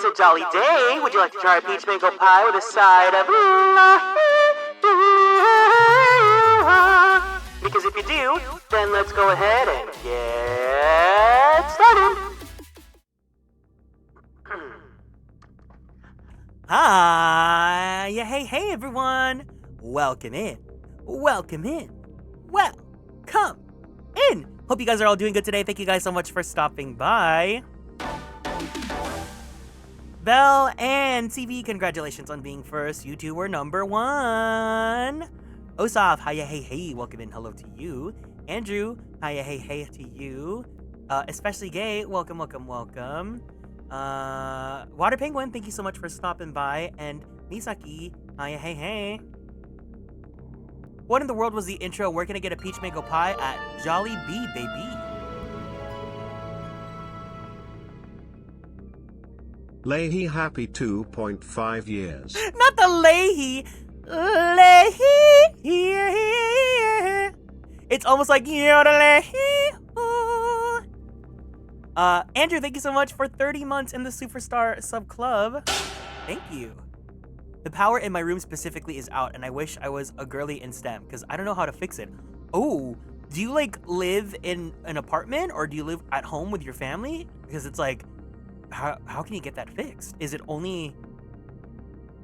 a jolly day. Would you like to try a peach mango pie with a side of Because if you do, then let's go ahead and get started. Hi, hey everyone. Welcome in. Welcome in. Welcome in. Hope you guys are all doing good today. Thank you guys so much for stopping by. Belle and CV, congratulations on being first. You two were number one. Osaf, hiya, hey, welcome in, hello to you. Andrew, hiya, hey to you. Especially Gay, welcome. Water Penguin, thank you so much for stopping by. And Misaki, hiya, hey. What in the world was the intro? Where can I get a peach mango pie? At Jolly Bee, baby. Leahy happy 2.5 years. Not the Leahy. Leahy. It's almost like you're the Leahy. Andrew, thank you so much for 30 months in the Superstar Sub Club. Thank you. The power in my room specifically is out, and I wish I was a girly in STEM, because I don't know how to fix it. Oh, do you, like, live in an apartment, or do you live at home with your family? Because it's like, how can you get that fixed? Is it only...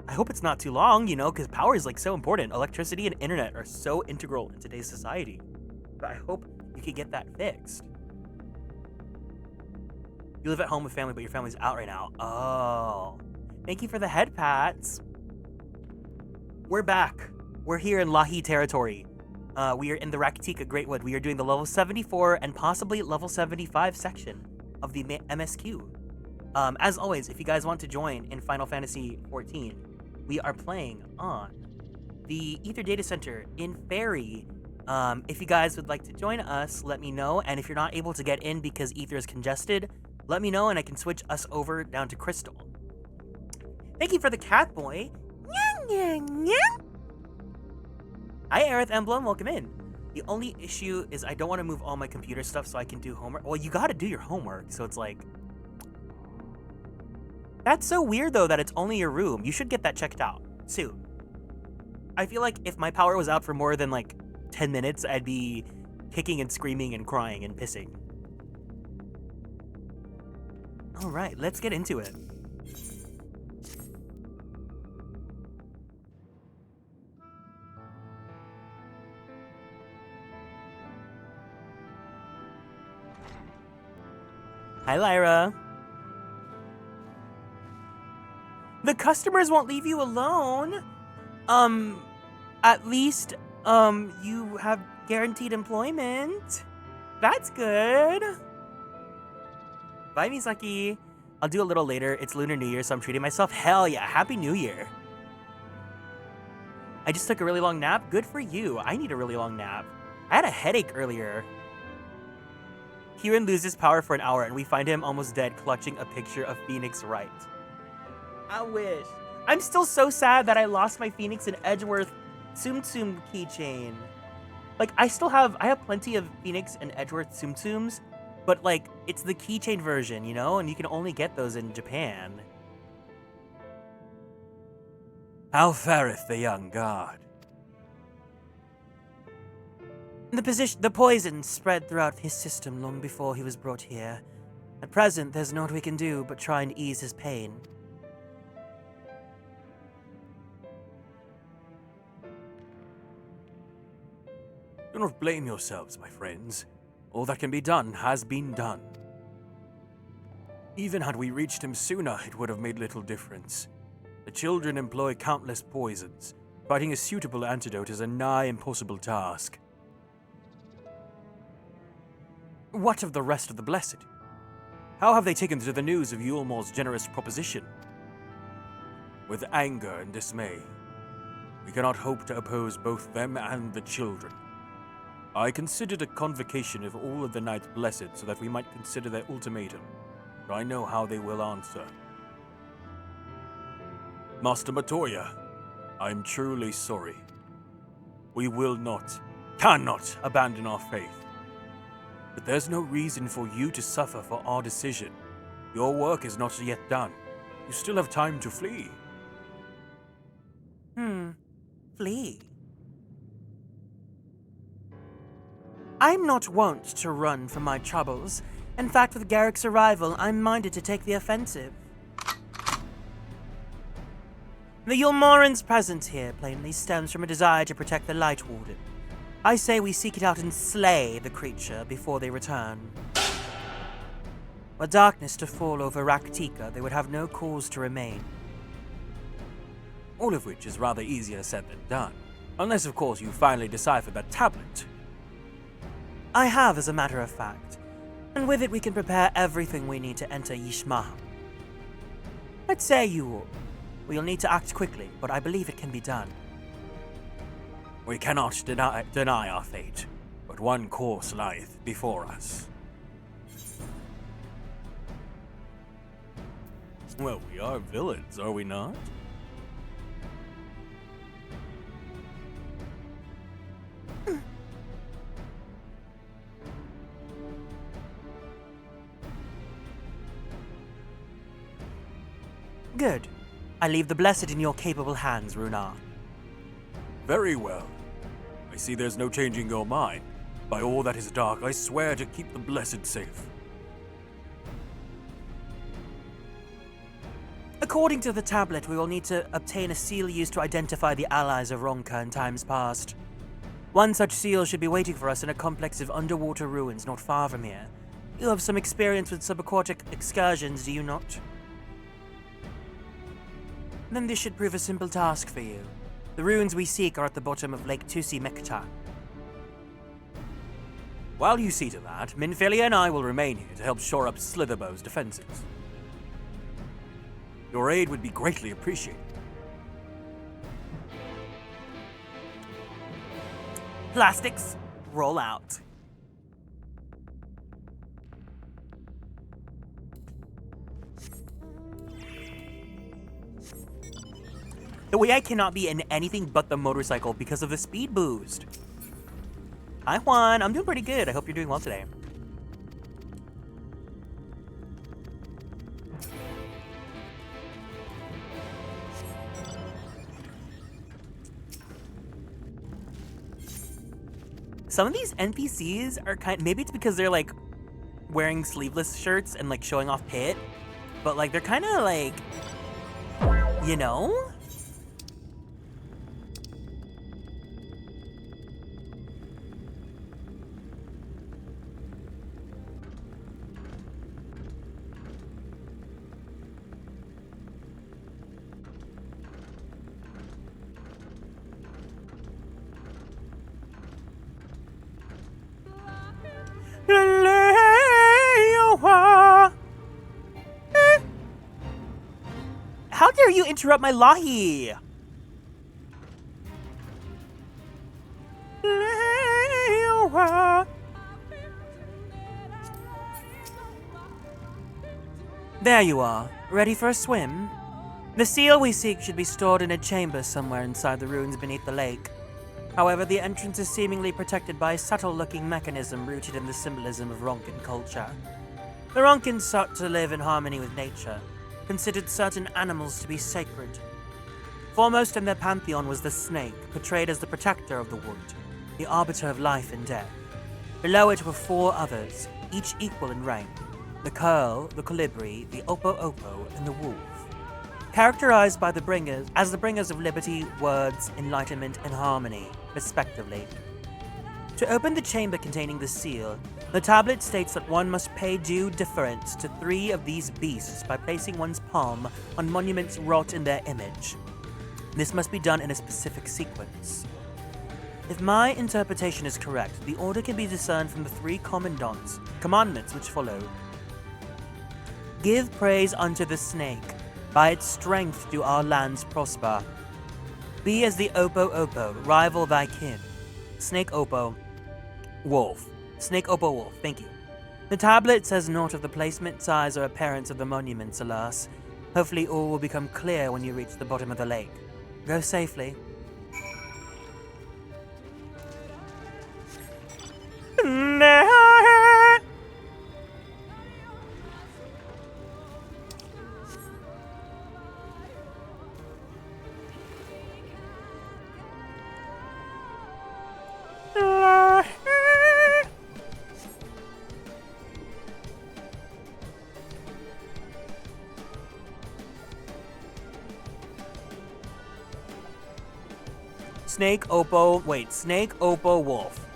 I hope it's not too long, you know, because power is, like, so important. Electricity and internet are so integral in today's society. but I hope you can get that fixed. You live at home with family, but your family's out right now. Oh. Thank you for the head pats. We're back. We're here in HEE territory. We are in the Rak'tika Greatwood. We are doing the level 74 and possibly level 75 section of the MSQ. As always, if you guys want to join in Final Fantasy XIV, we are playing on the Ether Data Center in Fairy. If you guys would like to join us, let me know. And if you're not able to get in because Ether is congested, let me know and I can switch us over down to Crystal. Thank you for the cat boy. Hi, Aerith Emblem. Welcome in. The only issue is I don't want to move all my computer stuff so I can do homework. Well, you got to do your homework, so it's like... That's so weird, though, that it's only your room. You should get that checked out soon. I feel like if my power was out for more than, like, 10 minutes, I'd be kicking and screaming and crying and pissing. All right, let's get into it. Hi, Lyra. The customers won't leave you alone. At least, you have guaranteed employment. That's good. Bye, Misaki. I'll do a little later. It's Lunar New Year, so I'm treating myself. Hell yeah, Happy New Year. I just took a really long nap. Good for you. I need a really long nap. I had a headache earlier. Kieran loses power for an hour, and we find him almost dead, clutching a picture of Phoenix Wright. I wish. I'm still so sad that I lost my Phoenix and Edgeworth Tsum Tsum keychain. Like, I have plenty of Phoenix and Edgeworth Tsum Tsums, but, like, it's the keychain version, you know? And you can only get those in Japan. How fareth the young god? The poison spread throughout his system long before he was brought here. At present, there's naught we can do but try and ease his pain. Do not blame yourselves, my friends. All that can be done has been done. Even had we reached him sooner, it would have made little difference. The children employ countless poisons. Finding a suitable antidote is a nigh impossible task. What of the rest of the Blessed? How have they taken to the news of Yulmor's generous proposition? With anger and dismay. We cannot hope to oppose both them and the children. I considered a convocation of all of the Knights Blessed so that we might consider their ultimatum, but I know how they will answer. Master Matoya, I am truly sorry. We will not, cannot abandon our faith. But there's no reason for you to suffer for our decision. Your work is not yet done. You still have time to flee. Flee? I'm not wont to run from my troubles. In fact, with Garrick's arrival, I'm minded to take the offensive. The Yulmoran's presence here plainly stems from a desire to protect the Light Warden. I say we seek it out and slay the creature before they return. Were darkness to fall over Rak'tika, they would have no cause to remain. All of which is rather easier said than done. Unless, of course, you finally decipher that tablet. I have, as a matter of fact. And with it we can prepare everything we need to enter Yishmael. What say you all? We'll need to act quickly, but I believe it can be done. We cannot deny our fate, but one course lieth before us. Well, we are villains, are we not? Good. I leave the Blessed in your capable hands, Runar. Very well. I see there's no changing your mind. By all that is dark, I swear to keep the Blessed safe. According to the tablet, we will need to obtain a seal used to identify the allies of Ronka in times past. One such seal should be waiting for us in a complex of underwater ruins not far from here. You have some experience with subaquatic excursions, do you not? Then this should prove a simple task for you. The ruins we seek are at the bottom of Lake Tusi-Mekta. While you see to that, Minfilia and I will remain here to help shore up Slitherbow's defenses. Your aid would be greatly appreciated. Plastics, roll out. The way I cannot be in anything but the motorcycle because of the speed boost. Hi Juan, I'm doing pretty good. I hope you're doing well today. Some of these NPCs are maybe it's because they're like wearing sleeveless shirts and like showing off pit, but like they're kind of like, you know? How dare you interrupt my lahi? There you are, ready for a swim? The seal we seek should be stored in a chamber somewhere inside the ruins beneath the lake. However, the entrance is seemingly protected by a subtle-looking mechanism rooted in the symbolism of Ronkin culture. The Ronkins sought to live in harmony with nature, considered certain animals to be sacred. Foremost in their pantheon was the snake, portrayed as the protector of the wood, the arbiter of life and death. Below it were 4 others, each equal in rank: the curl, the colibri, the opo-opo, and the wolf. Characterized by the bringers as the bringers of liberty, words, enlightenment, and harmony, respectively. To open the chamber containing the seal, the tablet states that one must pay due deference to 3 of these beasts by placing one's palm on monuments wrought in their image. This must be done in a specific sequence. If my interpretation is correct, the order can be discerned from the 3 commandments which follow. Give praise unto the snake. By its strength do our lands prosper. Be as the opo-opo, rival thy kin. Snake opo, wolf. Snake opo wolf, thank you. The tablet says naught of the placement, size, or appearance of the monuments, alas. Hopefully all will become clear when you reach the bottom of the lake. Go safely. Snake, opo, wolf.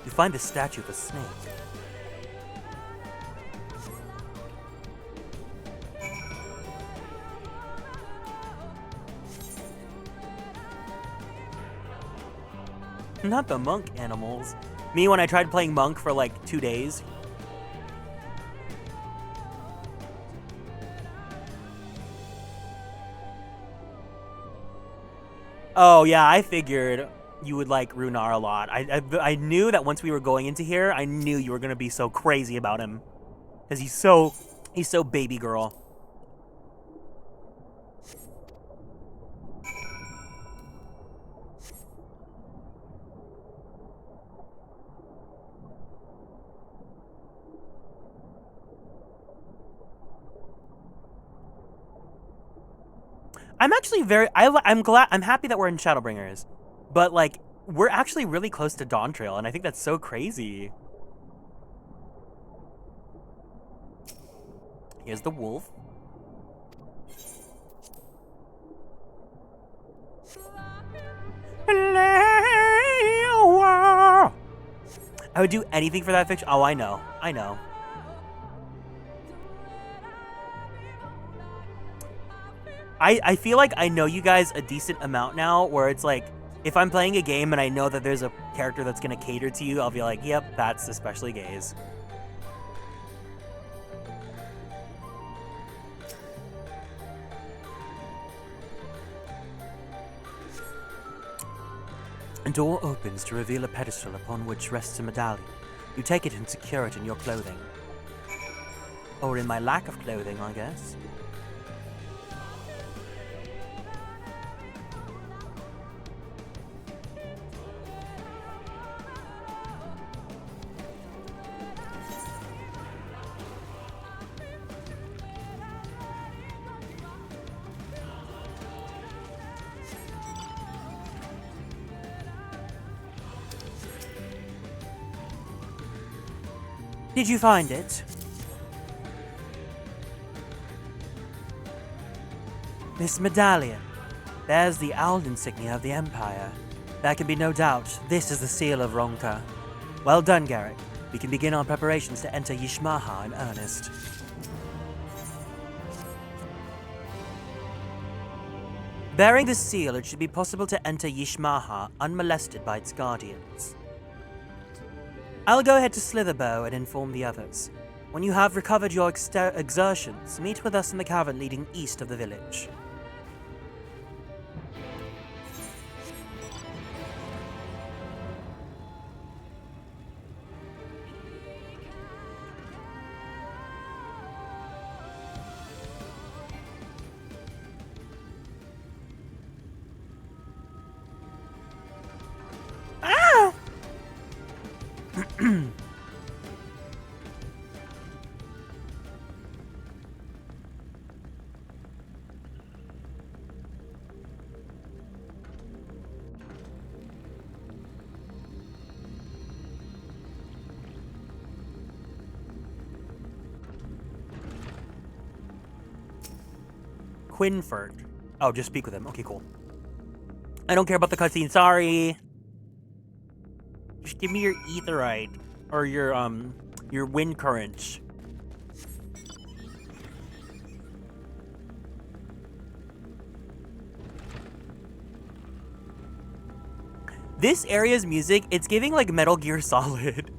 You find a statue of a snake. Not the monk animals. Me when I tried playing monk for like 2 days. Oh yeah, I figured you would like Runar a lot. I knew that once we were going into here, I knew you were gonna be so crazy about him. Cause he's so baby girl. I'm actually I'm happy that we're in Shadowbringers, but like we're actually really close to Dawn Trail, and I think that's so crazy. Here's the wolf. I would do anything for that fiction. Oh, I know. I know. I feel like I know you guys a decent amount now, where it's like, if I'm playing a game and I know that there's a character that's going to cater to you, I'll be like, yep, that's especially gays. A door opens to reveal a pedestal upon which rests a medallion. You take it and secure it in your clothing. Or in my lack of clothing, I guess. Did you find it? This medallion bears the owl insignia of the Empire. There can be no doubt this is the seal of Ronka. Well done, Garrick. We can begin our preparations to enter Yishmaha in earnest. Bearing this seal, it should be possible to enter Yishmaha unmolested by its guardians. I'll go ahead to Slitherbow and inform the others. When you have recovered your exertions, meet with us in the cavern leading east of the village. Quinford. Oh, just speak with him. Okay, cool. I don't care about the cutscene. Sorry. Just give me your etherite or your wind currents. This area's music, it's giving like Metal Gear Solid.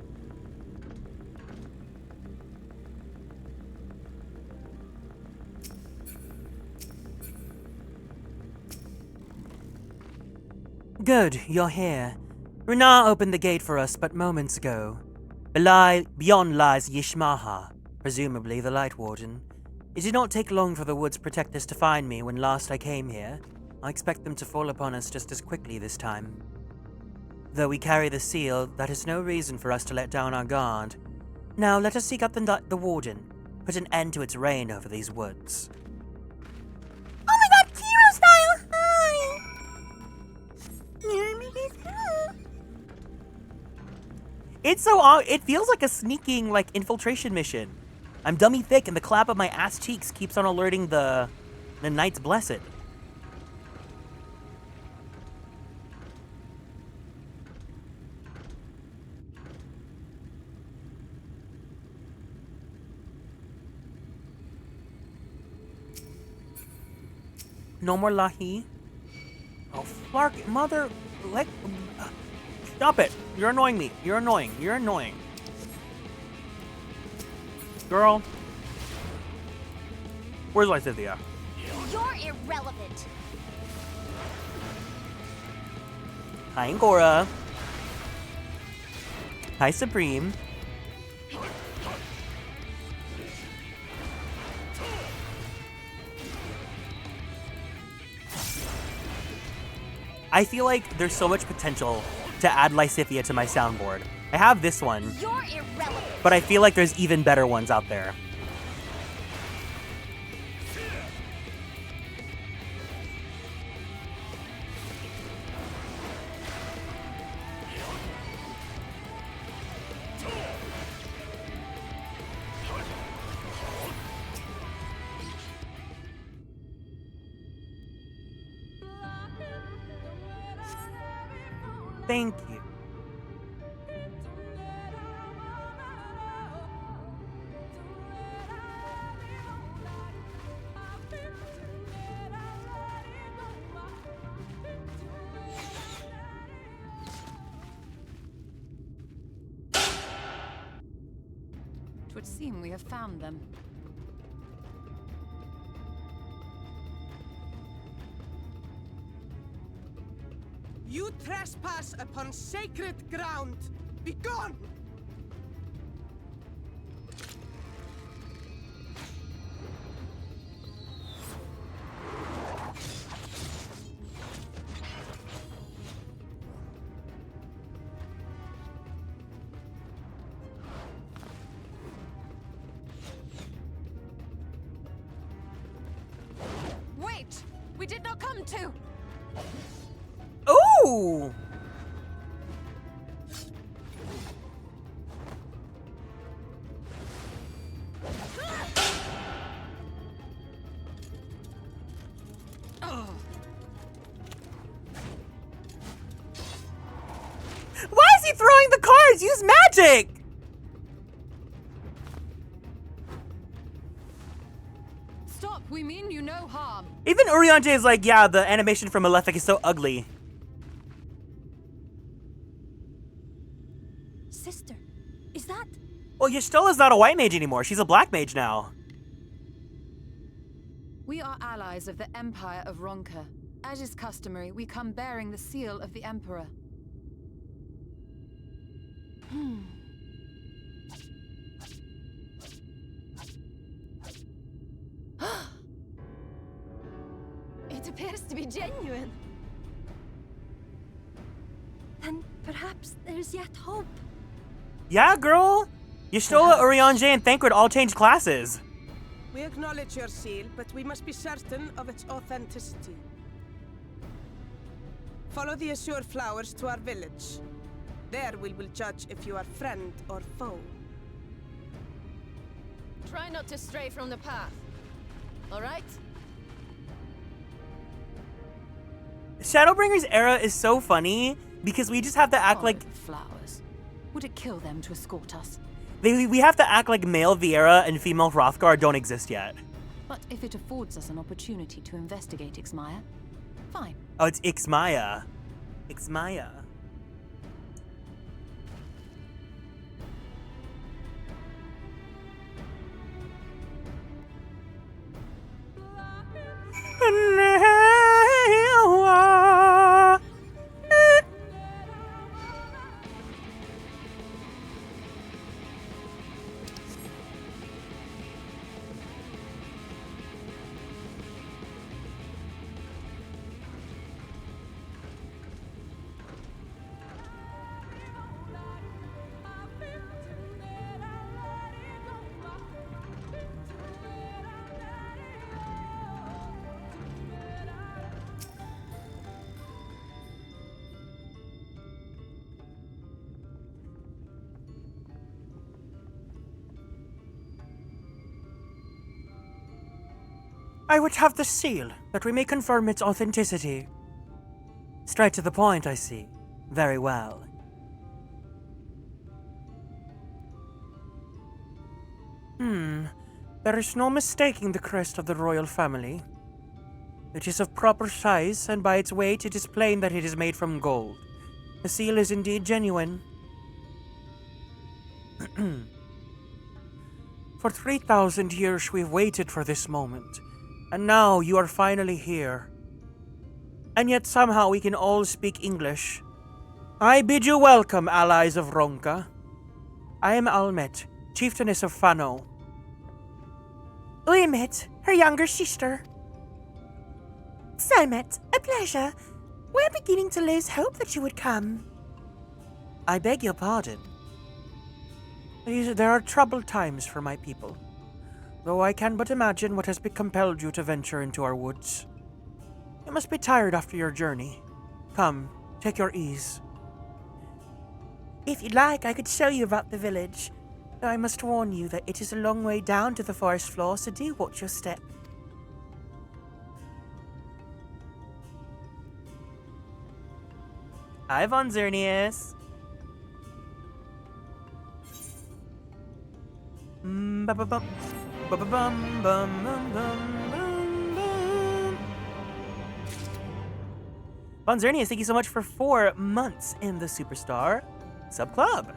Good, you're here. Renard opened the gate for us but moments ago. Beyond lies Yishmaha, presumably the Light Warden. It did not take long for the Woods Protectors to find me when last I came here. I expect them to fall upon us just as quickly this time. Though we carry the seal, that is no reason for us to let down our guard. Now let us seek out the Warden, put an end to its reign over these woods. Oh my god, Kiro style! Hi! It's so it feels like a sneaking like infiltration mission. I'm dummy thick and the clap of my ass cheeks keeps on alerting the Knights Blessed. No more Lahi. Oh, Flark, mother, like, stop it. You're annoying me. You're annoying. You're annoying. Girl. Where's Lysithia? You're irrelevant. Hi, Angora. Hi, Supreme. I feel like there's so much potential to add Lysithia to my soundboard. I have this one, You're irrelevant. but I feel like there's even better ones out there. Thank you. would seem we have found them. You trespass upon sacred ground! Begone! Wait! We did not come to! Ooh! Why is he throwing the cards? Use magic! Stop, we mean you no harm. Even Urianger is like, yeah, the animation from Malefic is so ugly. Sister, is that? Well, Y'shtola's not a white mage anymore. She's a black mage now. We are allies of the Empire of Ronka. As is customary, we come bearing the seal of the Emperor. It appears to be genuine. Then perhaps there's yet hope. Yeah, girl. Y'shtola, Urianger, and Thancred all changed classes. We acknowledge your seal, but we must be certain of its authenticity. Follow the azure flowers to our village. There we will judge if you are friend or foe. Try not to stray from the path. All right? Shadowbringers era is so funny because we just have to act like flowers. Would it kill them to escort us? we have to act like male Viera and female Hrothgar don't exist yet. But if it affords us an opportunity to investigate Ixmaya, fine. Oh, it's Ixmaya. Ixmaya. I would have the seal, that we may confirm its authenticity. Straight to the point, I see. Very well. There is no mistaking the crest of the royal family. It is of proper size, and by its weight it is plain that it is made from gold. The seal is indeed genuine. For 3,000 years we've waited for this moment. And now you are finally here. And yet somehow we can all speak English. I bid you welcome, allies of Ronka. I am Almet, chieftainess of Fano. Uimet, her younger sister. Salmet, a pleasure. We're beginning to lose hope that you would come. I beg your pardon. There are troubled times for my people. Though I can but imagine what has compelled you to venture into our woods. You must be tired after your journey. Come, take your ease. If you'd like, I could show you about the village. Though I must warn you that it is a long way down to the forest floor, so do watch your step. Hi, Von Zernius. Ba-ba-bum. Ba-ba-bum, bum, bum, bum, bum, bum. Von Zernius, thank you so much for 4 months in the Superstar Sub Club.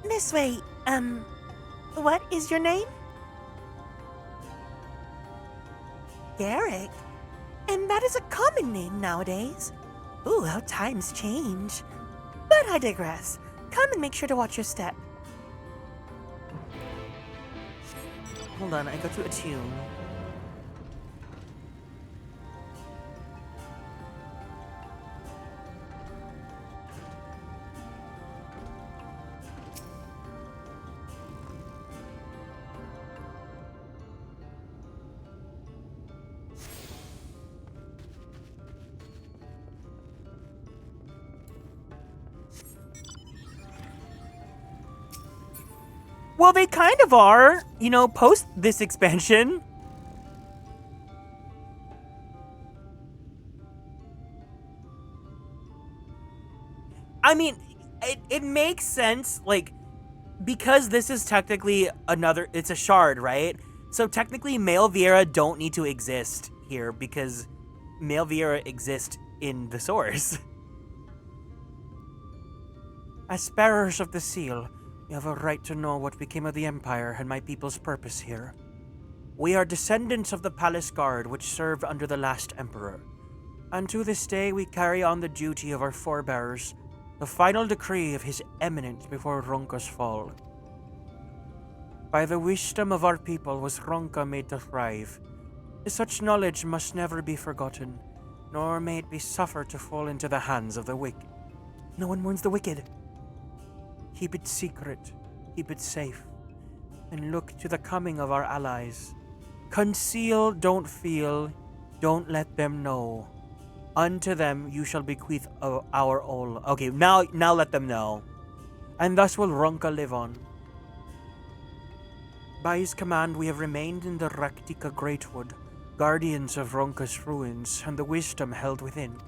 This way, what is your name? Garrick? And that is a common name nowadays. Ooh, how times change. But I digress. Come and make sure to watch your step. Hold on, I got to attune. Well, they kind of are, you know, post this expansion. I mean, it makes sense, like, because this is technically it's a shard, right? So technically male Viera don't need to exist here because male Viera exist in the source. As bearers of the seal, you have a right to know what became of the Empire and my people's purpose here. We are descendants of the Palace Guard, which served under the last Emperor. And to this day, we carry on the duty of our forebears, the final decree of His Eminence before Ronka's fall. By the wisdom of our people was Ronka made to thrive. Such knowledge must never be forgotten, nor may it be suffered to fall into the hands of the wicked. No one mourns the wicked. Keep it secret, keep it safe, and look to the coming of our allies. Conceal, don't feel, don't let them know. Unto them you shall bequeath our all. Okay, now let them know. And thus will Ronka live on. By his command we have remained in the Raktika Greatwood, guardians of Ronka's ruins and the wisdom held within.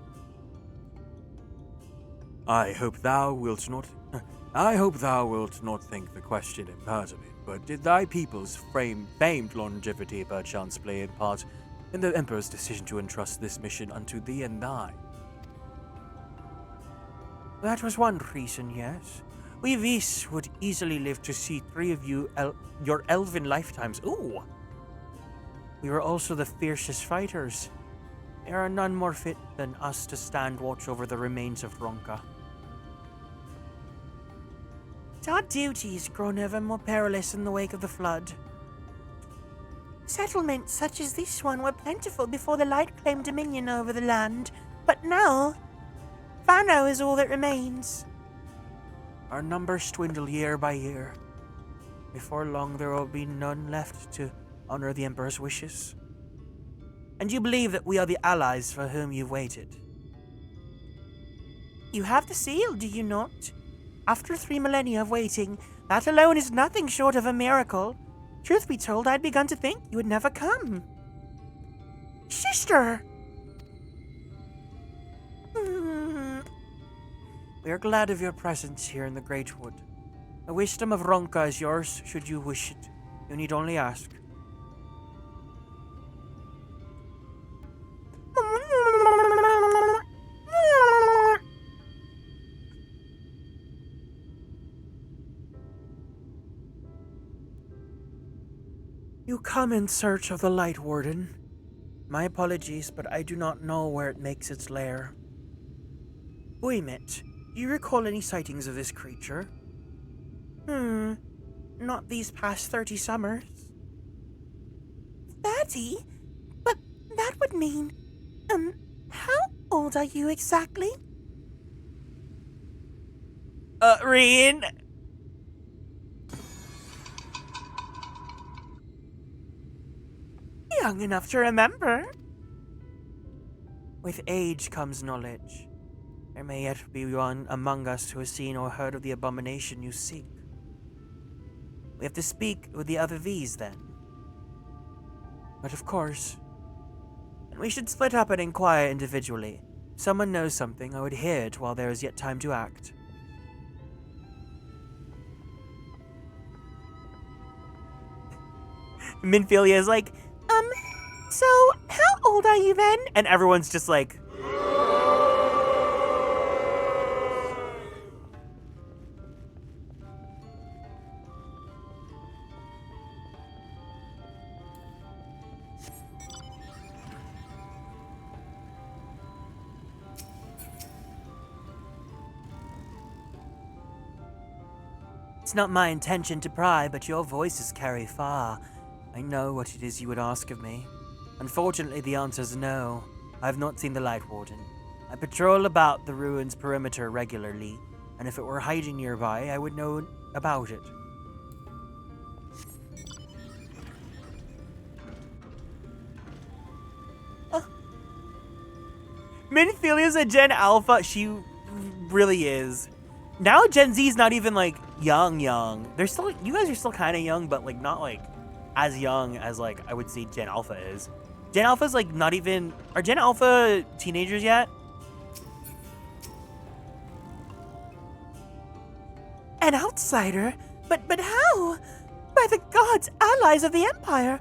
I hope thou wilt not think the question impertinent, but did thy people's famed longevity perchance play in part in the Emperor's decision to entrust this mission unto thee and thine? That was one reason, yes. We Vis would easily live to see 3 of you your elven lifetimes. Ooh! We were also the fiercest fighters. There are none more fit than us to stand watch over the remains of Ronka. Our duties grown ever more perilous in the wake of the flood. Settlements such as this one were plentiful before the light claimed dominion over the land, but now, Fano is all that remains. Our numbers dwindle year by year. Before long, there will be none left to honor the Emperor's wishes. And you believe that we are the allies for whom you've waited? You have the seal, do you not? After 3 millennia of waiting, that alone is nothing short of a miracle. Truth be told, I'd begun to think you would never come. Sister! We are glad of your presence here in the Great Wood. The wisdom of Ronka is yours should you wish it. You need only ask. You come in search of the Light Warden. My apologies, but I do not know where it makes its lair. Uimet, do you recall any sightings of this creature? Not these past 30 summers. 30? But that would mean... how old are you exactly? Reen! Young enough to remember. With age comes knowledge. There may yet be one among us who has seen or heard of the abomination you seek. We have to speak with the other V's then. But of course, and we should split up and inquire individually. If someone knows something, I would hear it while there is yet time to act. Minfilia is like, so how old are you then? and everyone's just like, It's not my intention to pry, but your voices carry far. I know what it is you would ask of me. Unfortunately, the answer is no. I have not seen the Light Warden. I patrol about the ruins' perimeter regularly, and if it were hiding nearby, I would know about it. Minthilia's a Gen Alpha. She really is. Now Gen Z's not even like young. They're still, you guys are still kind of young, but like not like as young as like I would say Gen Alpha is. Gen Alpha's like not even, are Gen Alpha teenagers yet? An outsider? But how? By the gods, allies of the Empire!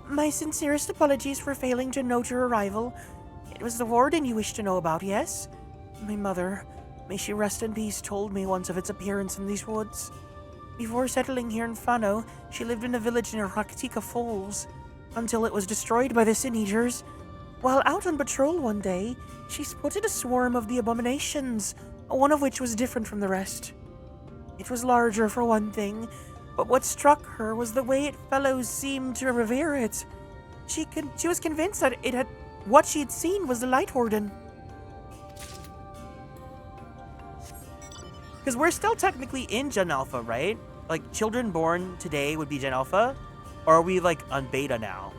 My sincerest apologies for failing to note your arrival. It was the Warden you wished to know about, yes? My mother, may she rest in peace, told me once of its appearance in these woods. Before settling here in Fano, she lived in a village near Raktika Falls, until it was destroyed by the Sin Eaters. While out on patrol one day, she spotted a swarm of the abominations, one of which was different from the rest. It was larger for one thing, but what struck her was the way its fellows seemed to revere it. She was convinced that what she had seen was the Light Warden. Because we're still technically in Gen Alpha, right? Like, children born today would be Gen Alpha? Or are we, like, on Beta now?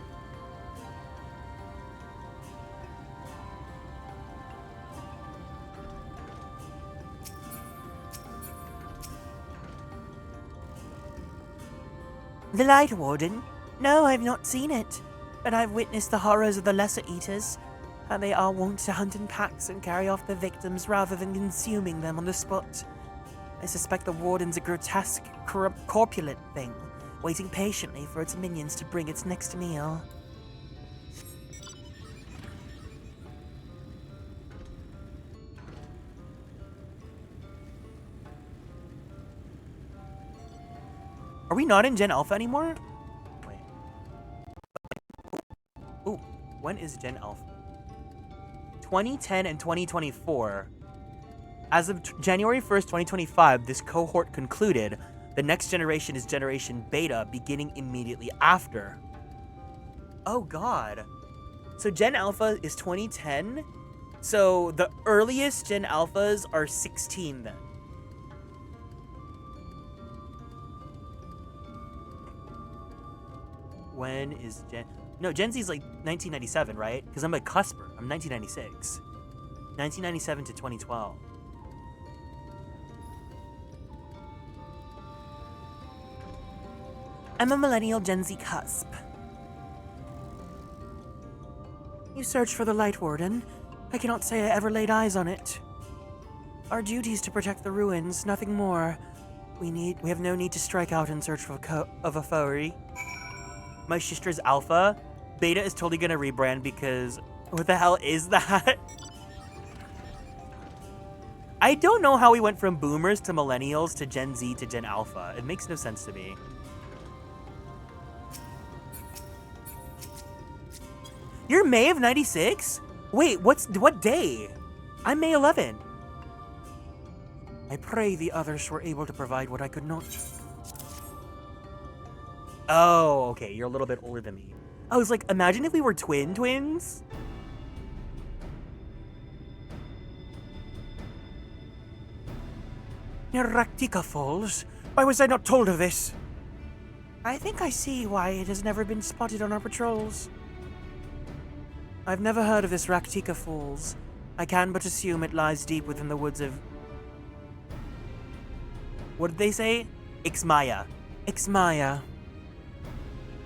The Light Warden? No, I've not seen it. But I've witnessed the horrors of the Lesser Eaters. How they are wont to hunt in packs and carry off their victims rather than consuming them on the spot. I suspect the Warden's a grotesque, corpulent thing, waiting patiently for its minions to bring its next meal. Are we not in Gen Alpha anymore? Wait. Ooh, when is Gen Alpha? 2010 and 2024. As of January 1st, 2025, this cohort concluded. The next generation is Generation Beta, beginning immediately after. Oh god. So Gen Alpha is 2010? So the earliest Gen Alphas are 16 then. When is Gen... No, Gen Z is like 1997, right? Because I'm a cusper. I'm 1996. 1997 to 2012. I'm a millennial Gen Z cusp. You search for the Light Warden. I cannot say I ever laid eyes on it. Our duty is to protect the ruins, nothing more. We have no need to strike out in search of a foe. My sister's Alpha. Beta is totally gonna rebrand because what the hell is that? I don't know how we went from boomers to millennials to Gen Z to Gen Alpha. It makes no sense to me. You're May of 96? Wait, what day? I'm May 11. I pray the others were able to provide what I could not. Oh, okay, you're a little bit older than me. I was like, imagine if we were twins? Near Raktika Falls? Why was I not told of this? I think I see why it has never been spotted on our patrols. I've never heard of this Raktika Falls. I can but assume it lies deep within the woods of... What did they say? Ixmaya. Ixmaya.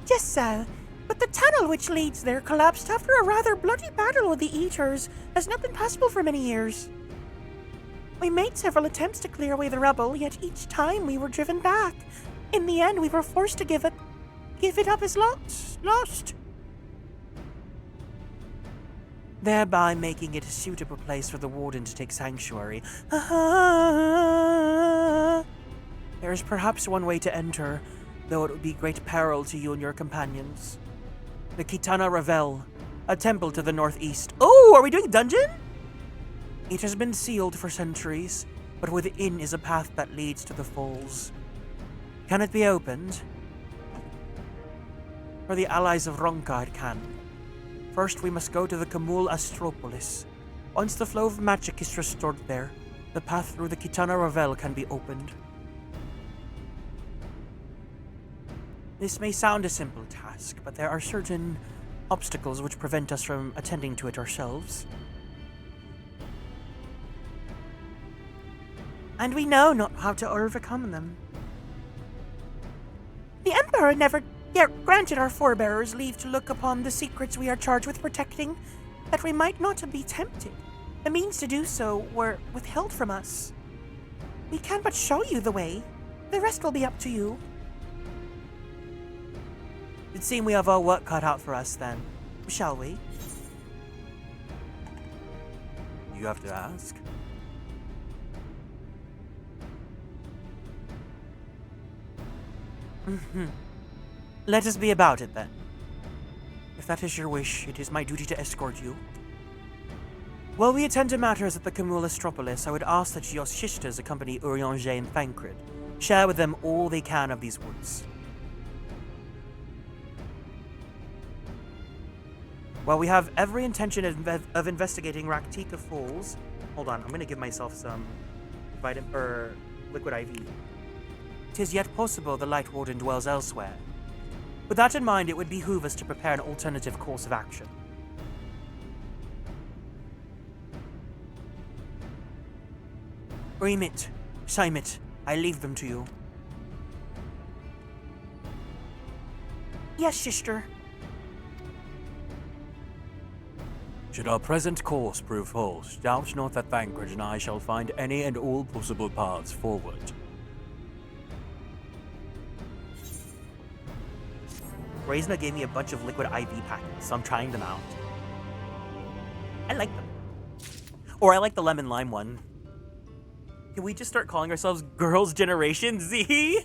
Just so. But the tunnel which leads there collapsed after a rather bloody battle with the Eaters. Has not been passable for many years. We made several attempts to clear away the rubble, yet each time we were driven back. In the end, we were forced to give it up as lost. Thereby making it a suitable place for the Warden to take sanctuary. There is perhaps one way to enter, though it would be great peril to you and your companions. The Kitana Ravel, a temple to the northeast. Oh, are we doing dungeon? It has been sealed for centuries, but within is a path that leads to the falls. Can it be opened? For the allies of Ronka, it can. First, we must go to the Kamul Astropolis. Once the flow of magic is restored there, the path through the Kitana Ravel can be opened. This may sound a simple task, but there are certain obstacles which prevent us from attending to it ourselves. And we know not how to overcome them. The Emperor never yet granted our forebearers leave to look upon the secrets we are charged with protecting, that we might not be tempted. The means to do so were withheld from us. We can but show you the way. The rest will be up to you. It seems we have our work cut out for us then, shall we? You have to ask. Let us be about it then. If that is your wish, it is my duty to escort you. While we attend to matters at the Kamul Astropolis, I would ask that your sisters accompany Urianger and Thancred. Share with them all they can of these woods. While we have every intention of investigating Raktika Falls... Hold on, I'm gonna give myself some liquid IV. 'Tis yet possible the Light Warden dwells elsewhere. With that in mind, it would behoove us to prepare an alternative course of action. Remit, Simit, I leave them to you. Yes, sister. Should our present course prove false, doubt not that Thancred and I shall find any and all possible paths forward. Razna gave me a bunch of liquid IV packets, so I'm trying them out. I like them. Or I like the lemon lime one. Can we just start calling ourselves Girls' Generation Z?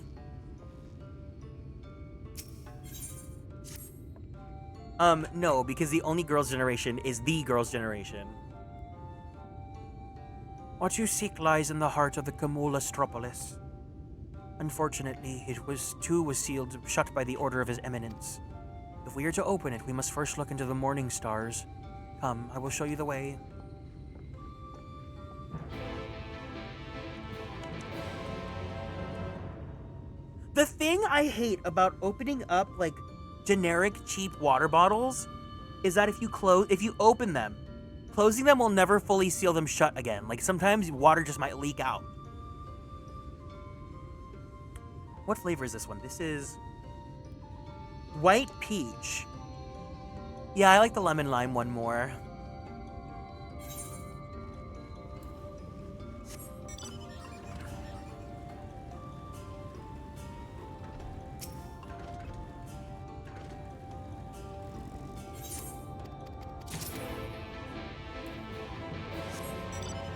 No, because the only Girls' Generation is the Girls' Generation. What you seek lies in the heart of the Kamul Astropolis. Unfortunately, it was sealed shut by the order of His Eminence. If we are to open it, we must first look into the morning stars. Come, I will show you the way. The thing I hate about opening up, like, generic cheap water bottles is that if you open them, closing them will never fully seal them shut again. Like, sometimes water just might leak out. What flavor is this one? This is white peach. Yeah, I like the lemon lime one more.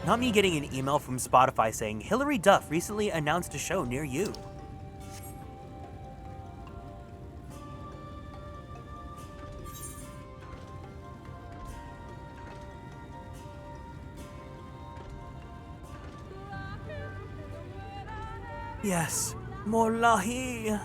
Not me getting an email from Spotify saying, Hilary Duff recently announced a show near you. Yes, Molahi.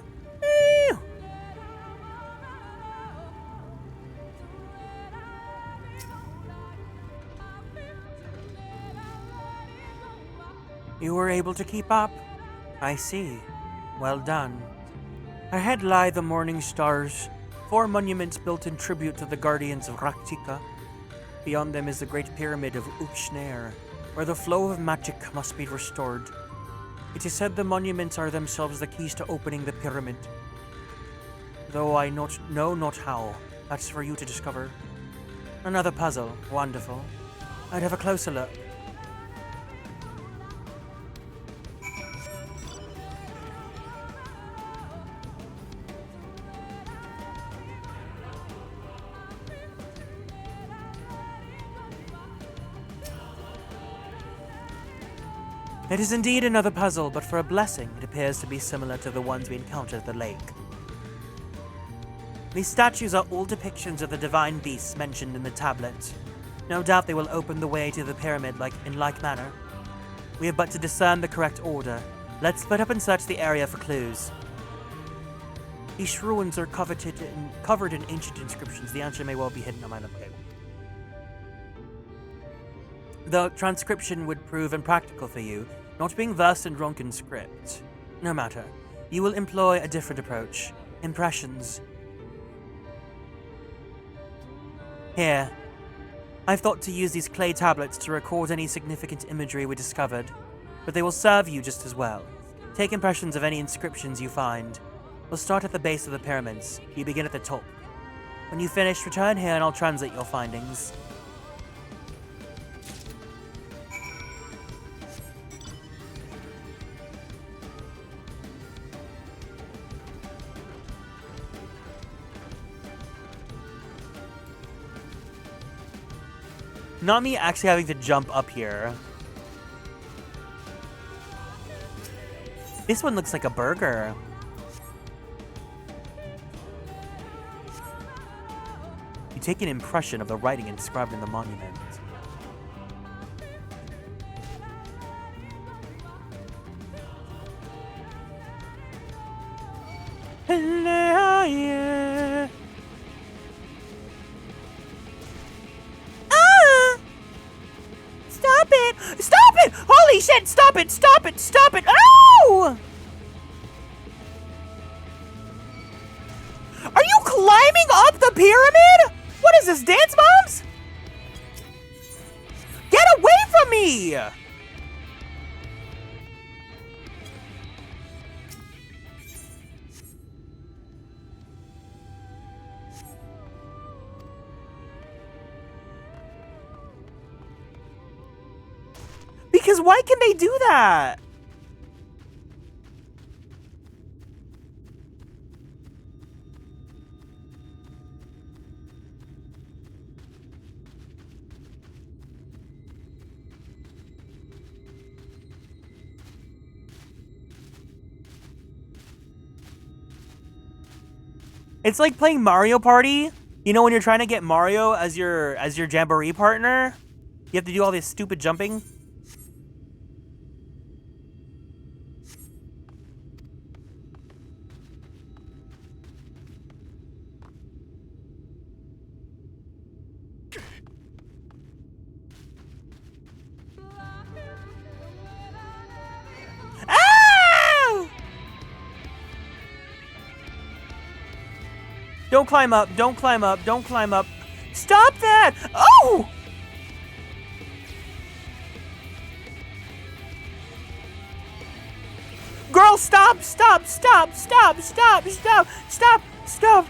You were able to keep up? I see. Well done. Ahead lie the morning stars, 4 monuments built in tribute to the guardians of Raktika. Beyond them is the great pyramid of Ukshner, where the flow of magic must be restored. It is said the monuments are themselves the keys to opening the pyramid. Though I know not how. That's for you to discover. Another puzzle. Wonderful. I'd have a closer look. It is indeed another puzzle, but for a blessing, it appears to be similar to the ones we encountered at the lake. These statues are all depictions of the divine beasts mentioned in the tablet. No doubt they will open the way to the pyramid in like manner. We have but to discern the correct order. Let's split up and search the area for clues. These ruins are covered in ancient inscriptions. The answer may well be hidden. Okay. The transcription would prove impractical for you, not being versed in Ronkan script. No matter. You will employ a different approach. Impressions. Here. I've thought to use these clay tablets to record any significant imagery we discovered, but they will serve you just as well. Take impressions of any inscriptions you find. We'll start at the base of the pyramids. You begin at the top. When you finish, return here and I'll translate your findings. Not me actually having to jump up here. This one looks like a burger. You take an impression of the writing inscribed in the monument. Stop it! Stop it! Holy shit! Stop it! Stop it! Stop it! Oh! Are you climbing up the pyramid? What is this, Dance Moms? Get away from me! Because why can they do that? It's like playing Mario Party. You know when you're trying to get Mario as your jamboree partner? You have to do all this stupid jumping. Don't climb up, don't climb up, don't climb up. Stop that! Oh! Girl, stop, stop, stop, stop, stop, stop, stop, stop.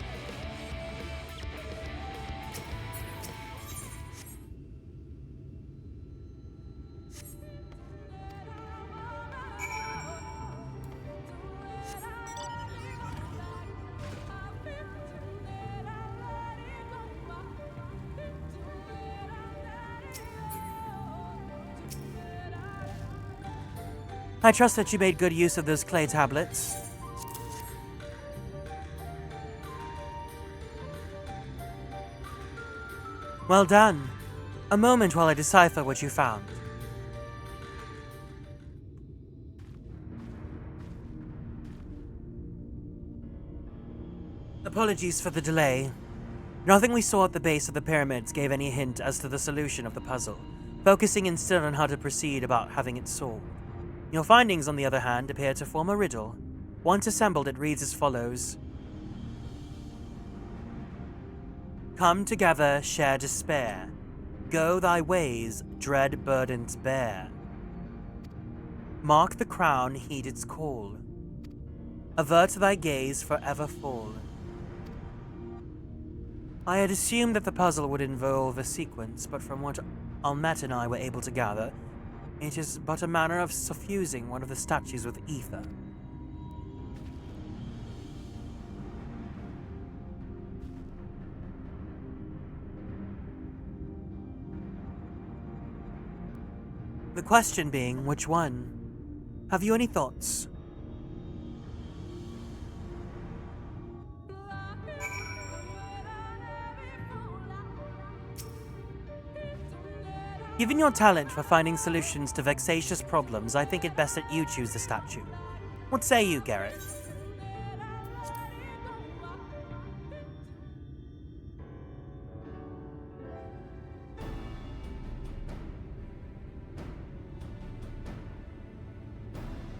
I trust that you made good use of those clay tablets. Well done. A moment while I decipher what you found. Apologies for the delay. Nothing we saw at the base of the pyramids gave any hint as to the solution of the puzzle, focusing instead on how to proceed about having it solved. Your findings, on the other hand, appear to form a riddle. Once assembled, it reads as follows. Come together, share despair. Go thy ways, dread burdens bear. Mark the crown, heed its call. Avert thy gaze, forever fall. I had assumed that the puzzle would involve a sequence, but from what Almet and I were able to gather, it is but a manner of suffusing one of the statues with ether. The question being, which one? Have you any thoughts? Given your talent for finding solutions to vexatious problems, I think it best that you choose the statue. What say you, Garrett?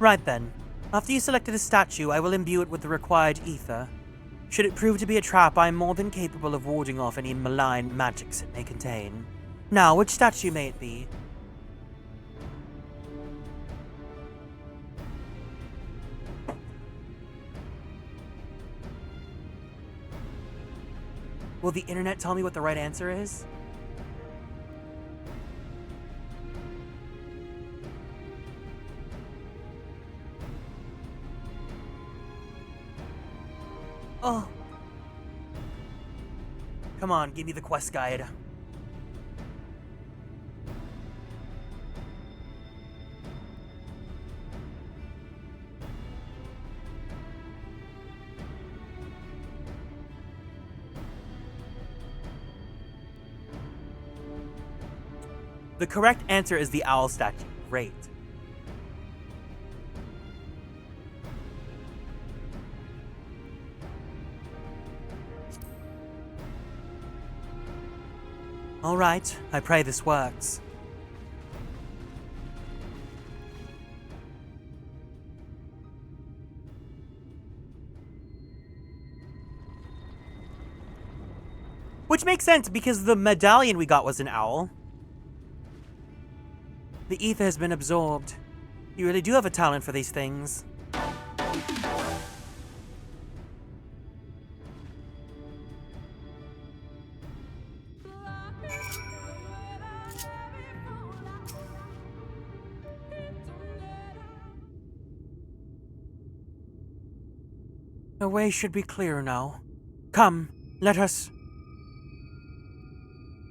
Right then. After you selected a statue, I will imbue it with the required ether. Should it prove to be a trap, I am more than capable of warding off any malign magics it may contain. Now, which statue may it be? Will the internet tell me what the right answer is? Oh. Come on, give me the quest guide. The correct answer is the owl statue. Great. All right, I pray this works. Which makes sense because the medallion we got was an owl. The ether has been absorbed. You really do have a talent for these things. The way should be clear now. Come, let us...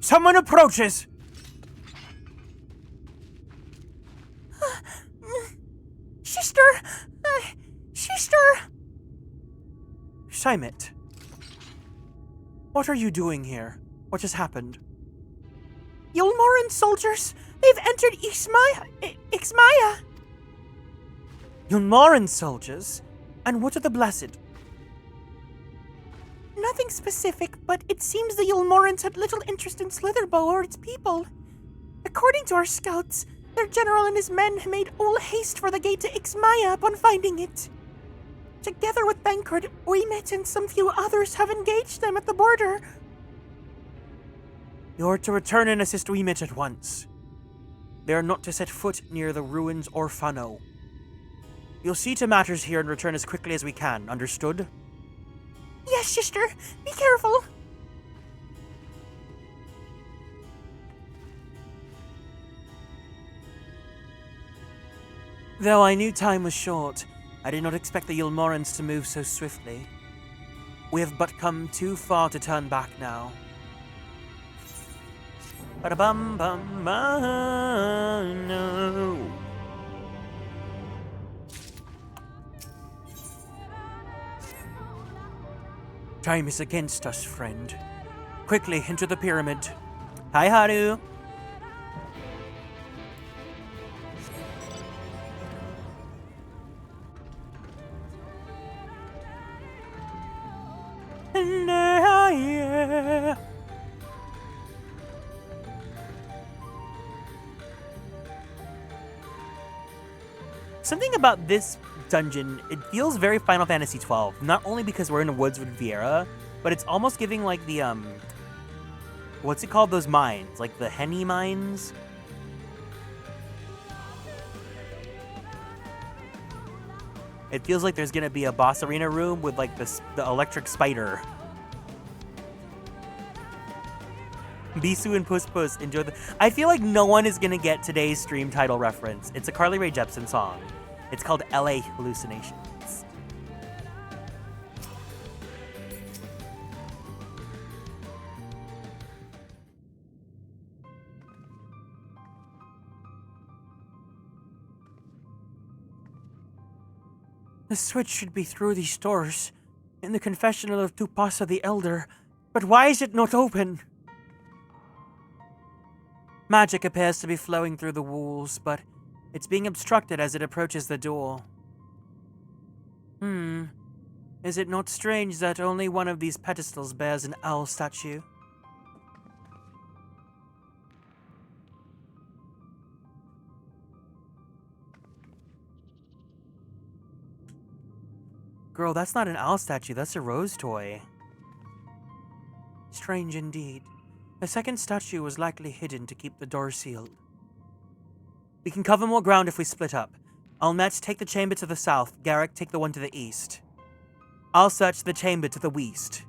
Someone approaches! Sister! Sister! Simit. What are you doing here? What has happened? Yulmoran soldiers! They've entered Ixmaya! Yulmoran soldiers? And what are the Blessed? Nothing specific, but it seems the Yulmorans had little interest in Slitherbow or its people. According to our scouts, their general and his men made all haste for the gate to Ixmaya upon finding it. Together with Bankard, Uimet and some few others have engaged them at the border. You're to return and assist Uimet at once. They are not to set foot near the ruins or Fano. You'll see to matters here and return as quickly as we can, understood? Yes, sister. Be careful. Though I knew time was short, I did not expect the Yulmorans to move so swiftly. We have but come too far to turn back now. Ba-da-bum bum no. Time is against us, friend. Quickly, into the pyramid. Hi, Haru. Something about this dungeon, it feels very Final Fantasy XII. Not only because we're in the woods with Viera, but it's almost giving like the, what's it called, those mines? Like the HEE mines? It feels like there's gonna be a boss arena room with like the electric spider. Bisou and Puss Puss, enjoy the... I feel like no one is gonna get today's stream title reference. It's a Carly Rae Jepsen song. It's called LA Hallucinations. The switch should be through these doors, in the confessional of Tupasa the Elder, but why is it not open? Magic appears to be flowing through the walls, but it's being obstructed as it approaches the door. Is it not strange that only one of these pedestals bears an owl statue? Girl, that's not an owl statue, that's a rose toy. Strange indeed. A second statue was likely hidden to keep the door sealed. We can cover more ground if we split up. I'll take the chamber to the south, Garrick take the one to the east. I'll search the chamber to the west.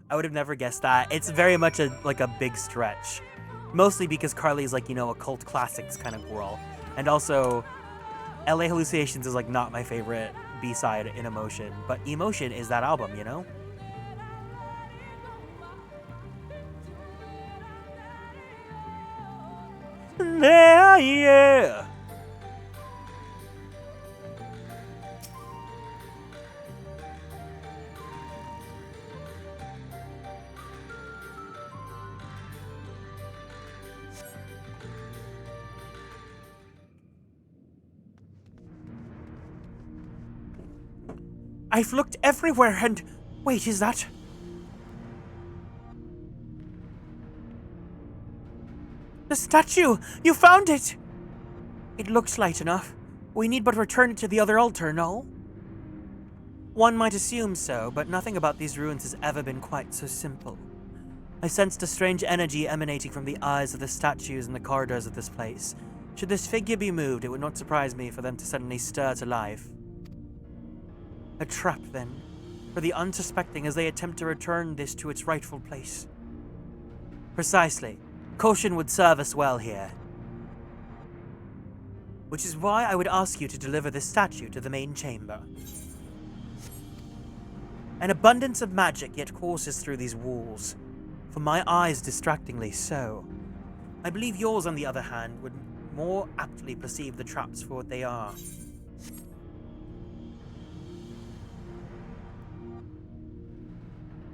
I would have never guessed that. It's very much a big stretch. Mostly because Carly's like, you know, a cult classics kind of girl. And also, LA Hallucinations is like not my favorite B-side in Emotion. But Emotion is that album, you know? Yeah, yeah. I've looked everywhere and... Wait, is that... The statue! You found it! It looks light enough. We need but return it to the other altar, no? One might assume so, but nothing about these ruins has ever been quite so simple. I sensed a strange energy emanating from the eyes of the statues and the corridors of this place. Should this figure be moved, it would not surprise me for them to suddenly stir to life. A trap, then, for the unsuspecting as they attempt to return this to its rightful place. Precisely. Caution would serve us well here. Which is why I would ask you to deliver this statue to the main chamber. An abundance of magic yet courses through these walls, for my eyes distractingly so. I believe yours, on the other hand, would more aptly perceive the traps for what they are.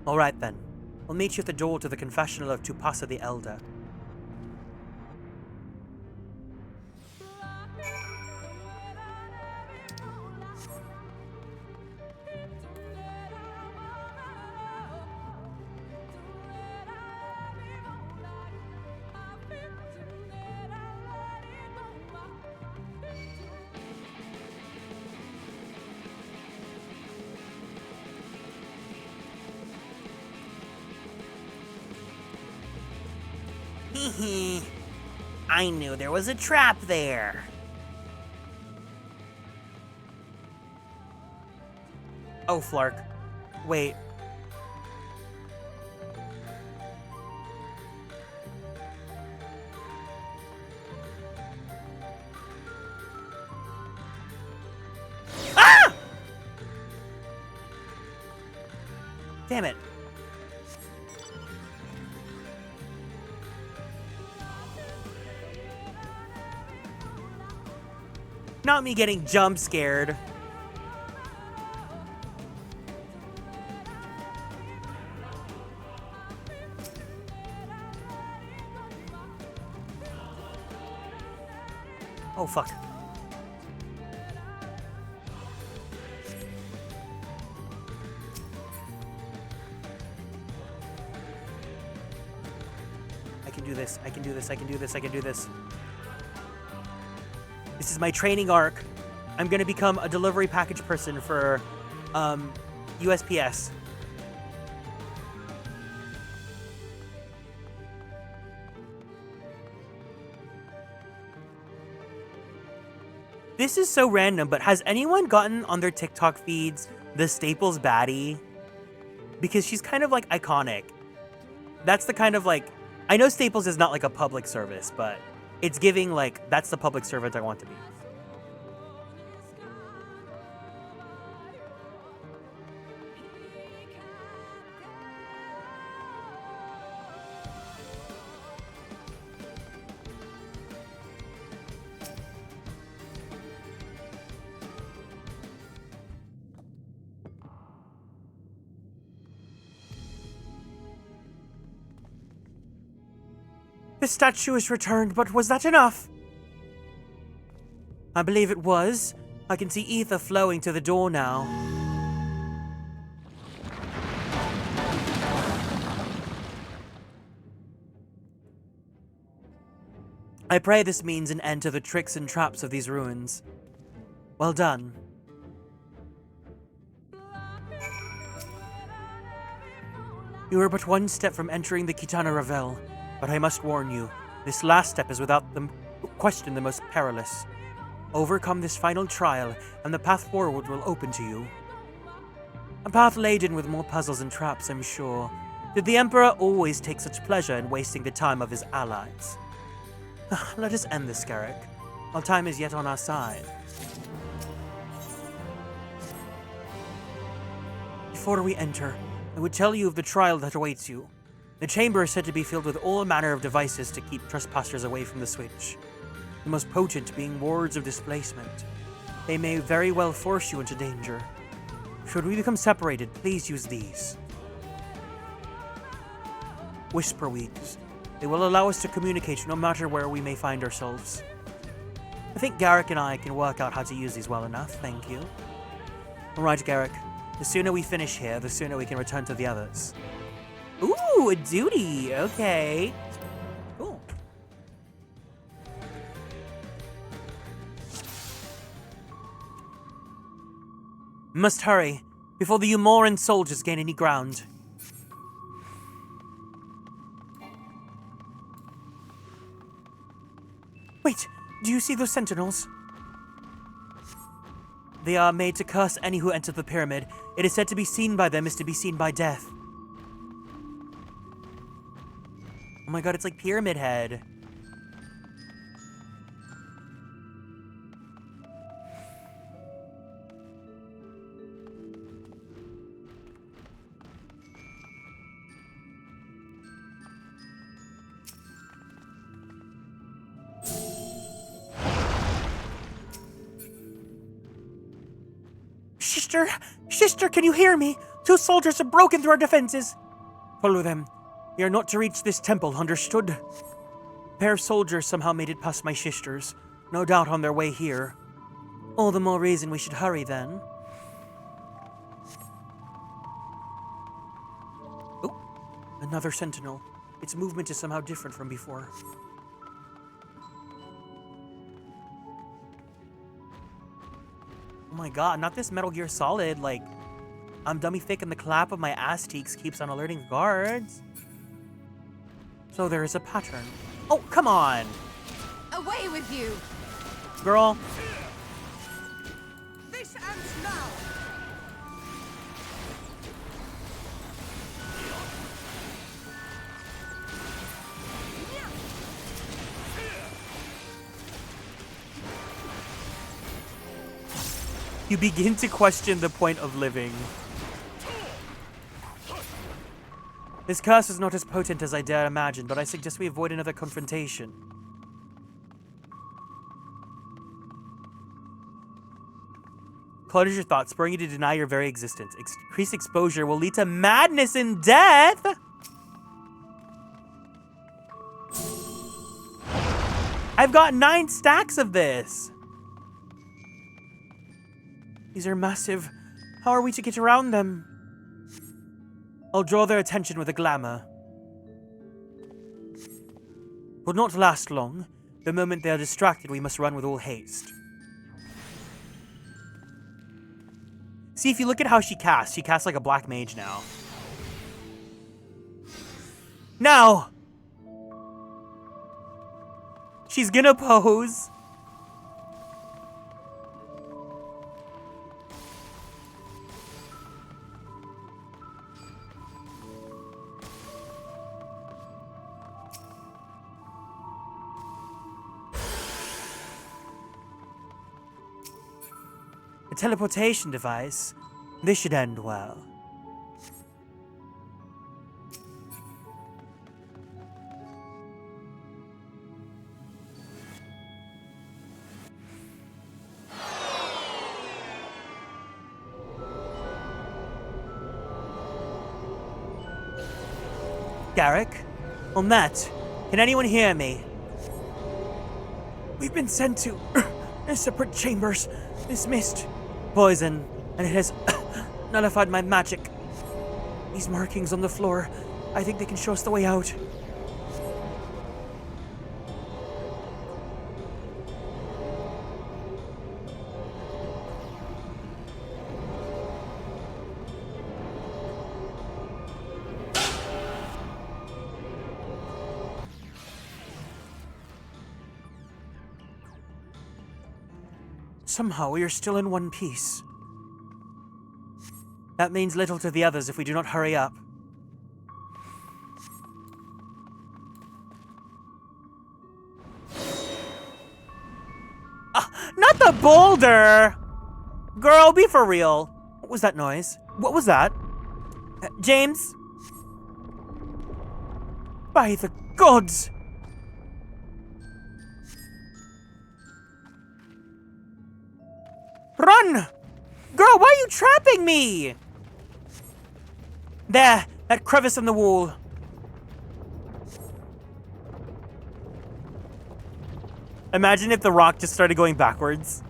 Alright then, we'll meet you at the door to the confessional of Tupasa the Elder. I knew there was a trap there. Oh, Flark. Wait. Ah! Damn it. Not me getting jump scared. Oh, fuck. I can do this. I can do this. I can do this. I can do this. This is my training arc. I'm gonna become a delivery package person for USPS. This is so random, but has anyone gotten on their TikTok feeds the Staples baddie? Because she's kind of like iconic. That's the kind of like, I know Staples is not like a public service, but it's giving like, that's the public servant I want to be. The statue is returned, but was that enough? I believe it was. I can see ether flowing to the door now. I pray this means an end to the tricks and traps of these ruins. Well done. You are but one step from entering the Kitana Revel, but I must warn you, this last step is without question the most perilous. Overcome this final trial, and the path forward will open to you. A path laden with more puzzles and traps, I'm sure. Did the Emperor always take such pleasure in wasting the time of his allies? Let us end this, Garrick, while time is yet on our side. Before we enter, I would tell you of the trial that awaits you. The chamber is said to be filled with all manner of devices to keep trespassers away from the switch. The most potent being wards of displacement. They may very well force you into danger. Should we become separated, please use these. Whisper weeds. They will allow us to communicate no matter where we may find ourselves. I think Garrick and I can work out how to use these well enough, thank you. Alright, Garrick. The sooner we finish here, the sooner we can return to the others. Ooh, a duty! Okay. Cool. Must hurry, before the Umoran soldiers gain any ground. Wait, do you see those sentinels? They are made to curse any who enter the pyramid. It is said to be seen by them is to be seen by death. Oh my god, it's like Pyramid Head. Sister, can you hear me? 2 soldiers have broken through our defenses. Follow them. We are not to reach this temple, understood? A pair of soldiers somehow made it past my sisters, no doubt on their way here. All the more reason we should hurry then. Oh, another sentinel. Its movement is somehow different from before. Oh my god, not this Metal Gear Solid, like, I'm dummy thick and the clap of my ass cheeks keeps on alerting guards. So there is a pattern. Oh, come on! Away with you! Girl. This ends now! You begin to question the point of living. This curse is not as potent as I dare imagine, but I suggest we avoid another confrontation. Clutters your thoughts, spurring you to deny your very existence. Increased exposure will lead to madness and death! I've got 9 stacks of this! These are massive. How are we to get around them? I'll draw their attention with a glamour. Will not last long. The moment they are distracted, we must run with all haste. See, if you look at how she casts like a black mage now. Now! She's gonna pose. Teleportation device. This should end well. Garrick? Or Matt? Can anyone hear me? We've been sent to separate chambers. Dismissed. Poison, and it has nullified my magic. These markings on the floor, I think they can show us the way out. Somehow we are still in one piece. That means little to the others if we do not hurry up. Not the boulder! Girl, be for real. What was that noise? What was that? James? By the gods! Run! Girl, why are you trapping me? There, that crevice in the wall. Imagine if the rock just started going backwards.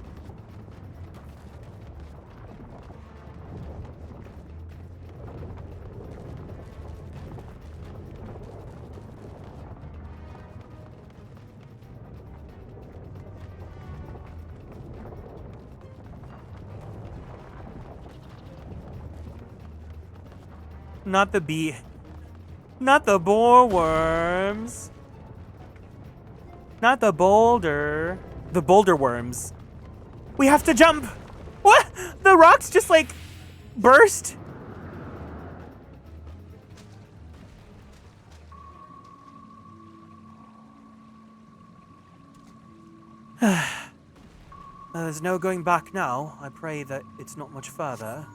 Not the bee. Not the boar worms. Not the boulder. The boulder worms. We have to jump. What? The rocks just like burst? There's no going back now. I pray that it's not much further.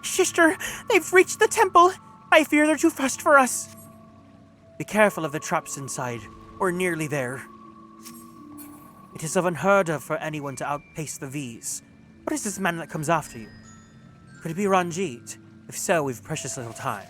Sister, they've reached the temple. I fear they're too fast for us. Be careful of the traps inside. We're nearly there. It is of unheard of for anyone to outpace the V's. What is this man that comes after you? Could it be Ranjit? If so, we've precious little time.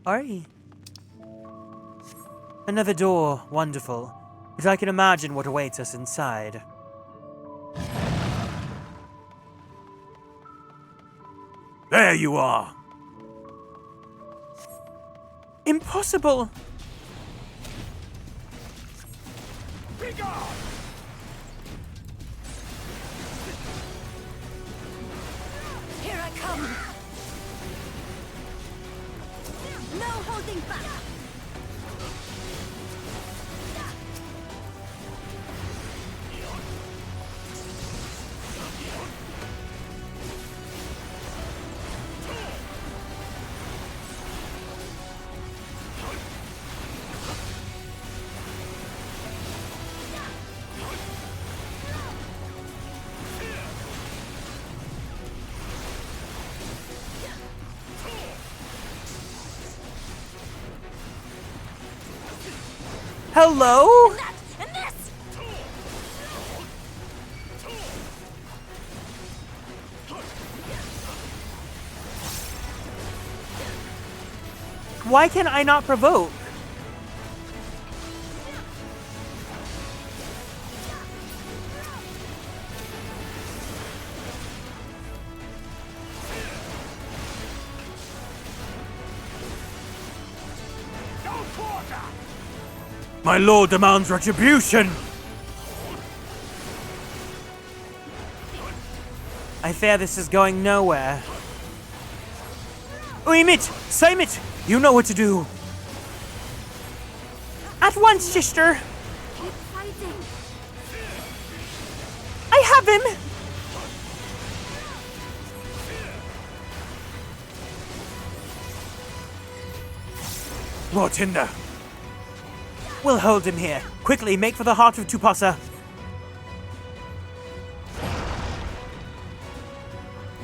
Oi. Another door. Wonderful. But I can imagine what awaits us inside. There you are! Impossible! Here I come! No holding back! Hello? And this! Why can I not provoke? My lord demands retribution! I fear this is going nowhere. Uimit! Saimit! You know what to do! At once, sister! Keep fighting! I have him! What in the... We'll hold him here. Quickly, make for the heart of Tupasa.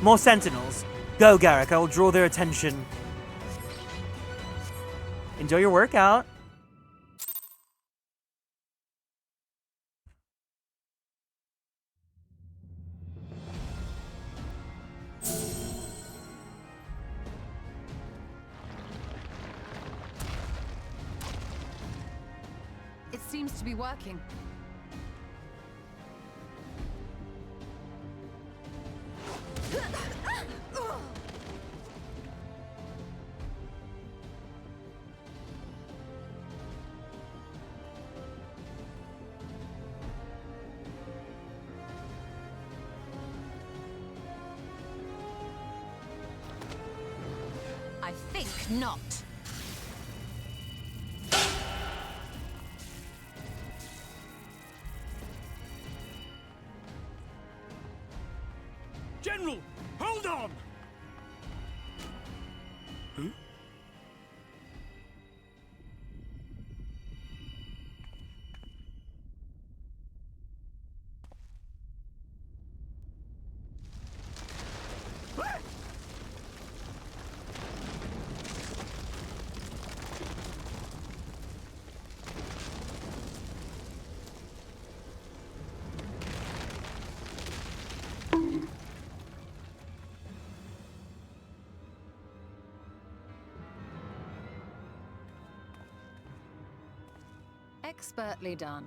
More sentinels. Go, Garrick. I will draw their attention. Enjoy your workout. It seems to be working. I think not. General, hold on! Expertly done.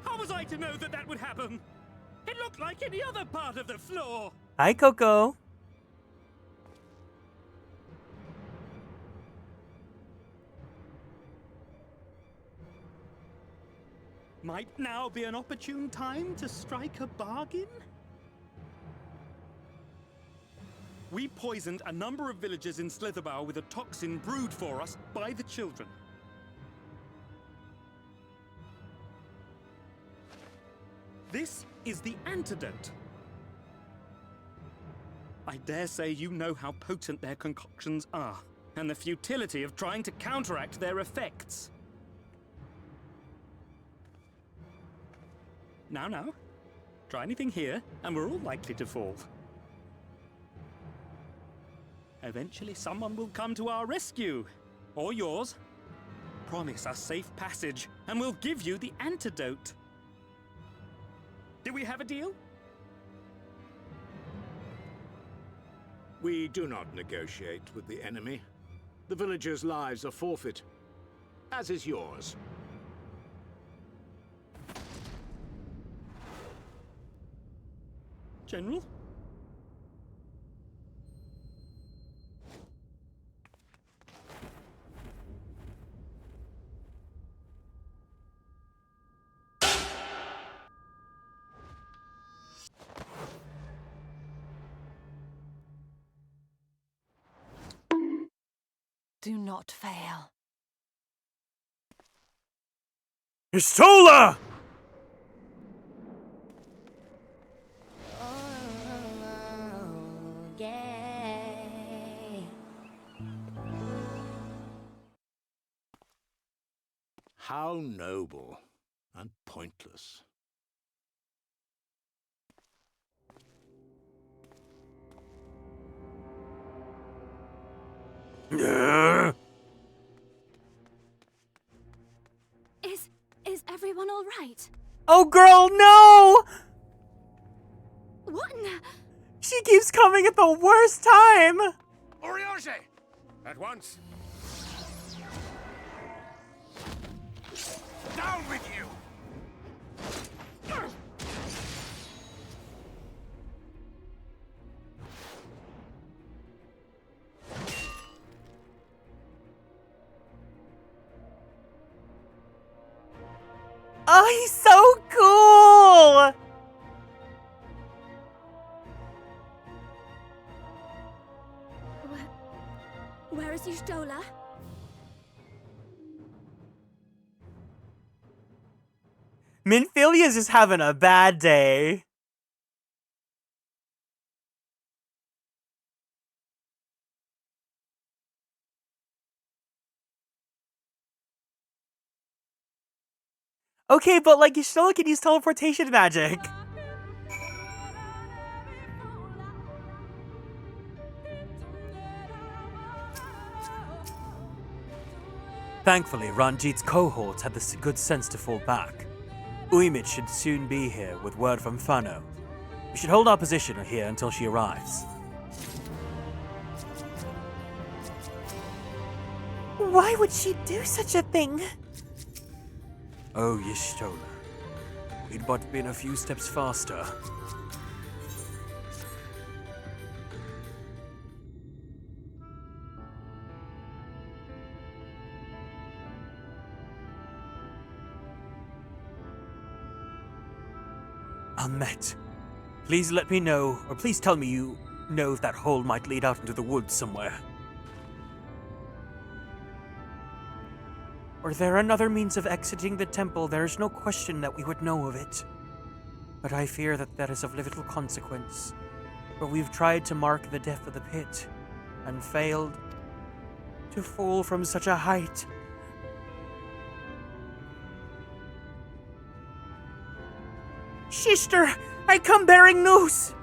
How was I to know that that would happen? It looked like any other part of the floor. Hi, Coco. Might now be an opportune time to strike a bargain? We poisoned a number of villagers in Slitherbough with a toxin brewed for us by the children. This is the antidote. I dare say you know how potent their concoctions are, and the futility of trying to counteract their effects. Now, try anything here, and we're all likely to fall. Eventually someone will come to our rescue, or yours. Promise us safe passage, and we'll give you the antidote. Do we have a deal? We do not negotiate with the enemy. The villagers' lives are forfeit, as is yours. General? Do not fail. Istola! How noble and pointless. Is everyone all right? Oh, girl, no! What? She keeps coming at the worst time! Oriage! At once! Down with you! Oh, he's so cool! Where is Istola? Minfilia's just having a bad day. Okay, but like, you still can use teleportation magic. Thankfully, Ranjit's cohorts had the good sense to fall back. Uimid should soon be here with word from Fano. We should hold our position here until she arrives. Why would she do such a thing? Oh, Y'shtola. We'd but been a few steps faster. Ahmet, please let me know, or please tell me you know if that hole might lead out into the woods somewhere. Were there another means of exiting the temple, there is no question that we would know of it. But I fear that that is of little consequence, for we've tried to mark the depth of the pit, and failed to fall from such a height. Sister, I come bearing news!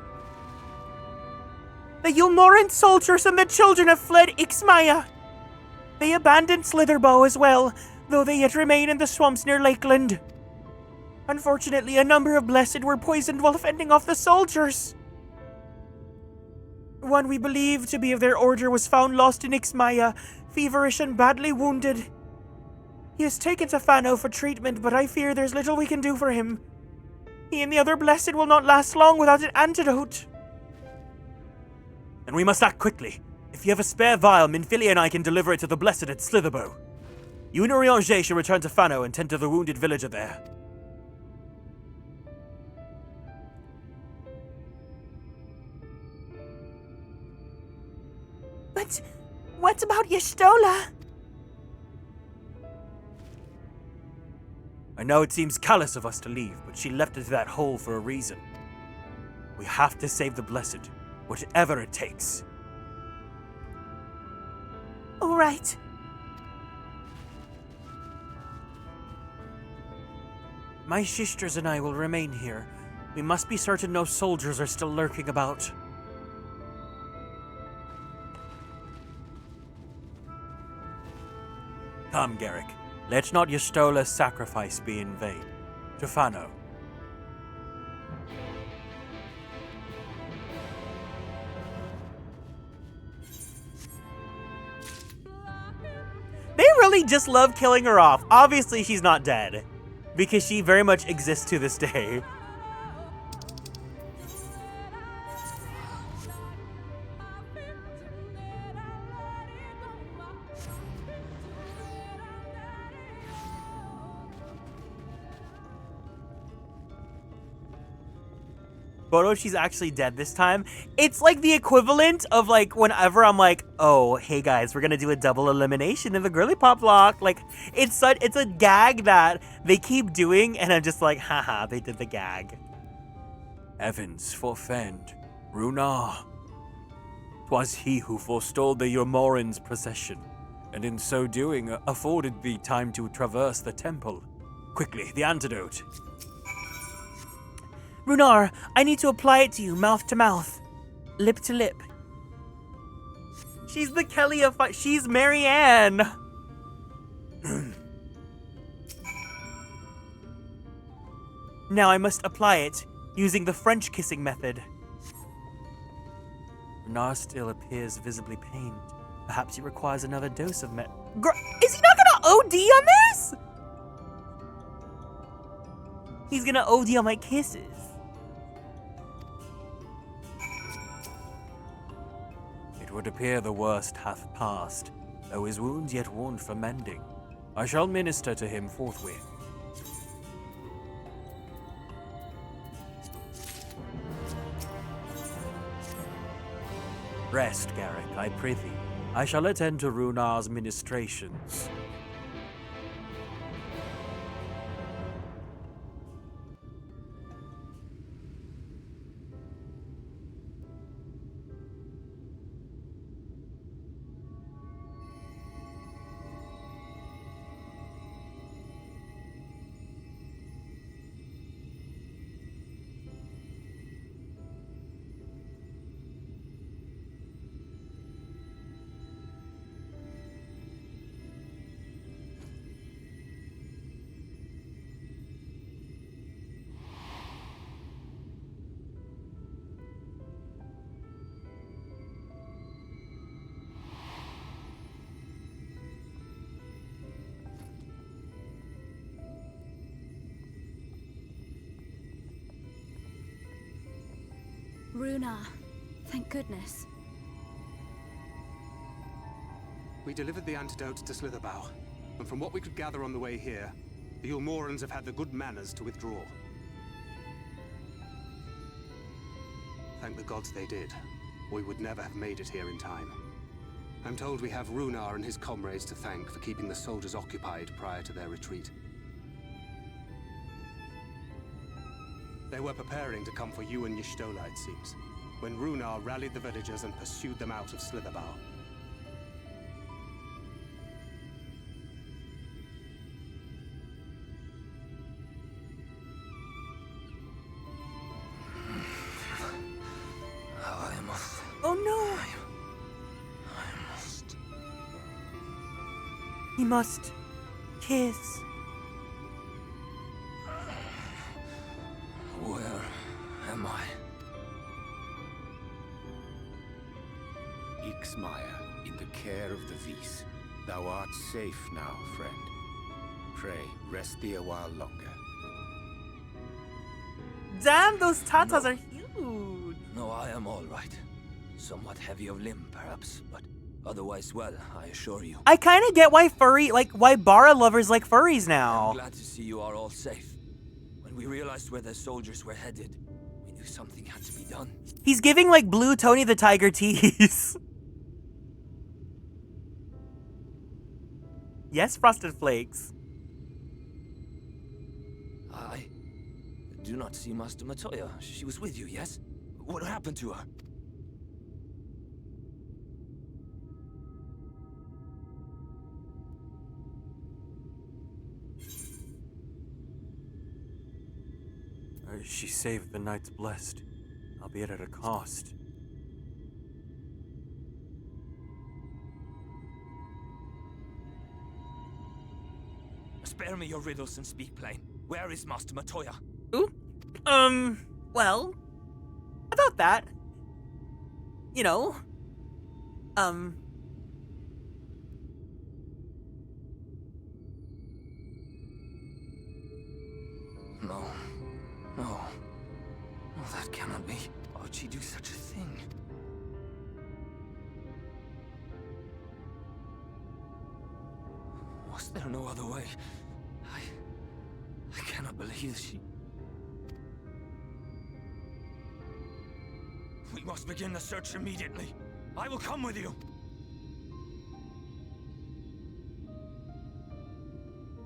The Yulmoran soldiers and the children have fled Ixmaya. They abandoned Slitherbow as well, though they yet remain in the swamps near Lakeland. Unfortunately, a number of Blessed were poisoned while fending off the soldiers. One we believe to be of their order was found lost in Ixmaya, feverish and badly wounded. He is taken to Fano for treatment, but I fear there's little we can do for him. He and the other Blessed will not last long without an antidote. Then we must act quickly. If you have a spare vial, Minfilia and I can deliver it to the Blessed at Slitherbow. You and Urianger should return to Fano and tend to the wounded villager there. But what about Y'shtola? I know it seems callous of us to leave, but she left us that hole for a reason. We have to save the Blessed, whatever it takes. All right. My sisters and I will remain here. We must be certain no soldiers are still lurking about. Come, Garrick. Let not Y'shtola's sacrifice be in vain. To Fano. They really just love killing her off. Obviously, she's not dead, because she very much exists to this day. But what if she's actually dead this time? It's like the equivalent of like whenever I'm like, oh, hey guys, we're gonna do a double elimination in the girly pop block. Like it's a gag that they keep doing, and I'm just like, haha, they did the gag. Evans forfend, Runar. 'Twas he who forestalled the Yulmoran's procession, and in so doing afforded thee time to traverse the temple. Quickly, the antidote. Runar, I need to apply it to you, mouth to mouth, lip to lip. She's the Kelly of she's Marianne. Now I must apply it using the French kissing method. Runar still appears visibly pained. Perhaps he requires another dose of Is he not gonna OD on this? He's gonna OD on my kisses. It would appear the worst hath passed, though his wounds yet want for mending. I shall minister to him forthwith. Rest, Garrick, I prithee. I shall attend to Runar's ministrations. Runar, thank goodness. We delivered the antidote to Slitherbow, and from what we could gather on the way here, the Yulmorans have had the good manners to withdraw. Thank the gods they did. we would never have made it here in time. I'm told we have Runar and his comrades to thank for keeping the soldiers occupied prior to their retreat. They were preparing to come for you and Y'shtola, it seems, when Runar rallied the villagers and pursued them out of Slitherbow. Oh no! He must kiss. Where am I? Ixmaya, in the care of the Vis. Thou art safe now, friend. Pray, rest thee a while longer. Damn, those tatas are huge. No, I am all right. Somewhat heavy of limb, perhaps, but otherwise well, I assure you. I kind of get why why Bara lovers like furries now. I'm glad to see you are all safe. When we realized where the soldiers were headed, we knew something had to be done. He's giving like blue Tony the Tiger tease. Yes, Frosted Flakes. I do not see Master Matoya. She was with you, yes? What happened to her? She saved the Knights Blessed, albeit at a cost. Spare me your riddles and speak plain. Where is Master Matoya? Ooh. Well, about that. You know, No. No. No, that cannot be. Why would she do such a thing? Was there no other way? I cannot believe she... We must begin the search immediately. I will come with you.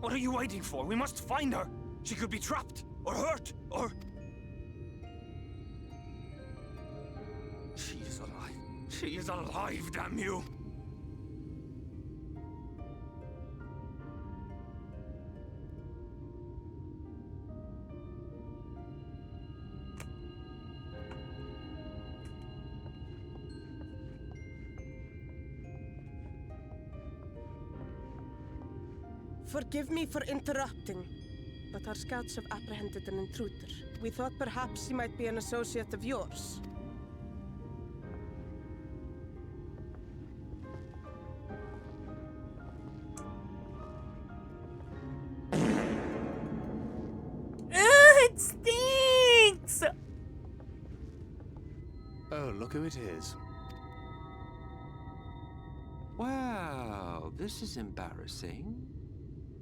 What are you waiting for? We must find her. She could be trapped, or hurt, or... She is alive. She is alive, damn you! Forgive me for interrupting, but our scouts have apprehended an intruder. We thought perhaps he might be an associate of yours. It stinks! Oh, look who it is. Well, this is embarrassing.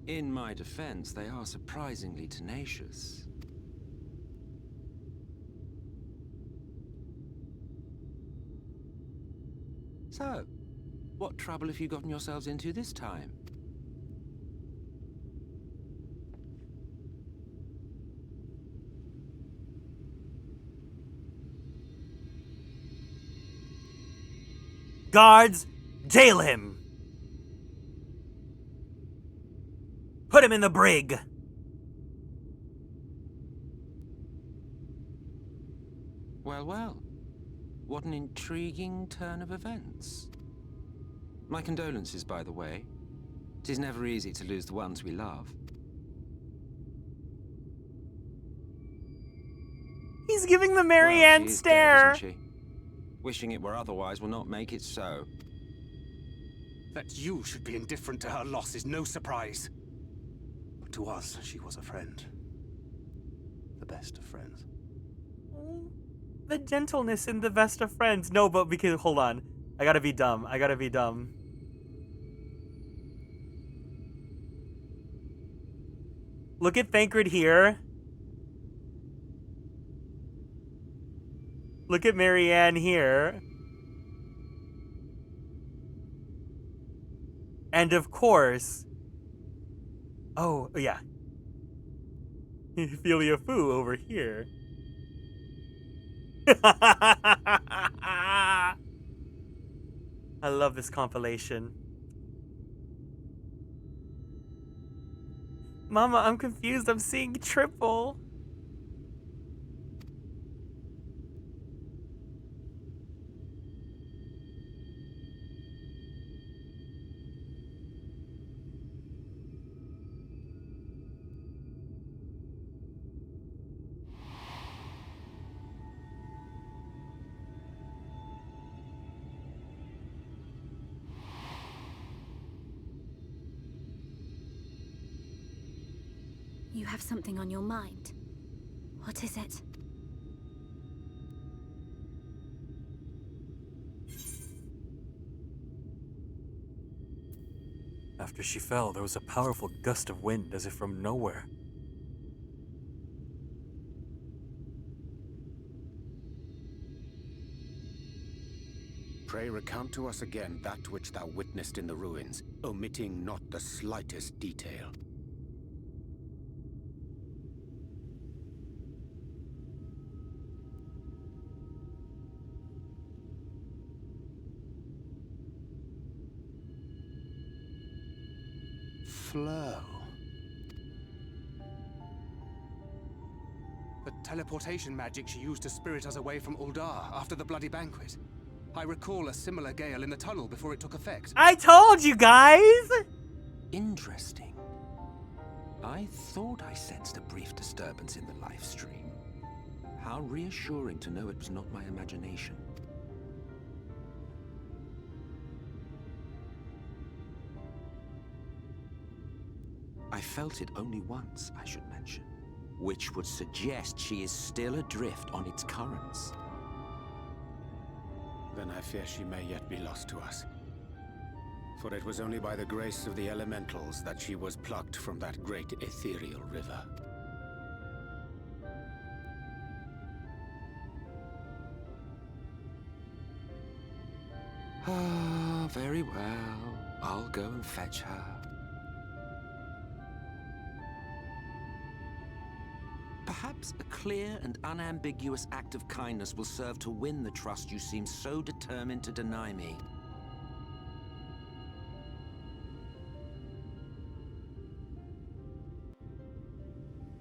In my defense, they are surprisingly tenacious. So, what trouble have you gotten yourselves into this time? Guards, jail him! Put him in the brig! Well, well. What an intriguing turn of events. My condolences, by the way. It is never easy to lose the ones we love. He's giving the Well, Marianne she is stare. dead, isn't she? Wishing it were otherwise will not make it so. That you should be indifferent to her loss is no surprise. But to us, she was a friend. The best of friends. The gentleness in the best of friends. No, but because, hold on. I gotta be dumb. I gotta be dumb. Look at Thancred here. Look at Marianne here. And of course... Oh, yeah. Philia Fu over here. I love this compilation. Mama, I'm confused. I'm seeing triple. You have something on your mind. What is it? After she fell, there was a powerful gust of wind as if from nowhere. Pray recount to us again that which thou witnessed in the ruins, omitting not the slightest detail. Flow. The teleportation magic she used to spirit us away from Uldar after the bloody banquet. I recall a similar gale in the tunnel before it took effect. I told you guys! Interesting. I thought I sensed a brief disturbance in the live stream. How reassuring to know it was not my imagination. I felt it only once, I should mention, which would suggest she is still adrift on its currents. Then I fear she may yet be lost to us. For it was only by the grace of the elementals that she was plucked from that great ethereal river. Ah, very well. I'll go and fetch her. Perhaps a clear and unambiguous act of kindness will serve to win the trust you seem so determined to deny me.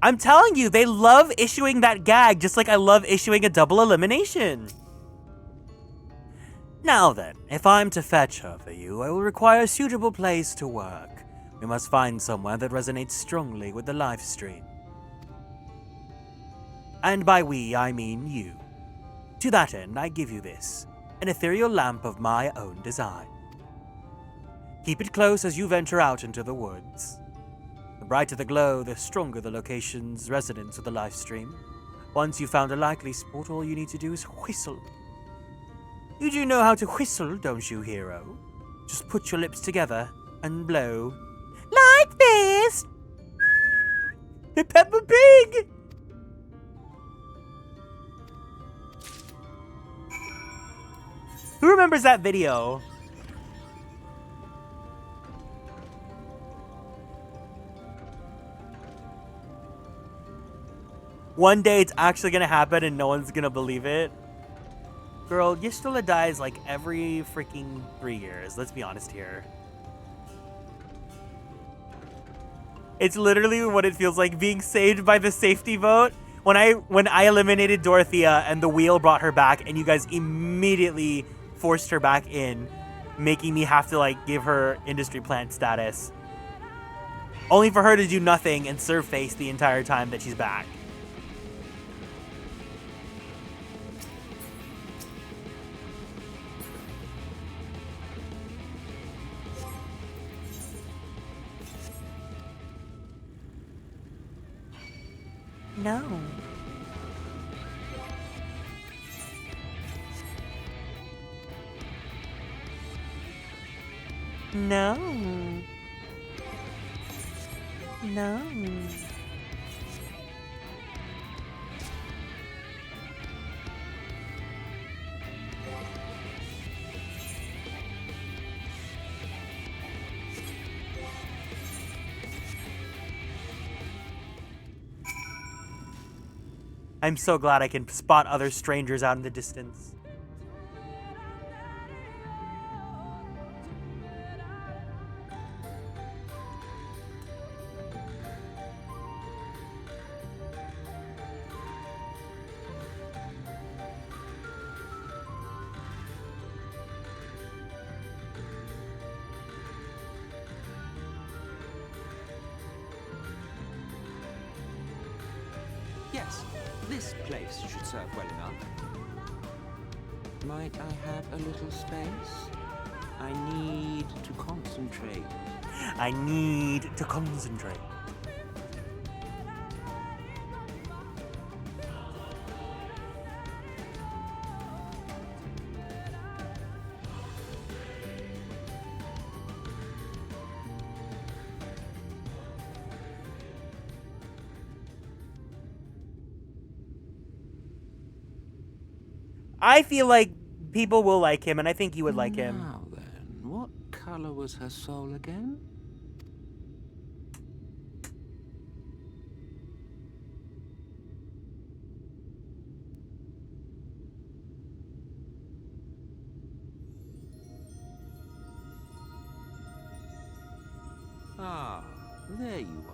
I'm telling you, they love issuing that gag just like I love issuing a double elimination. Now then, if I'm to fetch her for you, I will require a suitable place to work. We must find somewhere that resonates strongly with the live stream. And by we, I mean you. To that end, I give you this, an ethereal lamp of my own design. Keep it close as you venture out into the woods. The brighter the glow, the stronger the location's resonance with the live stream. Once you've found a likely spot, all you need to do is whistle. You do know how to whistle, don't you, hero? Just put your lips together and blow. Like this! Peppa Pig! Who remembers that video? One day it's actually gonna happen and no one's gonna believe it. Girl, Y'shtola dies like every freaking 3 years. Let's be honest here. It's literally what it feels like being saved by the safety vote. When I eliminated Dorothea and the wheel brought her back and you guys immediately forced her back in, making me have to like give her industry plant status. Only for her to do nothing and serve face the entire time that she's back. No. No. No. I'm so glad I can spot other strangers out in the distance. Yes, this place should serve well enough. Might I have a little space? I need to concentrate. I need to concentrate. I feel like people will like him, and I think you would like him. Now then, what color was her soul again? Ah, there you are.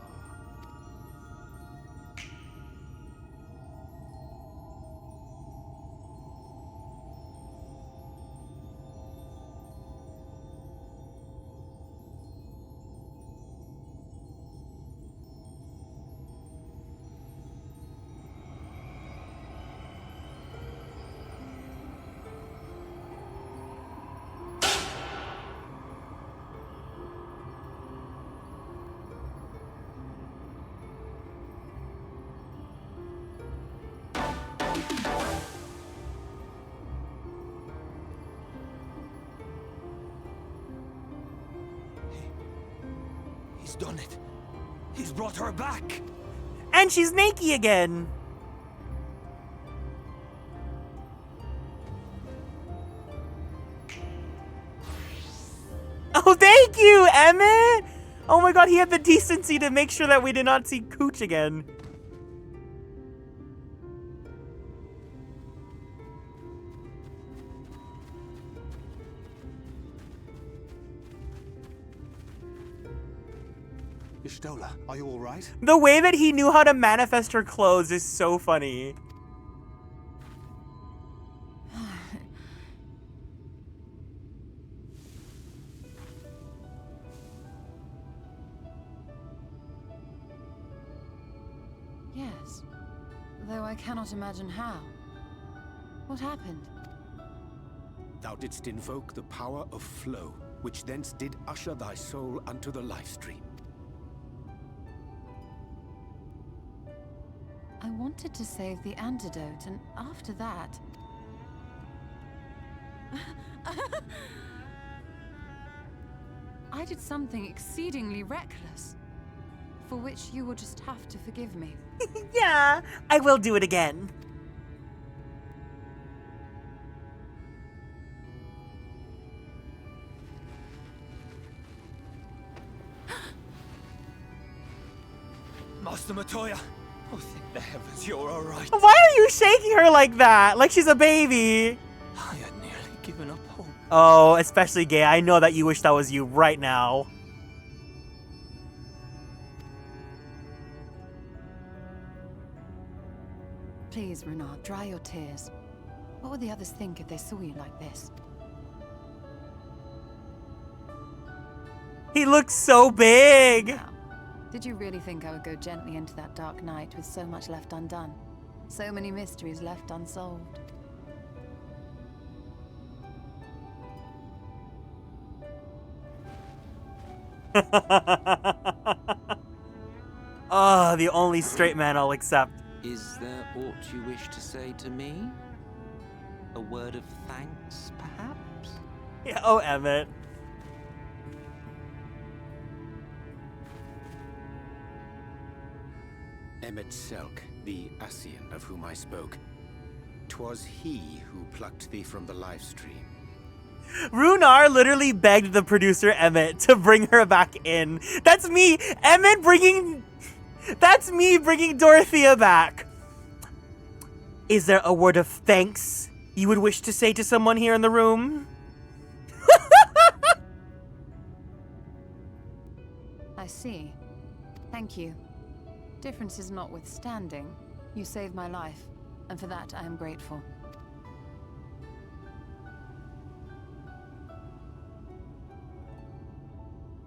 He's done it. He's brought her back. And she's naked again. Oh, thank you, Emmett. Oh my god, he had the decency to make sure that we did not see Cooch again. Y'shtola, are you all right? The way that he knew how to manifest her clothes is so funny. Yes, though I cannot imagine how. What happened? Thou didst invoke the power of flow, which thence did usher thy soul unto the life stream. I wanted to save the antidote, and after that... I did something exceedingly reckless, for which you will just have to forgive me. Yeah, I will do it again. Master Matoya. Oh, thank the heavens you're all right. Why are you shaking her like that? Like she's a baby. I had nearly given up hope. Oh, especially Gay. I know that you wish that was you right now. Please, Renard, dry your tears. What would the others think if they saw you like this? He looks so big. Now, did you really think I would go gently into that dark night with so much left undone? So many mysteries left unsolved? Oh, the only straight man I'll accept. Is there aught you wish to say to me? A word of thanks, perhaps? Yeah, oh, Emmett. Emmet Selk, the Ascian of whom I spoke. 'Twas he who plucked thee from the life stream. Runar literally begged the producer Emmett to bring her back in. That's me, Emmett bringing... That's me bringing Dorothea back. Is there a word of thanks you would wish to say to someone here in the room? I see. Thank you. Differences notwithstanding, you saved my life, and for that I am grateful.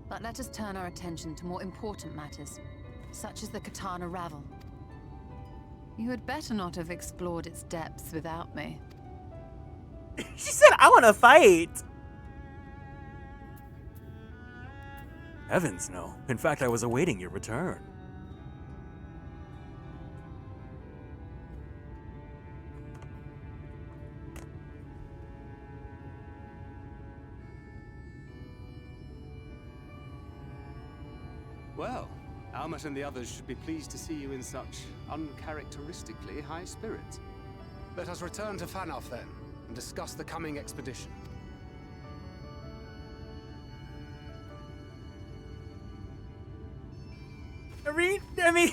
But let us turn our attention to more important matters, such as the Katana Ravel. You had better not have explored its depths without me. She said, I want to fight. Heavens, no. In fact, I was awaiting your return. Well, Almat and the others should be pleased to see you in such uncharacteristically high spirits. Let us return to Fanoff then, and discuss the coming expedition. I mean...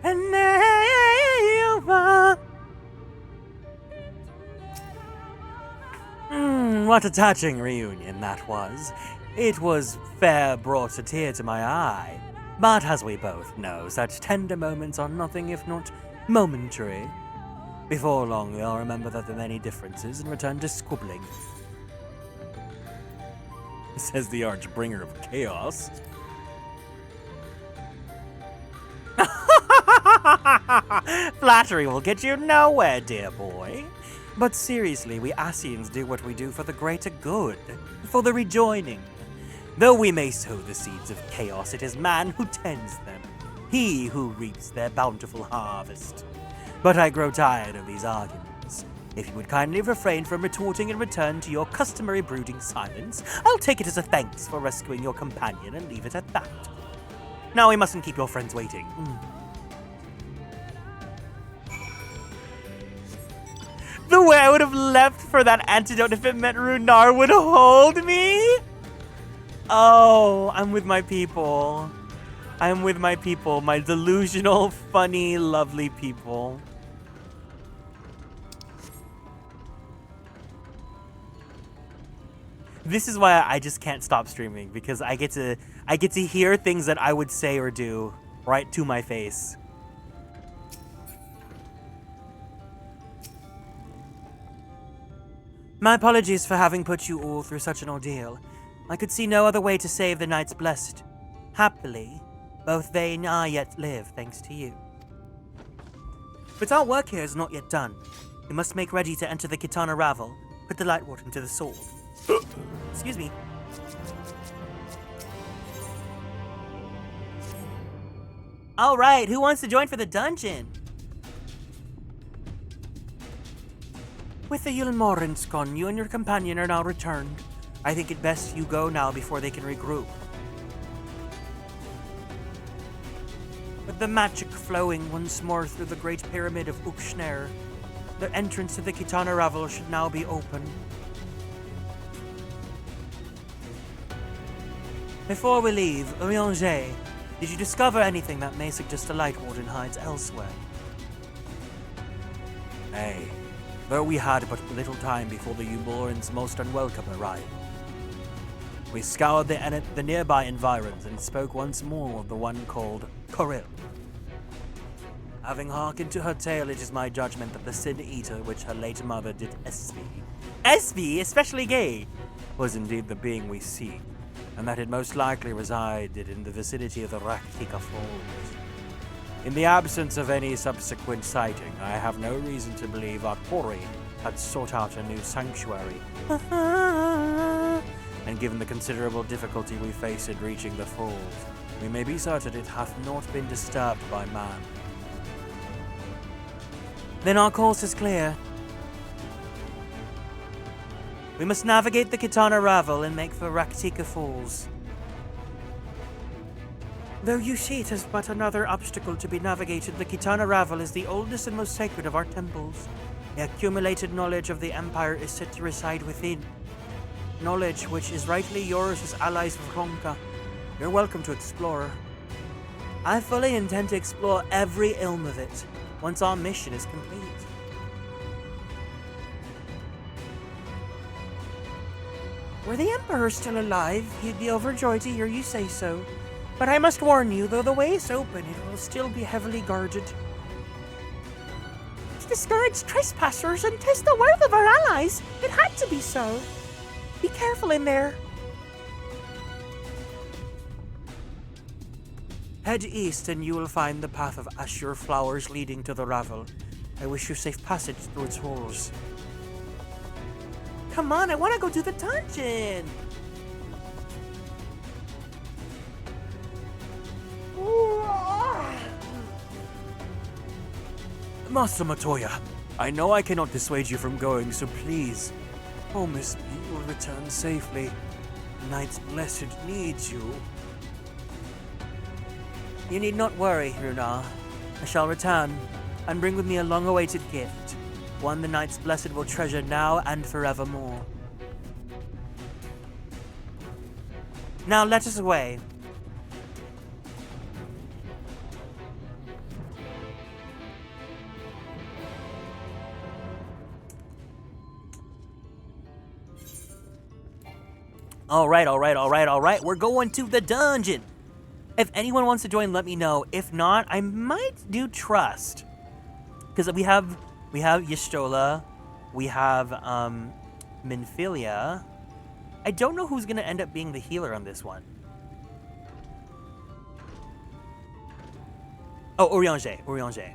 And what a touching reunion that was. It was fair brought a tear to my eye. But as we both know, such tender moments are nothing if not momentary. Before long, they'll remember that there are many differences and return to squibbling. Says the Archbringer of Chaos. Flattery will get you nowhere, dear boy. But seriously, we Asians do what we do for the greater good, for the rejoining. Though we may sow the seeds of chaos, it is man who tends them, he who reaps their bountiful harvest. But I grow tired of these arguments. If you would kindly refrain from retorting and return to your customary brooding silence, I'll take it as a thanks for rescuing your companion and leave it at that. Now we mustn't keep your friends waiting. The way I would have left for that antidote if it meant Runar would hold me? Oh, I'm with my people. I'm with my people. My delusional, funny, lovely people. This is why I just can't stop streaming, because I get to hear things that I would say or do right to my face. My apologies for having put you all through such an ordeal. I could see no other way to save the Knights Blessed. Happily, both they and I yet live, thanks to you. But our work here is not yet done. We must make ready to enter the Katana Ravel, put the Lightward into the sword. Excuse me. Alright, who wants to join for the dungeon? With the Yulmorins gone, you and your companion are now returned. I think it best you go now before they can regroup. With the magic flowing once more through the Great Pyramid of Ukshner, the entrance to the Katana Ravel should now be open. Before we leave, Urianger, did you discover anything that may suggest a Light Warden hides elsewhere? Nay. Though we had but little time before the Yulmorins' most unwelcome arrival. We scoured the nearby environs and spoke once more of the one called Coril. Having hearkened to her tale, it is my judgment that the Sin Eater which her late mother did Espy, especially gay, was indeed the being we seek, and that it most likely resided in the vicinity of the Raktika Falls. In the absence of any subsequent sighting, I have no reason to believe our Pori had sought out a new sanctuary. And given the considerable difficulty we face in reaching the falls, we may be certain it hath not been disturbed by man. Then our course is clear. We must navigate the Kitana Ravel and make for Raktika Falls. Though you see it as but another obstacle to be navigated, the Kitana Ravel is the oldest and most sacred of our temples. The accumulated knowledge of the Empire is said to reside within. Knowledge which is rightly yours as allies of Ronka. You're welcome to explore. I fully intend to explore every ilm of it, once our mission is complete. Were the Emperor still alive, he'd be overjoyed to hear you say so. But I must warn you, though the way is open, it will still be heavily guarded. To discourage trespassers and test the worth of our allies, it had to be so. Be careful in there. Head east and you will find the path of azure flowers leading to the Ravel. I wish you safe passage through its halls. Come on, I want to go do the dungeon! Master Matoya, I know I cannot dissuade you from going, so please, promise me you will return safely. The Knight's Blessed needs you. You need not worry, Runa. I shall return, and bring with me a long-awaited gift. One the Knight's Blessed will treasure now and forevermore. Now let us away. Alright. We're going to the dungeon. If anyone wants to join, let me know. If not, I might do Trust. Because we have Y'shtola, we have Minfilia. I don't know who's gonna end up being the healer on this one. Oh, Urianger.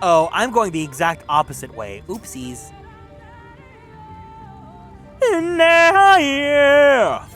Oh, I'm going the exact opposite way. Oopsies. Yeah.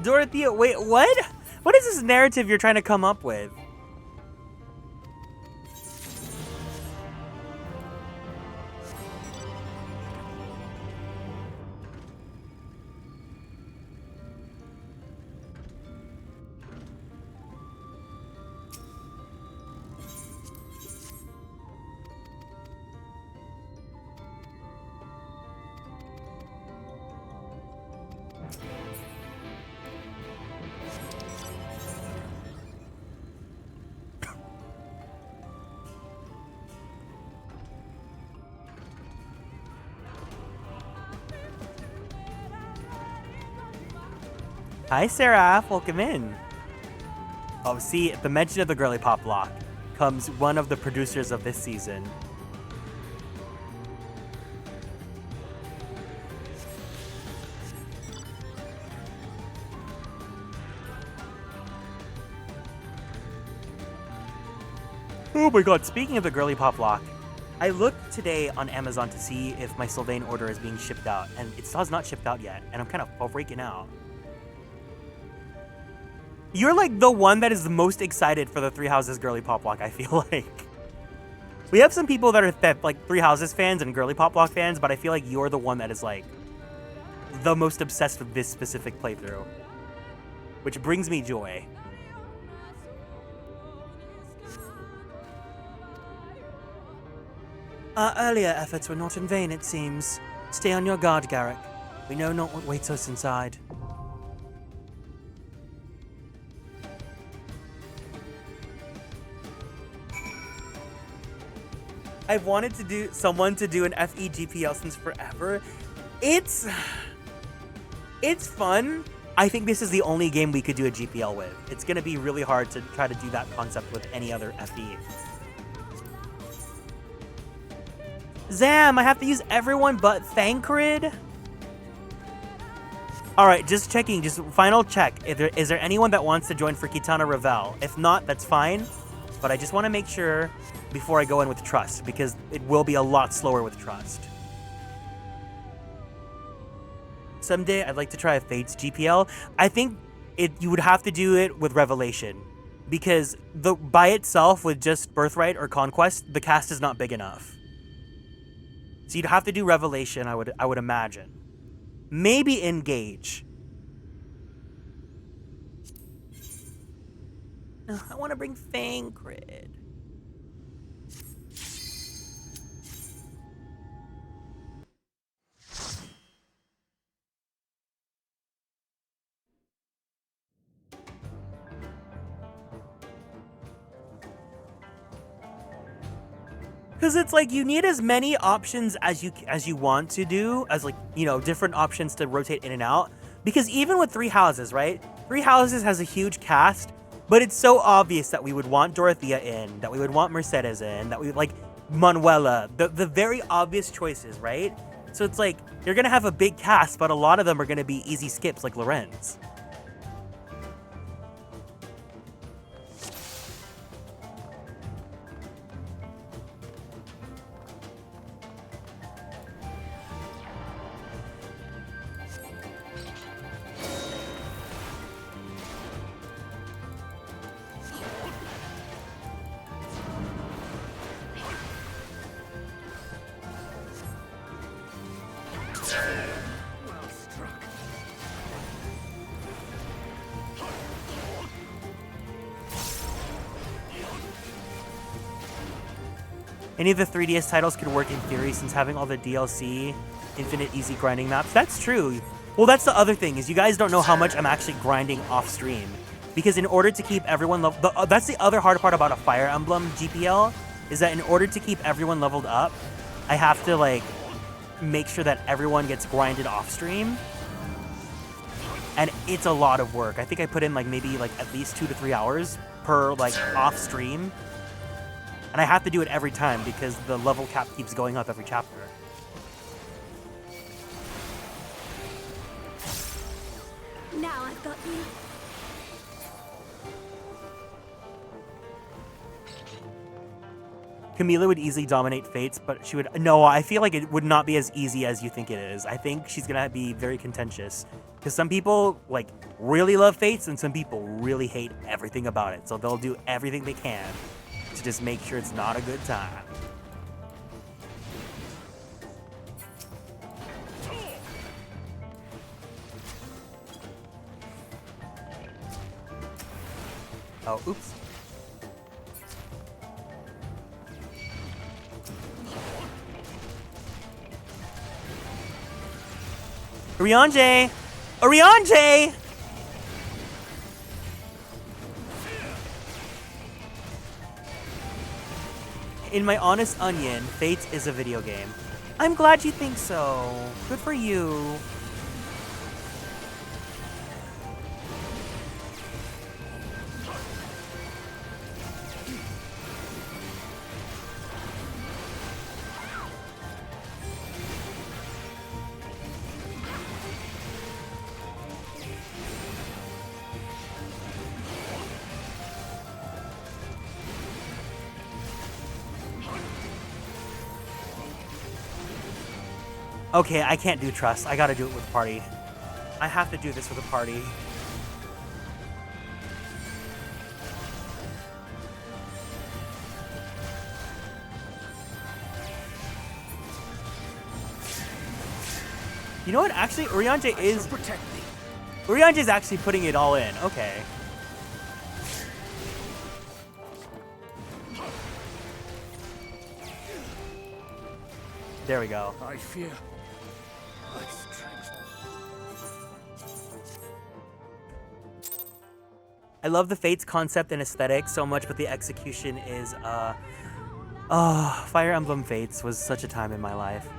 Dorothea, wait, what? What is this narrative you're trying to come up with? Hi, Seraph. Welcome in. Oh, see, at the mention of the girly pop block comes one of the producers of this season. Oh my god, speaking of the girly pop block, I looked today on Amazon to see if my Sylvain order is being shipped out, and it still has not shipped out yet, and I'm kind of freaking out. You're like the one that is the most excited for the Three Houses girly pop block, I feel like. We have some people that are like Three Houses fans and girly pop block fans, but I feel like you're the one that is like the most obsessed with this specific playthrough, which brings me joy. Our earlier efforts were not in vain, it seems. Stay on your guard, Garrick. We know not what waits us inside. I've wanted to do someone to do an FE GPL since forever. It's fun. I think this is the only game we could do a GPL with. It's gonna be really hard to try to do that concept with any other FE. Zam, I have to use everyone but Thancred? Alright, just checking, just final check. Is there anyone that wants to join for Kitana Revel? If not, that's fine. But I just want to make sure before I go in with Trust, because it will be a lot slower with Trust. Someday, I'd like to try a Fates GPL. I think you would have to do it with Revelation, because by itself, with just Birthright or Conquest, the cast is not big enough. So you'd have to do Revelation, I would imagine. Maybe Engage. I want to bring Thancred. Because it's like you need as many options as you want to do, as like, you know, different options to rotate in and out. Because even with Three Houses, right? Three Houses has a huge cast, but it's so obvious that we would want Dorothea in, that we would want Mercedes in, that we would like Manuela, the very obvious choices, right? So it's like you're gonna have a big cast, but a lot of them are gonna be easy skips like Lorenz. Any of the 3DS titles could work in theory since having all the DLC, infinite easy grinding maps. That's true. Well, that's the other thing, is you guys don't know how much I'm actually grinding off stream. Because in order to keep everyone leveled, that's the other hard part about a Fire Emblem GPL, is that in order to keep everyone leveled up, I have to like make sure that everyone gets grinded off stream. And it's a lot of work. I think I put in like maybe like at least 2 to 3 hours per like off stream. And I have to do it every time because the level cap keeps going up every chapter. Now I've got you. Camila would easily dominate Fates, but she would... No, I feel like it would not be as easy as you think it is. I think she's going to be very contentious. Because some people, like, really love Fates, and some people really hate everything about it. So they'll do everything they can to just make sure it's not a good time. Oh, oops. Oriange! Oriange! In my honest onion, Fates is a video game. I'm glad you think so. Good for you. Okay, I can't do trust. I gotta do it with party. I have to do this with a party. You know what? Actually, Oriange is... Oriange is actually putting it all in. Okay. There we go. I fear... I love the Fates concept and aesthetic so much, but the execution is, Fire Emblem Fates was such a time in my life.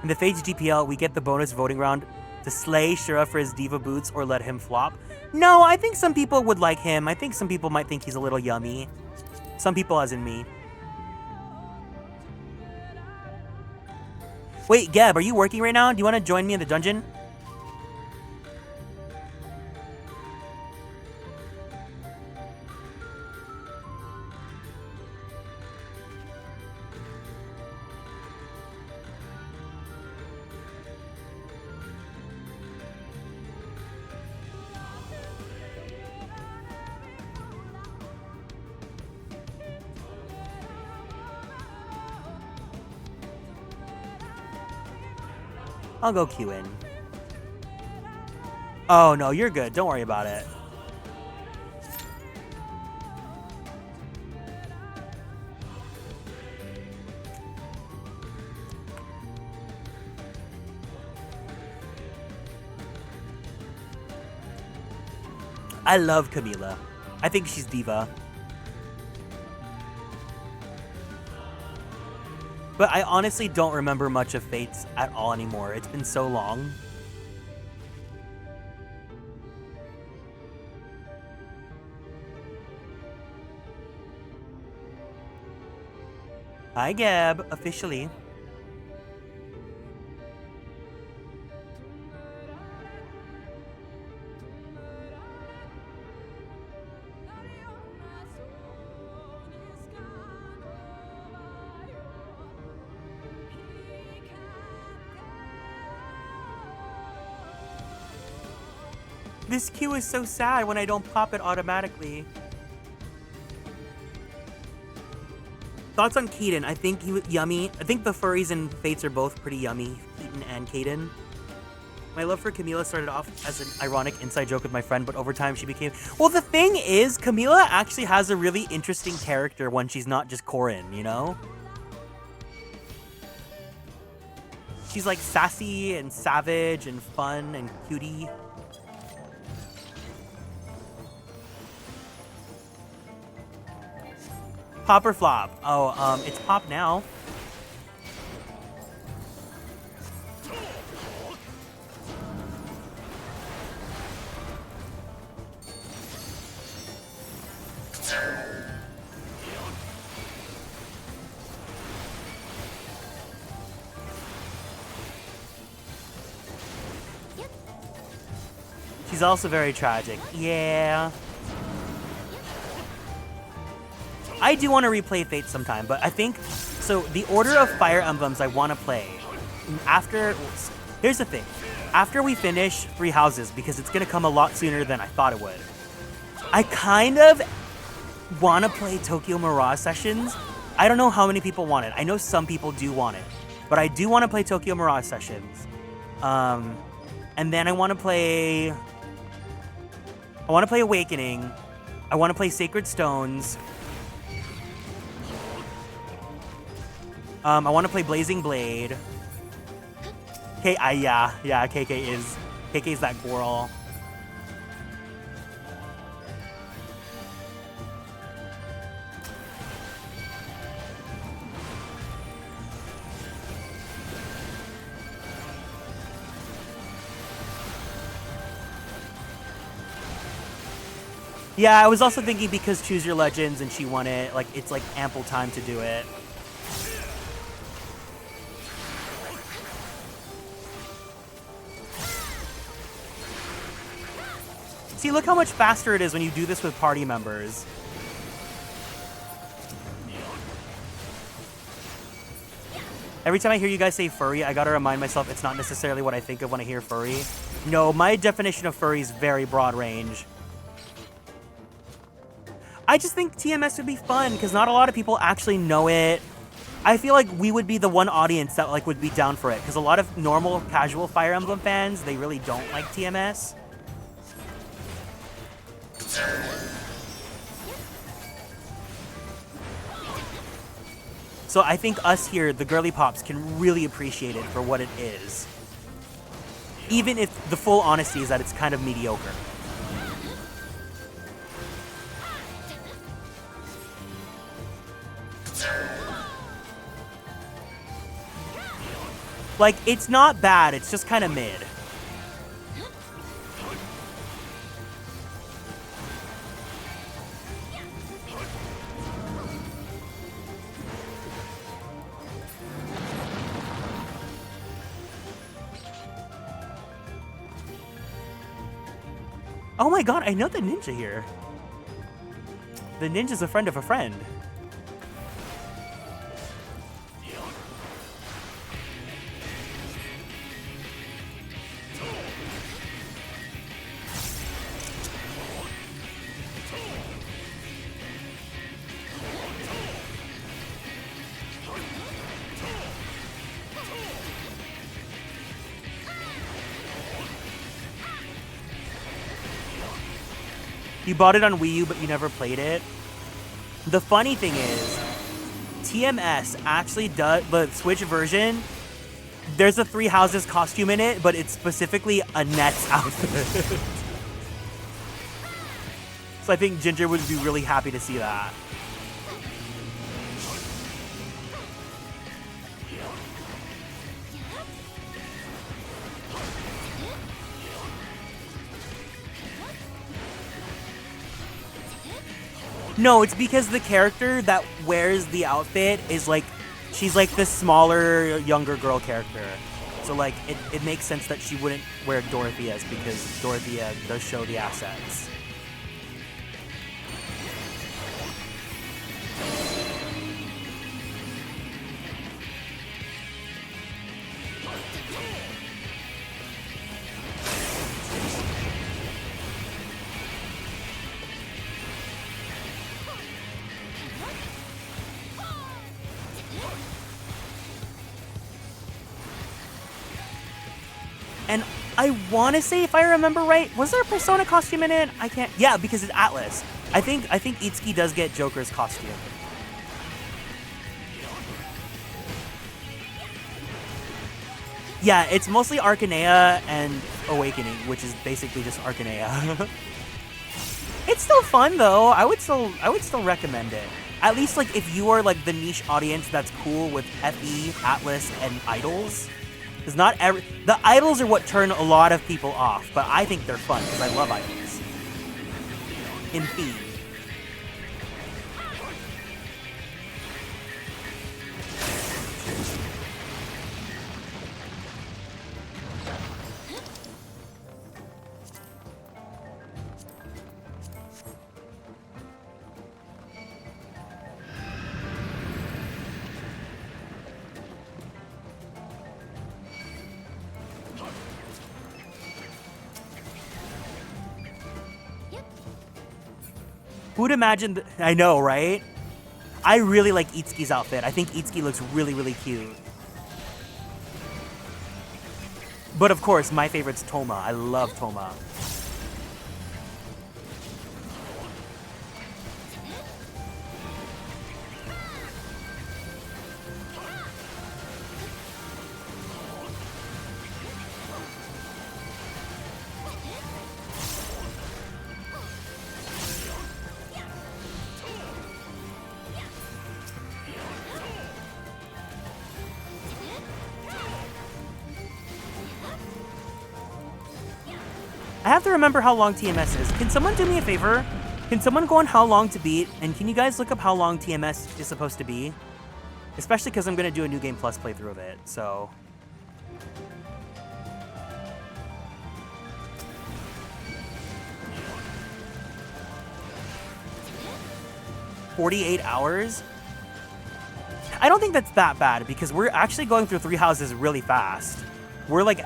In the Fates GPL, we get the bonus voting round To slay Shura for his diva boots or let him flop? No, I think some people would like him. I think some people might think he's a little yummy. Some people as in me. Wait, Geb, are you working right now? Do you want to join me in the dungeon? I'll go queue in. Oh, no, you're good. Don't worry about it. I love Camila. I think she's diva. But I honestly don't remember much of Fates at all anymore. It's been so long. Hi, Gab. Officially. This queue is so sad when I don't pop it automatically. Thoughts on Keaton? I think he was yummy. I think the furries and Fates are both pretty yummy. Keaton and Caden. My love for Camila started off as an ironic inside joke with my friend, but over time she became... Well, the thing is, Camila actually has a really interesting character when she's not just Corin, you know? She's like sassy and savage and fun and cutie. Pop or flop? Oh, it's pop now. She's also very tragic. Yeah. I do want to replay Fate sometime, but I think... So, the order of Fire Emblems I want to play... After... Here's the thing. After we finish Three Houses, because it's going to come a lot sooner than I thought it would, I kind of want to play Tokyo Mirage Sessions. I don't know how many people want it. I know some people do want it. But I do want to play Tokyo Mirage Sessions. And then I want to play... I want to play Awakening. I want to play Sacred Stones. I want to play Blazing Blade. Yeah, KK's that girl. Yeah, I was also thinking because Choose Your Legends and she won it, like, it's like ample time to do it. See, look how much faster it is when you do this with party members. Every time I hear you guys say furry, I gotta remind myself it's not necessarily what I think of when I hear furry. No, my definition of furry is very broad range. I just think TMS would be fun because not a lot of people actually know it. I feel like we would be the one audience that like would be down for it because a lot of normal, casual Fire Emblem fans, they really don't like TMS. So I think us here, the girly pops, can really appreciate it for what it is. Even if the full honesty is that it's kind of mediocre. Like, it's not bad, it's just kind of mid. Oh my god, I know the ninja here. The ninja's a friend of a friend. You bought it on Wii U, but you never played it. The funny thing is, TMS actually does, the Switch version, there's a Three Houses costume in it, but it's specifically a Nets outfit. So I think Ginger would be really happy to see that. No, it's because the character that wears the outfit is like, she's like the smaller, younger girl character. So like, it makes sense that she wouldn't wear Dorothea's because Dorothea does show the assets. And I want to say, if I remember right, was there a Persona costume in it? I can't. Yeah, because it's Atlas. I think Itsuki does get Joker's costume. Yeah, it's mostly Arcanea and Awakening, which is basically just Arcanea. It's still fun though. I would still recommend it. At least like if you are like the niche audience that's cool with FE, Atlas, and idols. Because not every... The idols are what turn a lot of people off, but I think they're fun, because I love idols. In theme. Who'd imagine... I know, right? I really like Itsuki's outfit. I think Itsuki looks really, really cute. But of course, my favorite's Toma. I love Toma. I have to remember how long TMS is. Can someone do me a favor? Can someone go on how long to beat? And can you guys look up how long TMS is supposed to be? Especially because I'm going to do a New Game Plus playthrough of it, so... "48 hours? I don't think that's that bad because we're actually going through Three Houses really fast. We're like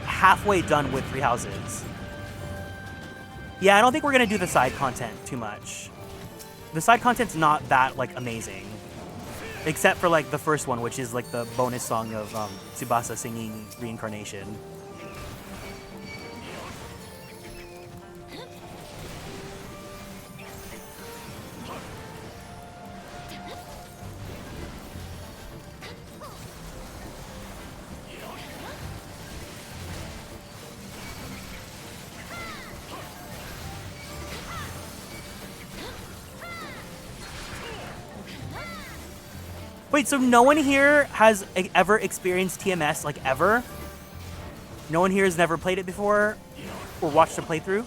halfway done with Three Houses. Yeah, I don't think we're gonna do the side content too much. The side content's not that like amazing. Except for like the first one, which is like the bonus song of Tsubasa singing Reincarnation. Wait, so no one here has ever experienced TMS, like ever? No one here has never played it before or watched a playthrough?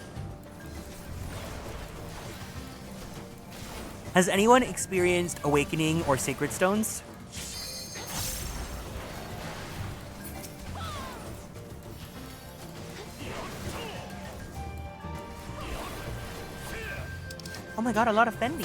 Has anyone experienced Awakening or Sacred Stones? Oh my god, a lot of Fendi.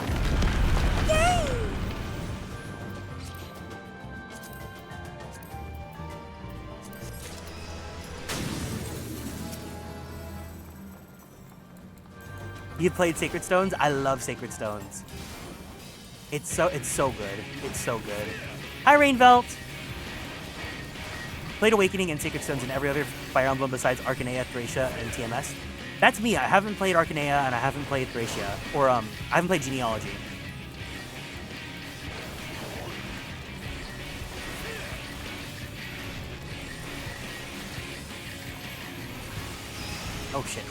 You played Sacred Stones? I love Sacred Stones. It's so good. It's so good. Hi, Rainvelt. Played Awakening and Sacred Stones and every other Fire Emblem besides Arcanea, Thracia, and TMS. That's me. I haven't played Arcanea and I haven't played Thracia. Or, I haven't played Genealogy. Oh, shit.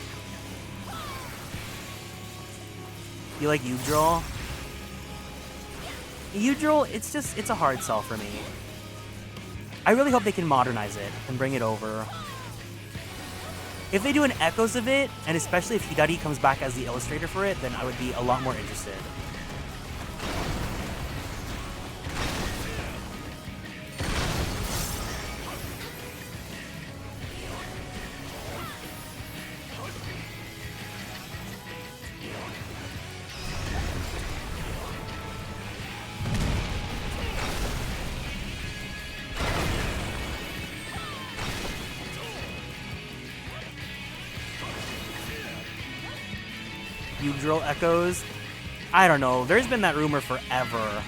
You like Yggdrasil? Yggdrasil, it's a hard sell for me. I really hope they can modernize it and bring it over. If they do an Echoes of it, and especially if Hidari comes back as the illustrator for it, then I would be a lot more interested. Yggdrasil Echoes? I don't know. There's been that rumor forever.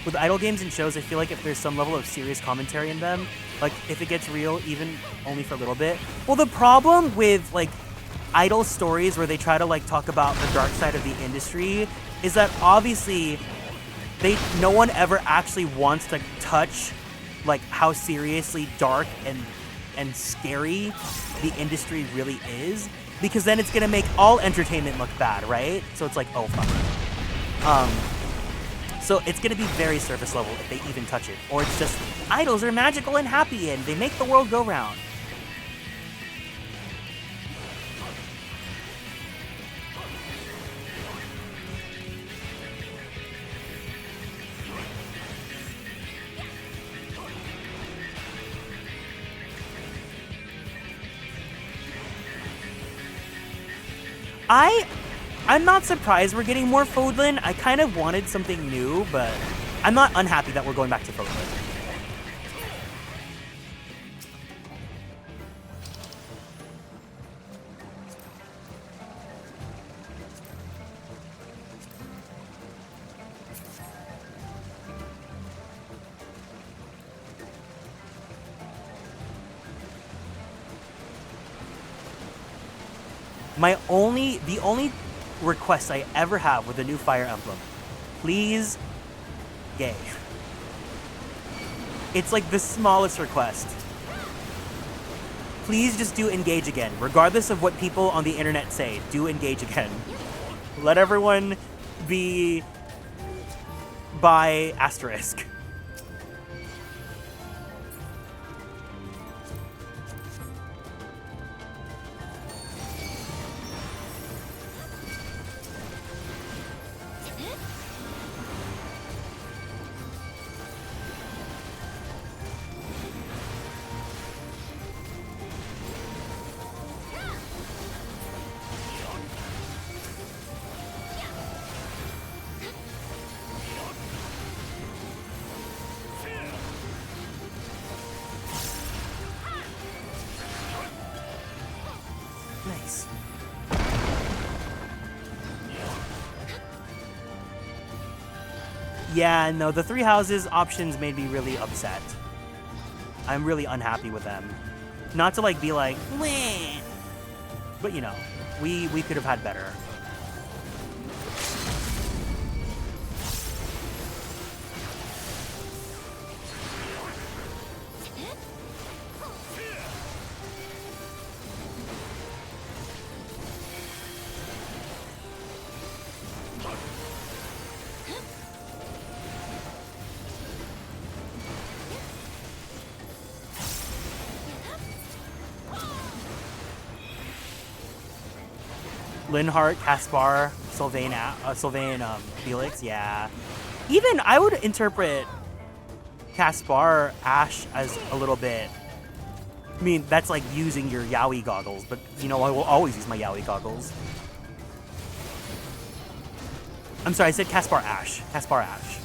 With idol games and shows, I feel like if there's some level of serious commentary in them, like if it gets real, even only for a little bit. Well, the problem with like idol stories where they try to like talk about the dark side of the industry is that obviously no one ever actually wants to touch like how seriously dark and scary the industry really is, because then it's gonna make all entertainment look bad, right? So it's like, oh fuck. So it's gonna be very surface level if they even touch it, or it's just idols are magical and happy and they make the world go round. I'm not surprised we're getting more Fodlan. I kind of wanted something new, but I'm not unhappy that we're going back to Fodlan. The only request I ever have with a new Fire Emblem, please, gay. It's like the smallest request. Please just do engage again. Regardless of what people on the internet say, do engage again. Let everyone be by asterisk. Yeah, no, the 3 houses options made me really upset. I'm really unhappy with them. Not to like be like, meh, but you know, we could have had better. Linhardt, Caspar, Sylvain, Felix, yeah. Even I would interpret Caspar, Ash as a little bit I mean, that's like using your yaoi goggles, but you know, I will always use my yaoi goggles. I'm sorry, I said Caspar Ash. Caspar Ash.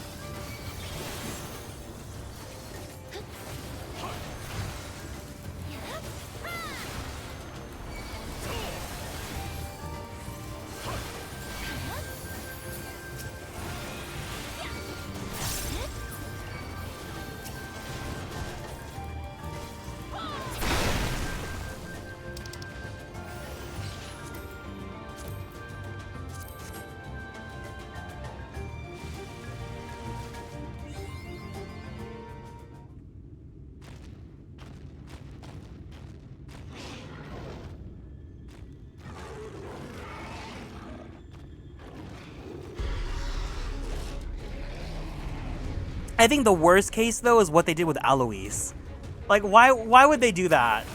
I think the worst case, though, is what they did with Alois. Like, why would they do that?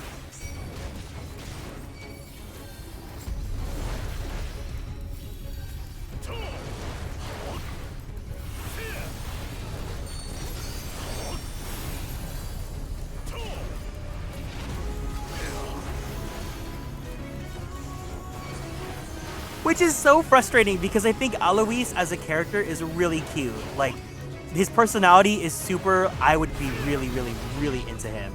Which is so frustrating because I think Alois as a character is really cute. Like, his personality is super, I would be really, really, really into him.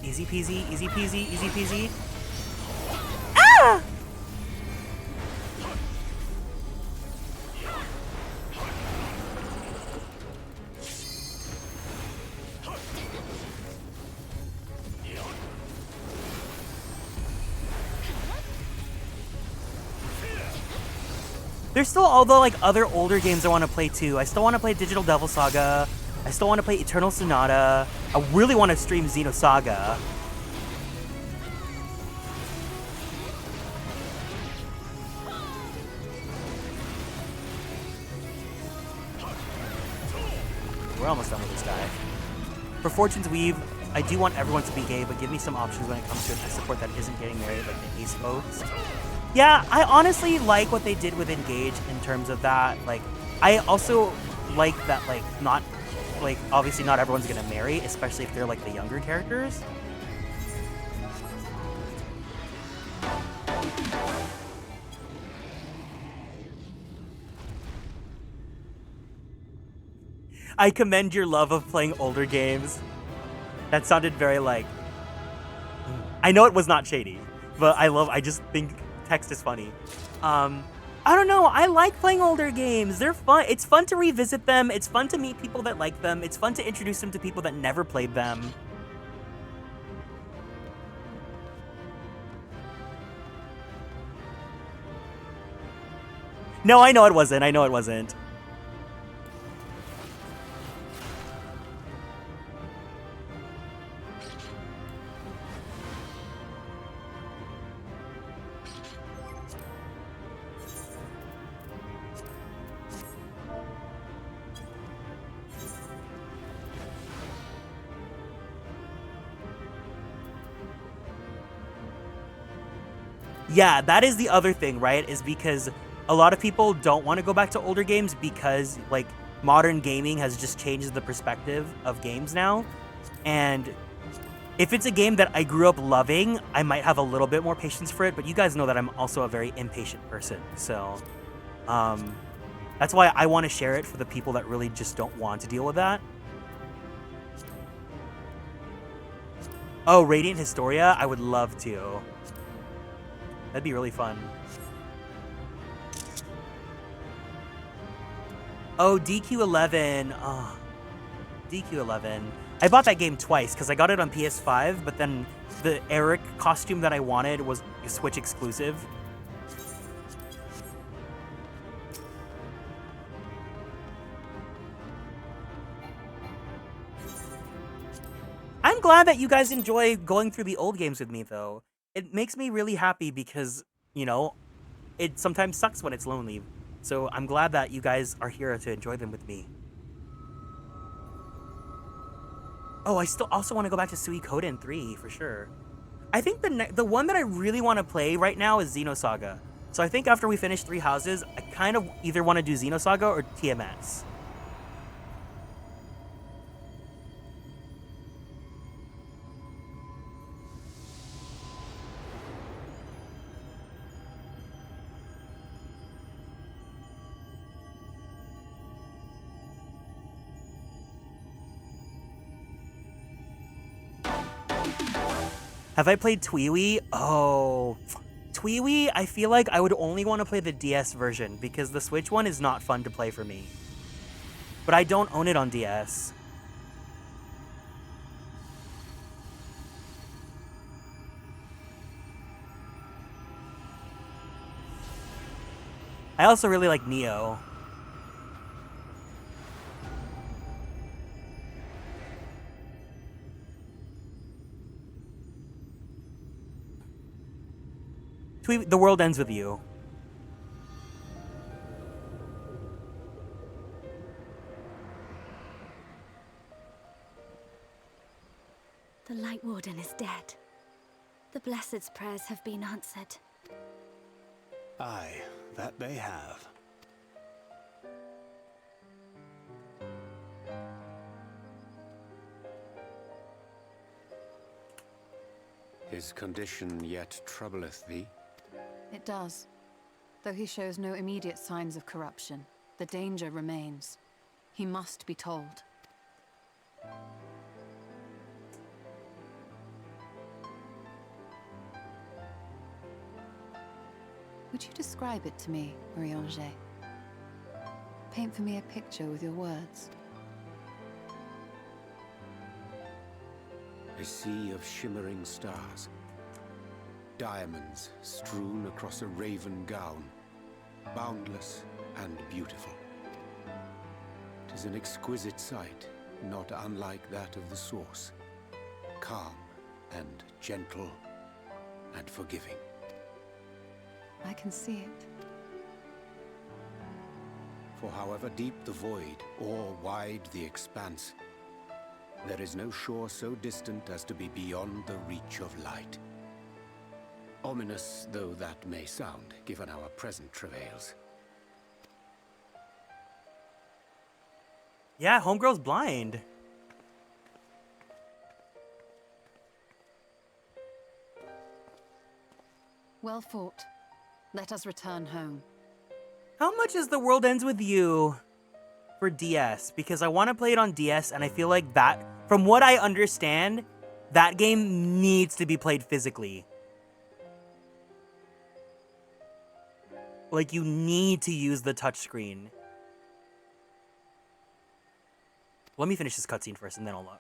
Easy peasy, easy peasy, easy peasy. Ah! There's still all the like other older games I want to play too. I still want to play Digital Devil Saga. I still want to play Eternal Sonata. I really want to stream Xenosaga. We're almost done with this guy. For Fortune's Weave, I do want everyone to be gay, but give me some options when it comes to a support that isn't getting married, like the ace votes. Yeah, I honestly like what they did with Engage in terms of that. Like, I also like that, like, not, like, obviously not everyone's gonna marry, especially if they're, like, the younger characters. I commend your love of playing older games. That sounded very, like... I know it was not shady, but I just think text is funny. I don't know, I like playing older games. They're fun. It's fun to revisit them. It's fun to meet people that like them. It's fun to introduce them to people that never played them. No, I know it wasn't. I know it wasn't. Yeah, that is the other thing, right? Is because a lot of people don't want to go back to older games because like modern gaming has just changed the perspective of games now. And if it's a game that I grew up loving, I might have a little bit more patience for it, but you guys know that I'm also a very impatient person. So that's why I want to share it for the people that really just don't want to deal with that. Oh, Radiant Historia? I would love to. That'd be really fun. Oh, DQ11. Oh, DQ11. I bought that game twice because I got it on PS5, but then the Eric costume that I wanted was Switch exclusive. I'm glad that you guys enjoy going through the old games with me, though. It makes me really happy because, you know, it sometimes sucks when it's lonely. So I'm glad that you guys are here to enjoy them with me. Oh, I still also want to go back to Suikoden 3 for sure. I think the one that I really want to play right now is Xenosaga. So I think after we finish 3 Houses, I kind of either want to do Xenosaga or TMS. Have I played Twiwi? Oh, Twiwi, I feel like I would only want to play the DS version because the Switch one is not fun to play for me. But I don't own it on DS. I also really like Neo. The World Ends With You. The Light Warden is dead. The Blessed's prayers have been answered. Aye, that they have. His condition yet troubleth thee? It does. Though he shows no immediate signs of corruption, the danger remains. He must be told. Would you describe it to me, Marie-Angé? Paint for me a picture with your words. A sea of shimmering stars. Diamonds strewn across a raven gown. Boundless and beautiful. 'Tis an exquisite sight, not unlike that of the source. Calm and gentle and forgiving. I can see it. For however deep the void, or wide the expanse, there is no shore so distant as to be beyond the reach of light. Ominous though that may sound, given our present travails. Yeah, Homegirl's blind. Well fought. Let us return home. How much is The World Ends With You for DS? Because I want to play it on DS, and I feel like that, from what I understand, that game needs to be played physically. Like, you need to use the touchscreen. Let me finish this cutscene first, and then I'll look.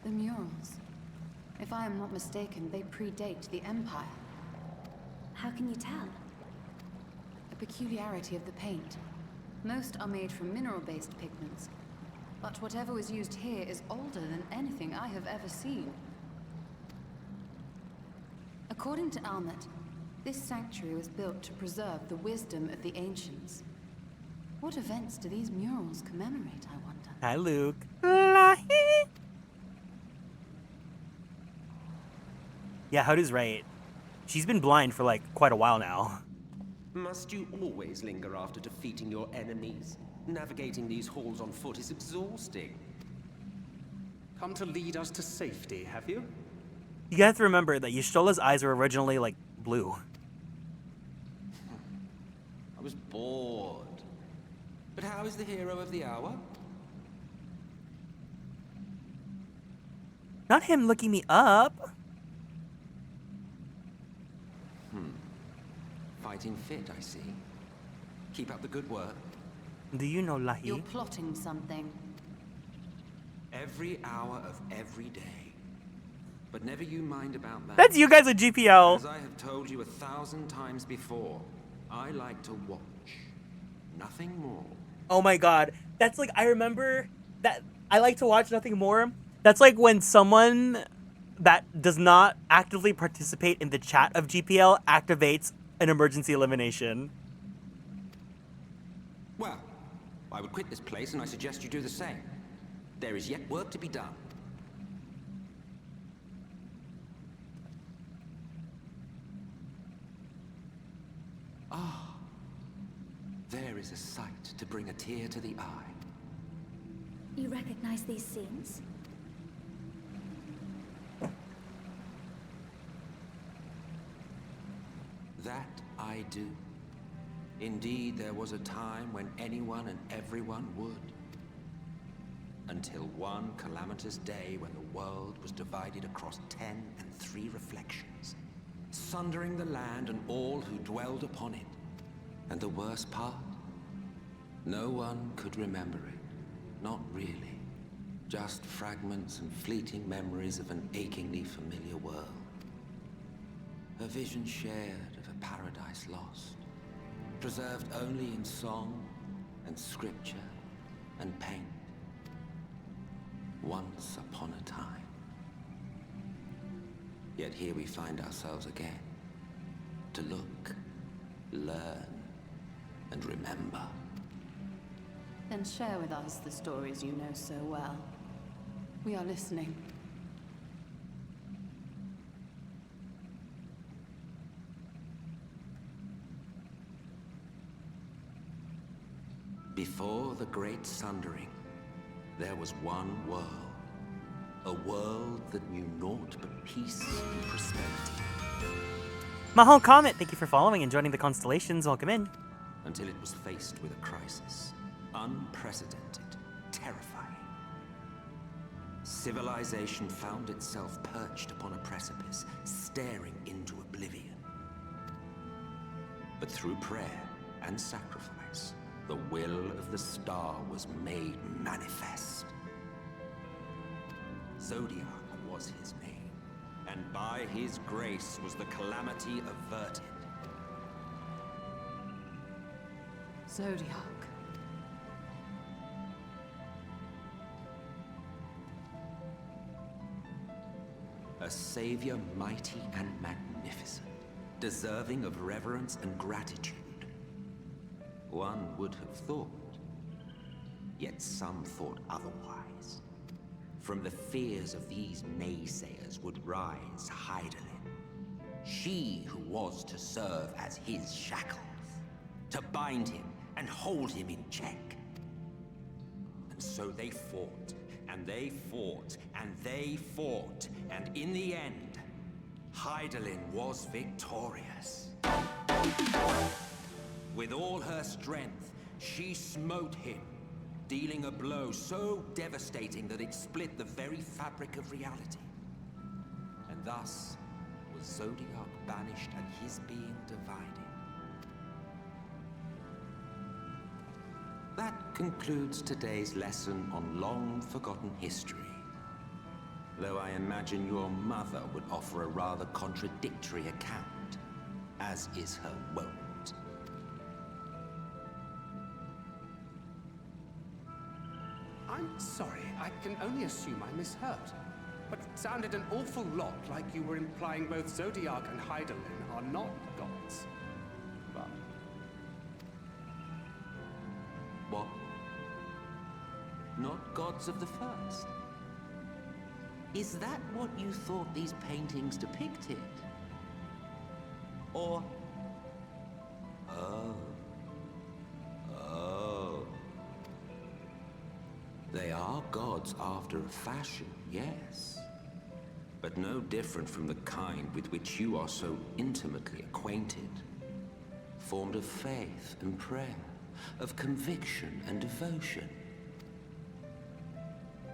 The murals. If I am not mistaken, they predate the Empire. How can you tell? A peculiarity of the paint. Most are made from mineral-based pigments. But whatever was used here is older than anything I have ever seen. According to Almet, this sanctuary was built to preserve the wisdom of the ancients. What events do these murals commemorate, I wonder? Hi, Luke. Yeah, Huda's right. She's been blind for like quite a while now. Must you always linger after defeating your enemies? Navigating these halls on foot is exhausting. Come to lead us to safety, have you? You have to remember that Y'shtola's eyes were originally like blue. I was bored. But how is the hero of the hour? Not him looking me up. Fighting fit, I see. Keep up the good work. Do you know Lahi? You're plotting something. Every hour of every day. But never you mind about that. That's you guys at GPL. As I have told you 1,000 times before, I like to watch. Nothing more. Oh my god. That's like, I remember that I like to watch nothing more. That's like when someone that does not actively participate in the chat of GPL activates an emergency elimination. Well, I would quit this place and I suggest you do the same. There is yet work to be done. Ah, there is a sight to bring a tear to the eye. You recognize these scenes? That I do. Indeed, there was a time when anyone and everyone would. Until one calamitous day when the world was divided across 10 and 3 reflections, sundering the land and all who dwelled upon it. And the worst part? No one could remember it. Not really. Just fragments and fleeting memories of an achingly familiar world. A vision shared of a paradise lost, preserved only in song and scripture and paint. Once upon a time. Yet here we find ourselves again, to look, learn, and remember. Then share with us the stories you know so well. We are listening. Before the Great Sundering, there was one world. A world that knew naught but peace and prosperity. Mahal Comet, thank you for following and joining the Konstellations. Welcome in. Until it was faced with a crisis. Unprecedented, terrifying. Civilization found itself perched upon a precipice, staring into oblivion. But through prayer and sacrifice, the will of the star was made manifest. Zodiac was his name, and by his grace was the calamity averted. Zodiac. A savior mighty and magnificent, deserving of reverence and gratitude. One would have thought, yet some thought otherwise. From the fears of these naysayers would rise Hydaelyn, she who was to serve as his shackles, to bind him and hold him in check. And so they fought, and they fought, and they fought, and in the end, Hydaelyn was victorious. With all her strength, she smote him, dealing a blow so devastating that it split the very fabric of reality. And thus was Zodiac banished and his being divided. That concludes today's lesson on long-forgotten history. Though I imagine your mother would offer a rather contradictory account, as is her wont. I'm Sorry, I can only assume I misheard. But it sounded an awful lot like you were implying both Zodiac and Hydaelyn are not gods. But... What? Not gods of the first? Is that what you thought these paintings depicted? Or... Oh. They are gods after a fashion, yes. But no different from the kind with which you are so intimately acquainted. Formed of faith and prayer, of conviction and devotion.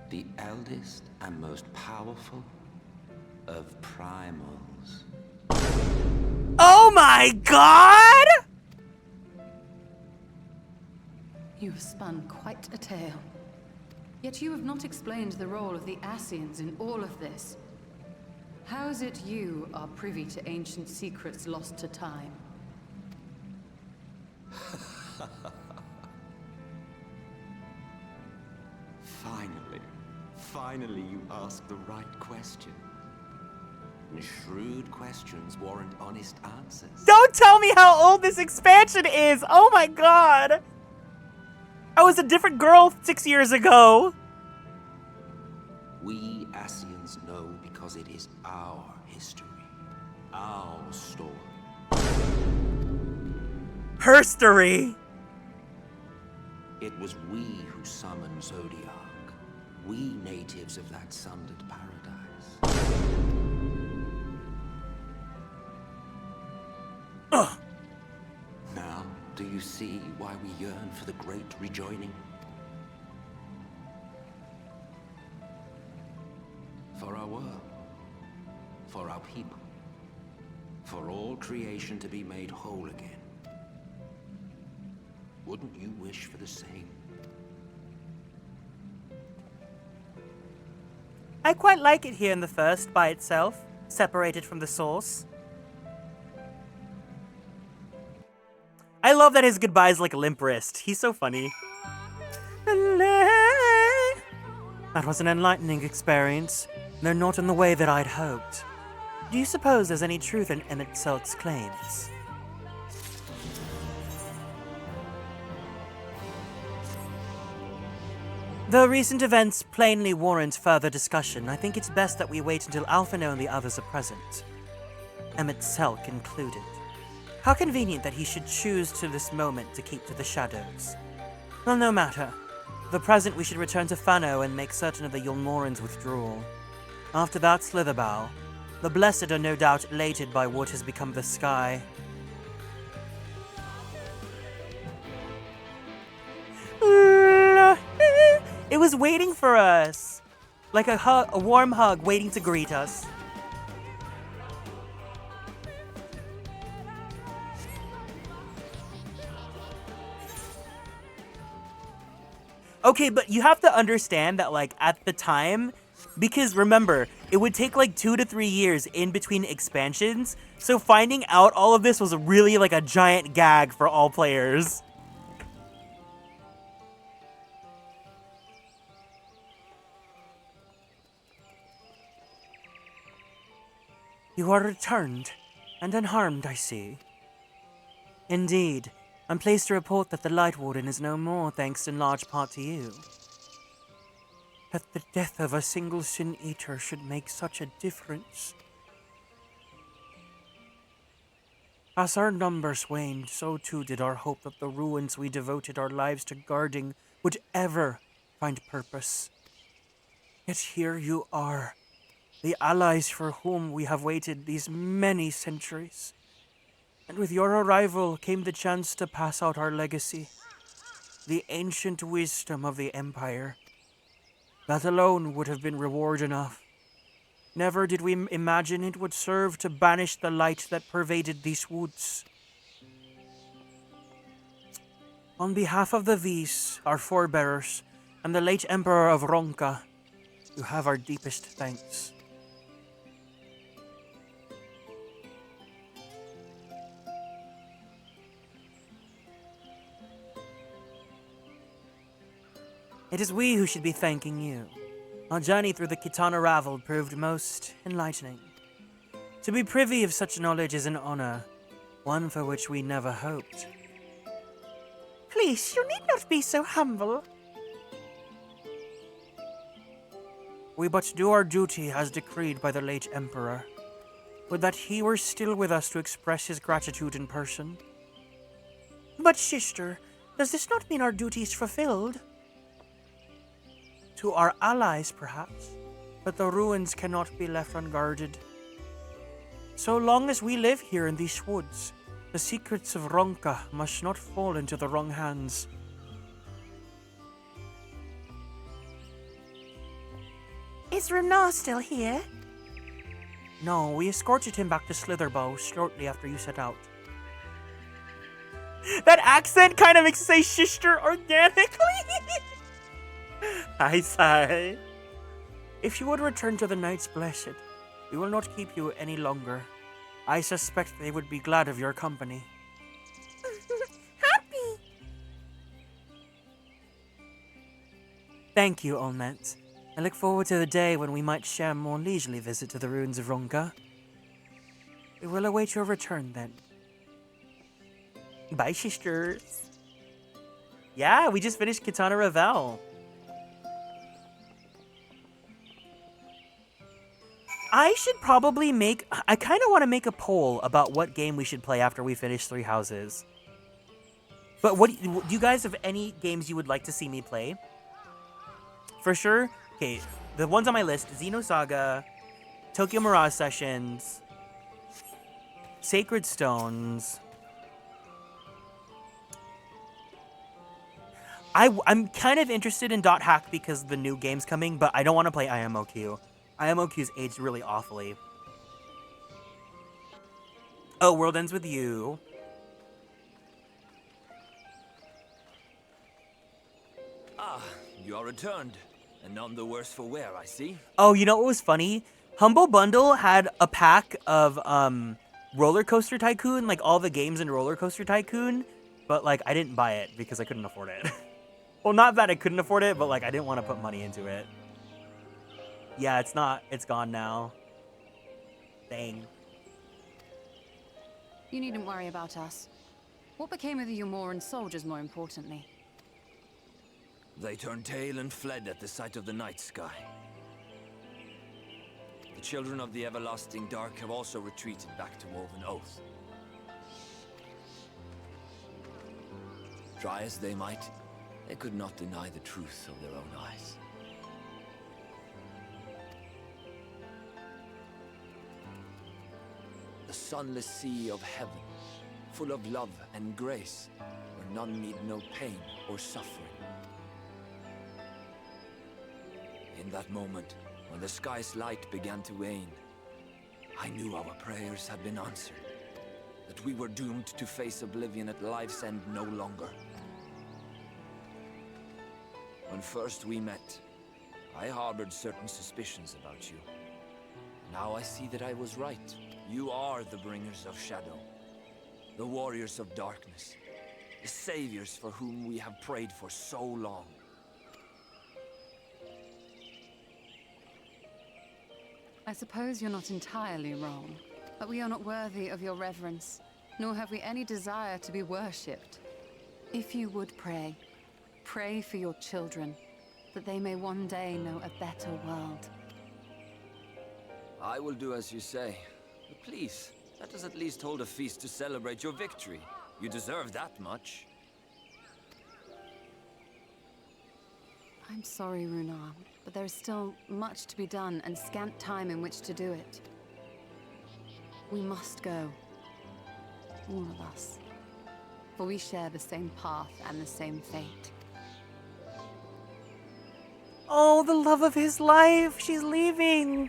The eldest and most powerful of primals. Oh my god! You have spun quite a tale. Yet you have not explained the role of the Ascians in all of this. How is it you are privy to ancient secrets lost to time? Finally you ask the right question. And shrewd questions warrant honest answers. Don't tell me how old this expansion is! Oh my god! I was a different girl 6 years ago! We Ascians know because it is our history. Our story. Herstory! It was we who summoned Zodiac. We natives of that sundered paradise. Ugh. Now, do you see why we yearn for the great rejoining? For our world. For our people. For all creation to be made whole again. Wouldn't you wish for the same? I quite like it here in the first by itself, separated from the source. I love that his goodbye is like a limp wrist. He's so funny. That was an enlightening experience, though not in the way that I'd hoped. Do you suppose there's any truth in Emmett Selk's claims? Though recent events plainly warrant further discussion, I think it's best that we wait until Alphino and the others are present. Emmett Selk included. How convenient that he should choose to this moment to keep to the shadows. Well, no matter. For the present, we should return to Fano and make certain of the Yulmoran's withdrawal. After that, Slitherbow. The Blessed are no doubt elated by what has become the sky. It was waiting for us. Like a warm hug waiting to greet us. Okay, but you have to understand that, like, at the time, because remember, it would take like 2 to 3 years in between expansions, so finding out all of this was really like a giant gag for all players. You are returned, and unharmed, I see. Indeed. I'm pleased to report that the Light Warden is no more, thanks in large part to you. That the death of a single Sin Eater should make such a difference. As our numbers waned, so too did our hope that the ruins we devoted our lives to guarding would ever find purpose. Yet here you are, the allies for whom we have waited these many centuries. And with your arrival came the chance to pass out our legacy, the ancient wisdom of the Empire. That alone would have been reward enough. Never did we imagine it would serve to banish the light that pervaded these woods. On behalf of the Vis, our forebearers, and the late Emperor of Ronka, you have our deepest thanks. It is we who should be thanking you. Our journey through the Kitana Ravel proved most enlightening. To be privy of such knowledge is an honor, one for which we never hoped. Please, you need not be so humble. We but do our duty as decreed by the late Emperor. Would that he were still with us to express his gratitude in person. But sister, does this not mean our duty is fulfilled? To our allies, perhaps, but the ruins cannot be left unguarded. So long as we live here in these woods, the secrets of Ronka must not fall into the wrong hands. Is Runar still here? No, we escorted him back to Slitherbow shortly after you set out. That accent kind of makes you say sister organically. Hi, Sai. If you would return to the Knights Blessed, we will not keep you any longer. I suspect they would be glad of your company. Happy! Thank you, Olmet. I look forward to the day when we might share a more leisurely visit to the ruins of Ronka. We will await your return then. Bye, sisters. Yeah, we just finished Kitana Ravel. I should probably I kind of want to make a poll about what game we should play after we finish Three Houses. But do you guys have any games you would like to see me play? For sure. Okay, the ones on my list: Xenosaga, Tokyo Mirage Sessions, Sacred Stones. I'm kind of interested in Dot Hack because the new game's coming, but I don't want to play IMOQ. IMOQ's aged really awfully. Oh, World Ends With You. Ah, you are returned. And none the worse for wear, I see. Oh, you know what was funny? Humble Bundle had a pack of Roller Coaster Tycoon, like all the games in Roller Coaster Tycoon, but like I didn't buy it because I couldn't afford it. Well, not that I couldn't afford it, but like I didn't want to put money into it. Yeah, it's gone now. Dang. You needn't worry about us. What became of the Umoran soldiers, more importantly? They turned tail and fled at the sight of the night sky. The children of the everlasting dark have also retreated back to Woven Oath. Try as they might, they could not deny the truth of their own eyes. The sunless sea of heaven, full of love and grace, where none need know pain or suffering. In that moment, when the sky's light began to wane, I knew our prayers had been answered, that we were doomed to face oblivion at life's end no longer. When first we met, I harbored certain suspicions about you. Now I see that I was right. You are the bringers of shadow, the warriors of darkness, the saviors for whom we have prayed for so long. I suppose you're not entirely wrong, but we are not worthy of your reverence, nor have we any desire to be worshipped. If you would pray, pray for your children, that they may one day know a better world. I will do as you say, but please, let us at least hold a feast to celebrate your victory. You deserve that much. I'm sorry, Runar, but there is still much to be done and scant time in which to do it. We must go. All of us. For we share the same path and the same fate. Oh, the love of his life! She's leaving!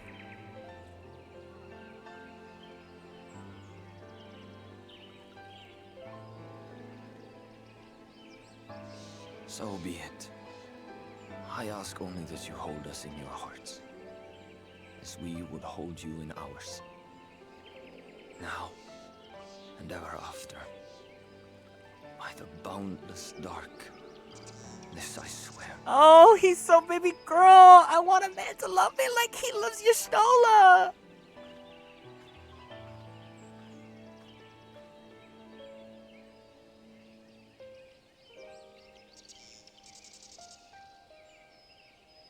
So be it. I ask only that you hold us in your hearts, as we would hold you in ours. Now, and ever after, by the boundless dark. This I swear. Oh, he's so baby girl. I want a man to love me like he loves Y'shtola.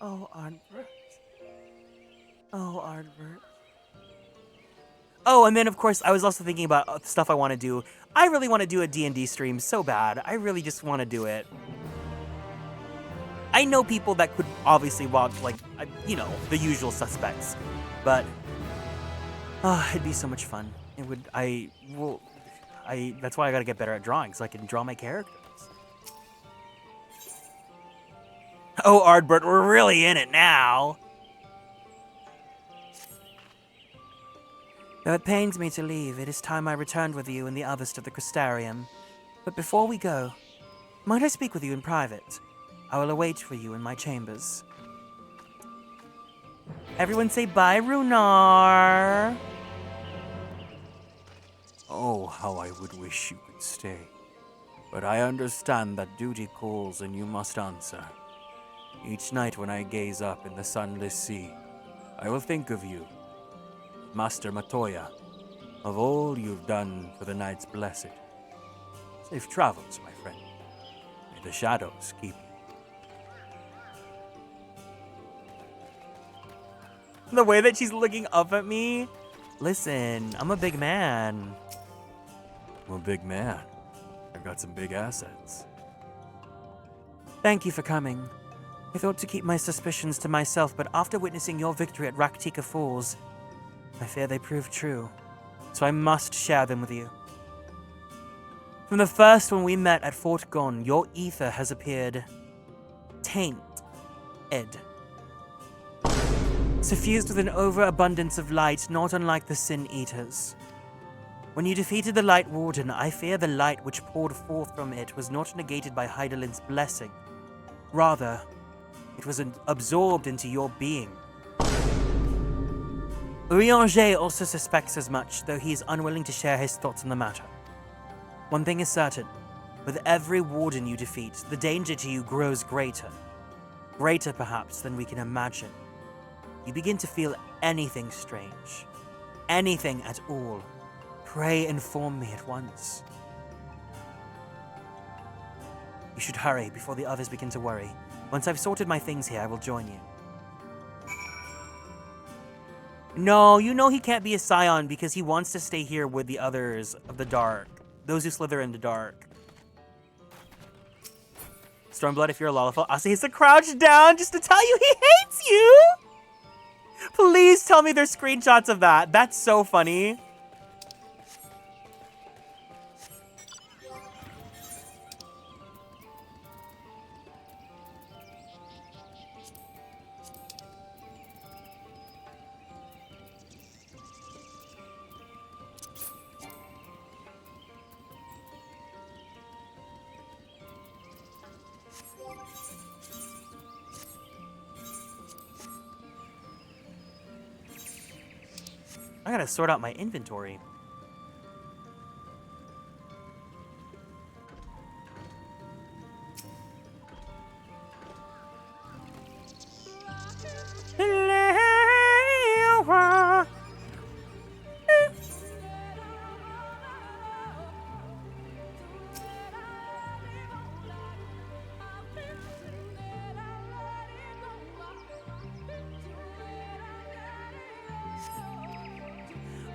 Oh, Ardbert. Oh, Ardbert. Oh, and then of course I was also thinking about stuff I want to do. I really want to do a D&D stream so bad. I really just want to do it. I know people that could obviously watch, like, you know, the usual suspects, but it'd be so much fun. It would. That's why I gotta get better at drawing, so I can draw my characters. Oh, Ardbert, we're really in it now. Though it pains me to leave, it is time I returned with you and the others to the Crystarium. But before we go, might I speak with you in private? I will await for you in my chambers. Everyone say bye, Runar. Oh, how I would wish you could stay. But I understand that duty calls and you must answer. Each night when I gaze up in the sunless sea, I will think of you, Master Matoya, of all you've done for the Knights Blessed. Safe travels, my friend. May the shadows keep you. The way that she's looking up at me. Listen, I'm a big man. I'm a big man. I've got some big assets. Thank you for coming. I thought to keep my suspicions to myself, but after witnessing your victory at Raktika Falls, I fear they proved true. So I must share them with you. From the first when we met at Fort Gon, your ether has appeared taint, ed. Suffused with an overabundance of light, not unlike the Sin Eaters. When you defeated the Light Warden, I fear the light which poured forth from it was not negated by Hydalin's blessing. Rather, it was absorbed into your being. Urianger also suspects as much, though he is unwilling to share his thoughts on the matter. One thing is certain, with every warden you defeat, the danger to you grows greater. Greater, perhaps, than we can imagine. You begin to feel anything strange. Anything at all. Pray inform me at once. You should hurry before the others begin to worry. Once I've sorted my things here, I will join you. No, you know he can't be a Scion because he wants to stay here with the others of the dark. Those who slither in the dark. Stormblood, if you're a Lollifel, Asa has to crouch down just to tell you he hates you! Please tell me there's screenshots of that. That's so funny. I gotta sort out my inventory.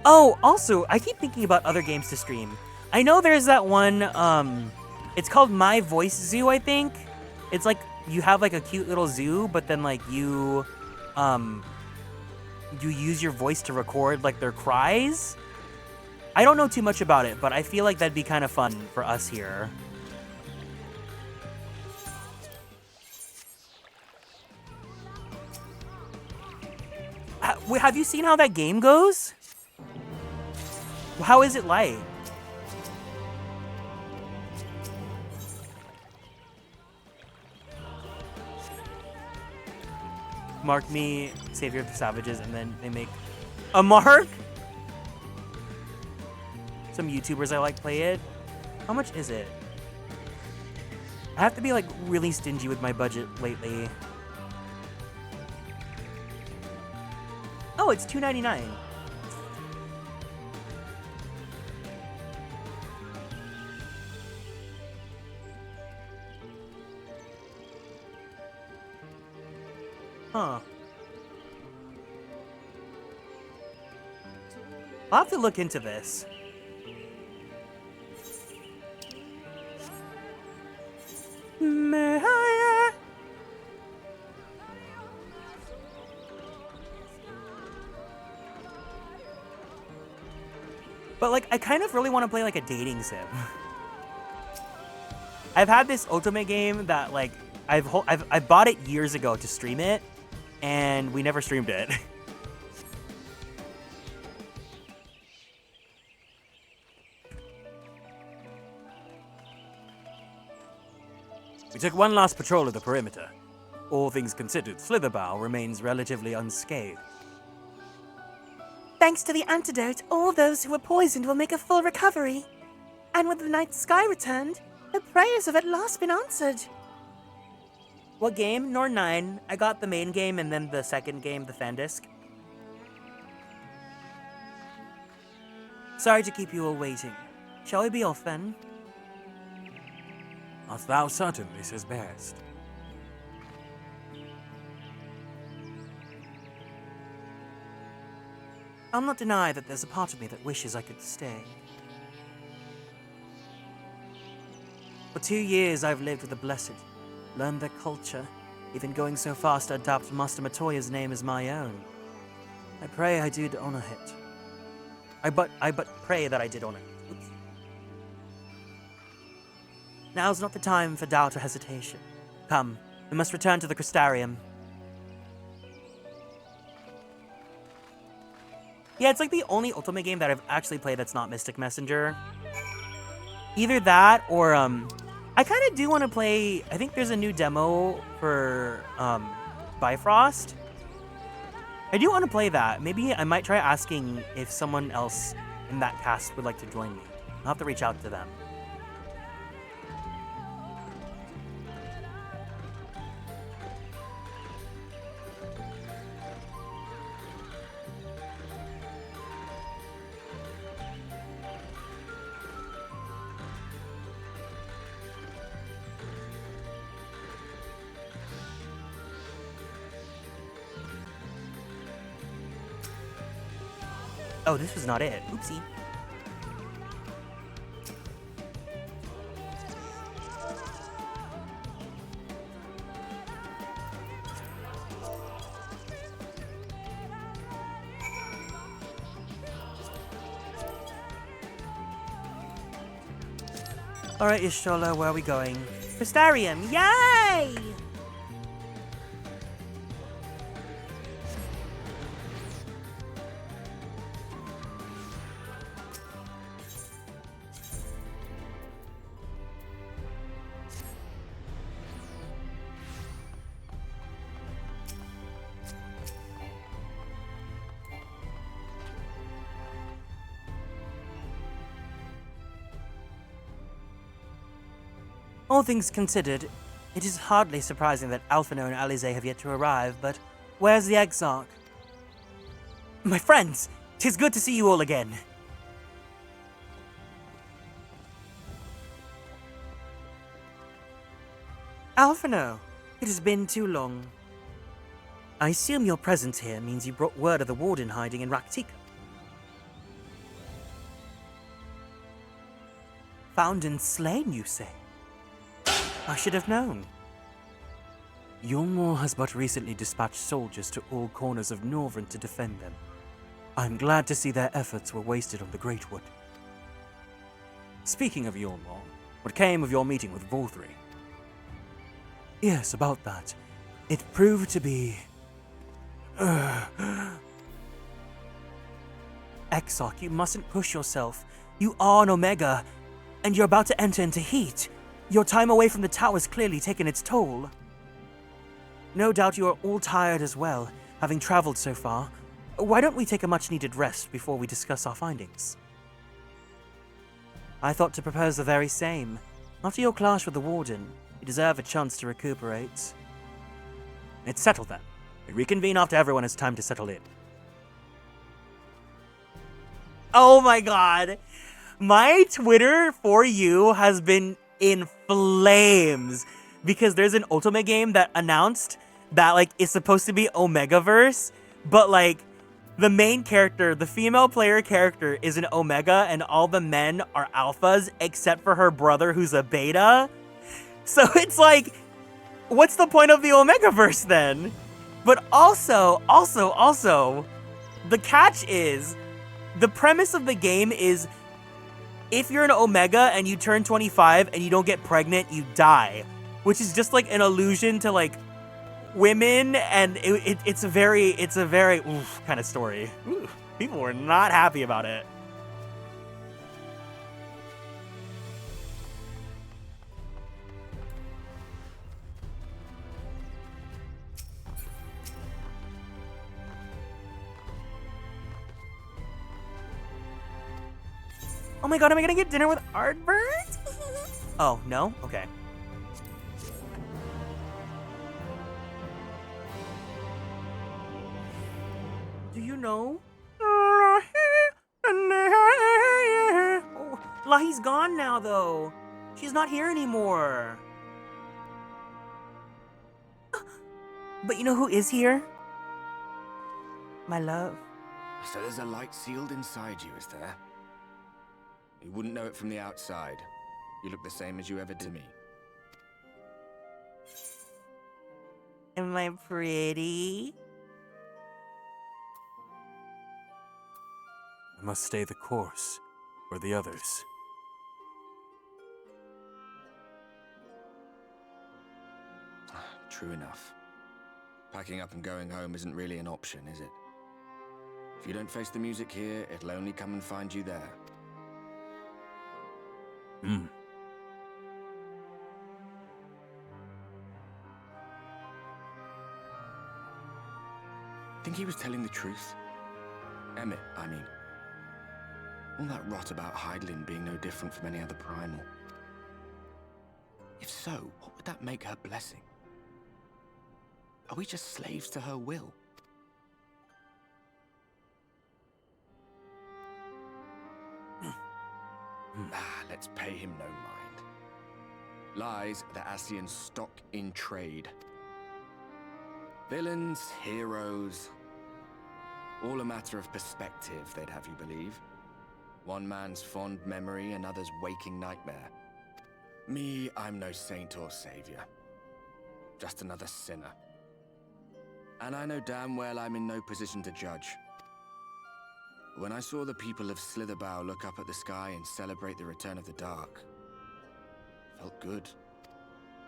Oh, also, I keep thinking about other games to stream. I know there's that one, it's called My Voice Zoo, I think. It's like, you have like a cute little zoo, but then like you use your voice to record like their cries. I don't know too much about it, but I feel like that'd be kind of fun for us here. Have you seen how that game goes? How is it like? Mark me Savior of the Savages, and then they make a mark? Some YouTubers I like play it. How much is it? I have to be, like, really stingy with my budget lately. Oh, it's $2.99. Huh. I'll have to look into this. But, like, I kind of really want to play, like, a dating sim. I've had this ultimate game that, like, I bought it years ago to stream it, and we never streamed it. We took one last patrol of the perimeter. All things considered, Slitherbow remains relatively unscathed. Thanks to the antidote, all those who were poisoned will make a full recovery. And with the night sky returned, the prayers have at last been answered. What game? Nor 9. I got the main game and then the second game, the fan disc. Sorry to keep you all waiting. Shall we be off then? Art thou certain this is best? I'll not deny that there's a part of me that wishes I could stay. For 2 years I've lived with the Blessed, learned their culture, even going so far as to adopt Master Matoya's name as my own. I pray I did honor it. I but pray that I did honor it. Oops. Now's not the time for doubt or hesitation. Come, we must return to the Crystarium. Yeah, it's like the only Ultimate game that I've actually played that's not Mystic Messenger. Either that or, I kind of do want to play, I think there's a new demo for, Bifrost. I do want to play that. Maybe I might try asking if someone else in that cast would like to join me. I'll have to reach out to them. Oh, this was not it. Oopsie. Alright, Ishtola, where are we going? Crystarium, yay! All things considered, it is hardly surprising that Alphino and Alize have yet to arrive, but where's the Exarch? My friends, 'tis good to see you all again. Alphino, it has been too long. I assume your presence here means you brought word of the Warden hiding in Raktika. Found and slain, you say? I should have known. Yulmore has but recently dispatched soldiers to all corners of Norvryn to defend them. I'm glad to see their efforts were wasted on the Great Wood. Speaking of Yulmore, what came of your meeting with Volthry? Yes, about that. It proved to be... Exarch, you mustn't push yourself. You are an Omega, and you're about to enter into heat. Your time away from the tower's clearly taken its toll. No doubt you are all tired as well, having traveled so far. Why don't we take a much-needed rest before we discuss our findings? I thought to propose the very same. After your clash with the Warden, it You deserve a chance to recuperate. It's settled then. We reconvene after everyone has time to settle in. Oh my god. My Twitter for you has been in flames because there's an Ultimate game that announced that like it's supposed to be Omegaverse, but like the main character, the female player character is an Omega and all the men are alphas except for her brother who's a beta. So it's like, what's the point of the Omegaverse then? But also, the catch is, the premise of the game is, if you're an Omega and you turn 25 and you don't get pregnant, you die. Which is just like an allusion to like women, and it's a very oof kind of story. Ooh, people were not happy about it. Oh my god, am I gonna get dinner with Ardbert? Oh, no? Okay. Do you know? Oh, Lahi's gone now, though. She's not here anymore. But you know who is here? My love. So there's a light sealed inside you, is there? You wouldn't know it from the outside. You look the same as you ever did to me. Am I pretty? I must stay the course for the others. True enough. Packing up and going home isn't really an option, is it? If you don't face the music here, it'll only come and find you there. Think he was telling the truth? Emmett, I mean. All that rot about Heidelin being no different from any other primal. If so, what would that make her blessing? Are we just slaves to her will? Let's pay him no mind. Lies the Ascian stock in trade. Villains, heroes, all a matter of perspective, they'd have you believe. One man's fond memory, another's waking nightmare. Me, I'm no saint or savior. Just another sinner. And I know damn well I'm in no position to judge. When I saw the people of Slitherbow look up at the sky and celebrate the return of the dark, felt good.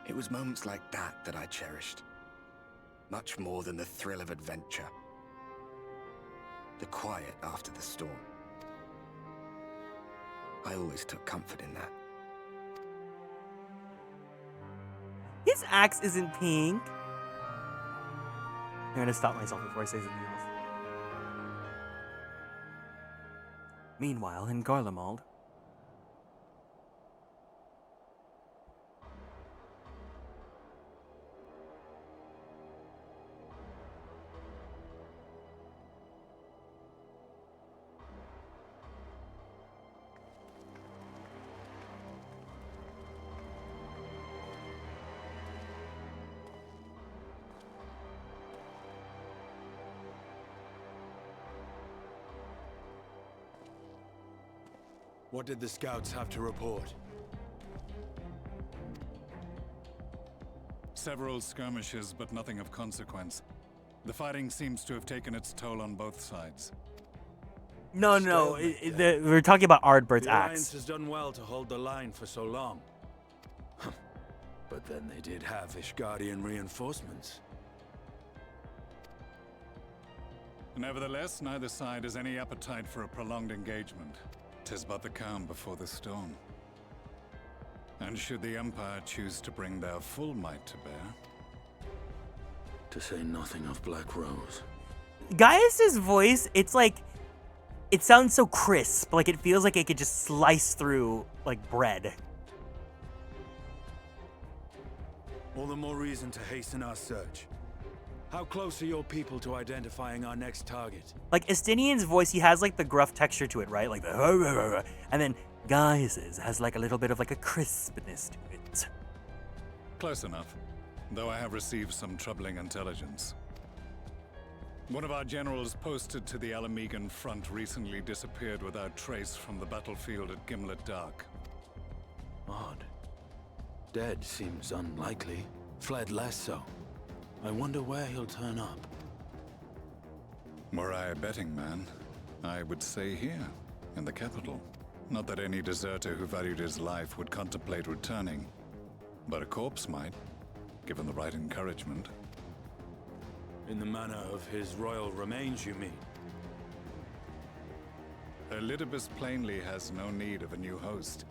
It was moments like that that I cherished. Much more than the thrill of adventure. The quiet after the storm. I always took comfort in that. His axe isn't pink. I'm gonna stop myself before I say something else. Meanwhile, in Garlemald, What did the scouts have to report? Several skirmishes, but nothing of consequence. The fighting seems to have taken its toll on both sides. No, we're talking about Ardbert's The Alliance axe. has done well to hold the line for so long. But then they did have Ishgardian reinforcements. Nevertheless, neither side has any appetite for a prolonged engagement. 'Tis but the calm before the storm. And should the Empire choose to bring their full might to bear? To say nothing of Black Rose. Gaius's voice, it's like, it sounds so crisp, like it feels like it could just slice through like bread. All the more reason to hasten our search. How close are your people to identifying our next target? Like, Estinian's voice, he has, like, the gruff texture to it, right? Like, the and then Guise's has, like, a little bit of, like, a crispness to it. Close enough, though I have received some troubling intelligence. One of our generals posted to the Alamegan front recently disappeared without trace from the battlefield at Gimlet Dark. Odd. Dead seems unlikely. Fled less so. I wonder where he'll turn up. Were I a betting man, I would say here, in the capital. Not that any deserter who valued his life would contemplate returning, but a corpse might, given the right encouragement. In the manner of his royal remains, you mean? Elidibus plainly has no need of a new host,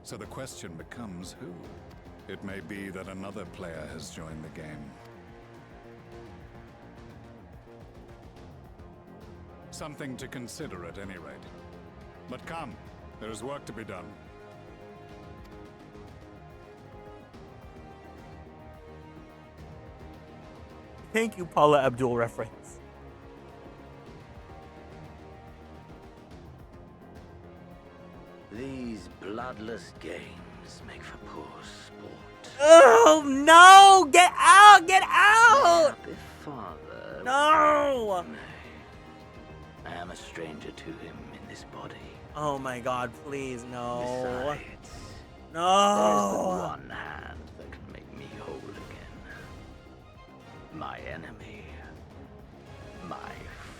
so the question becomes who? It may be that another player has joined the game. Something to consider at any rate. But come, there is work to be done. Thank you, Paula Abdul reference. These bloodless games make for poor sport. Oh, no! Get out! Get out! Happy father. No! I am a stranger to him in this body. Oh my god, please, no. Besides, no. there's the one hand that can make me whole again. My enemy. My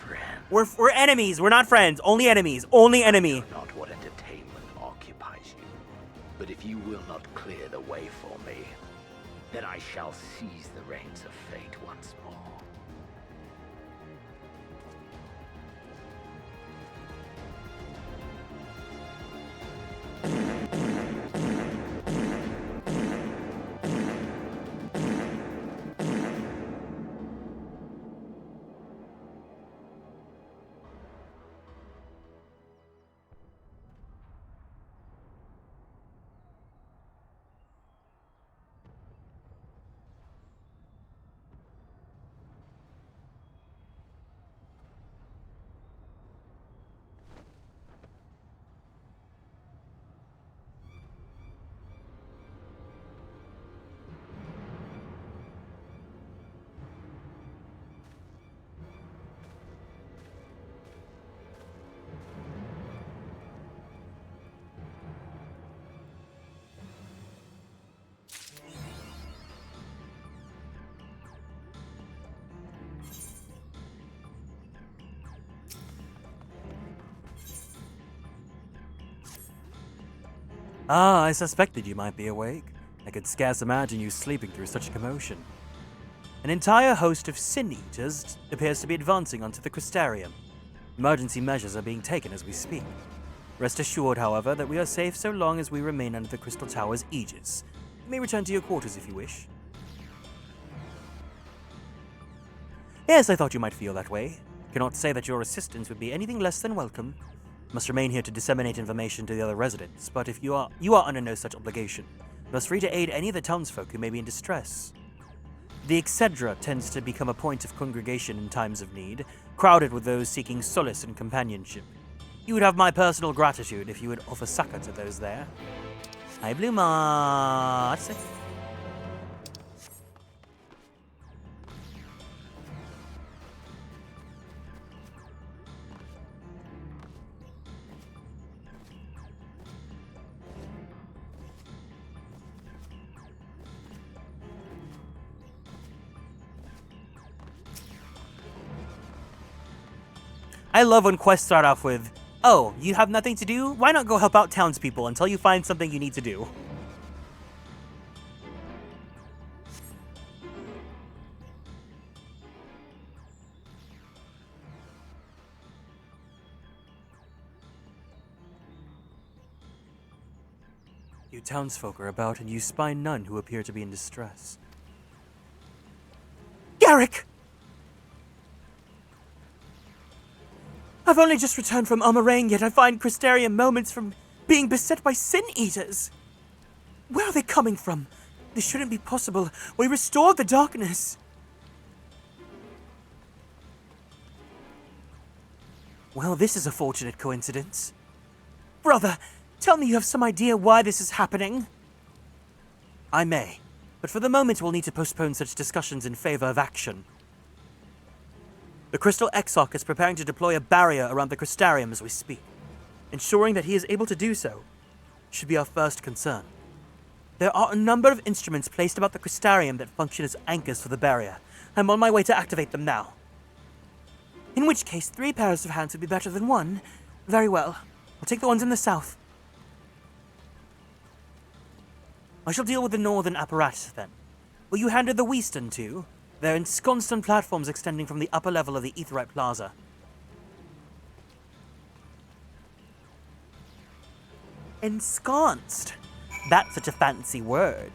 friend. We're enemies. We're not friends. Only enemies. Only enemy. Not what entertainment occupies you. But if you will not clear the way for me, then I shall seize the reins of fate once more. Ah, I suspected you might be awake. I could scarce imagine you sleeping through such a commotion. An entire host of sin-eaters appears to be advancing onto the Crystarium. Emergency measures are being taken as we speak. Rest assured, however, that we are safe so long as we remain under the Crystal Tower's aegis. You may return to your quarters if you wish. Yes, I thought you might feel that way. Cannot say that your assistance would be anything less than welcome. Must remain here to disseminate information to the other residents, but if you are under no such obligation. You are free to aid any of the townsfolk who may be in distress. The XIV tends to become a point of congregation in times of need, crowded with those seeking solace and companionship. You would have my personal gratitude if you would offer succor to those there. Hi, Blue Moss. I love when quests start off with, oh, you have nothing to do? Why not go help out townspeople until you find something you need to do? You townsfolk are about and you spy none who appear to be in distress. Garrick! I've only just returned from Amarang, yet I find Crystarium moments from being beset by sin-eaters. Where are they coming from? This shouldn't be possible. We restored the darkness. Well, this is a fortunate coincidence. Brother, tell me you have some idea why this is happening. I may, but for the moment we'll need to postpone such discussions in favor of action. The Crystal Exarch is preparing to deploy a barrier around the Crystarium as we speak. Ensuring that he is able to do so should be our first concern. There are a number of instruments placed about the Crystarium that function as anchors for the barrier. I'm on my way to activate them now. In which case, 3 pairs of hands would be better than 1. Very well. I'll take the ones in the south. I shall deal with the northern apparatus then. Will you handle the western too? They're ensconced on platforms extending from the upper level of the Aetheryte Plaza. Ensconced? That's such a fancy word.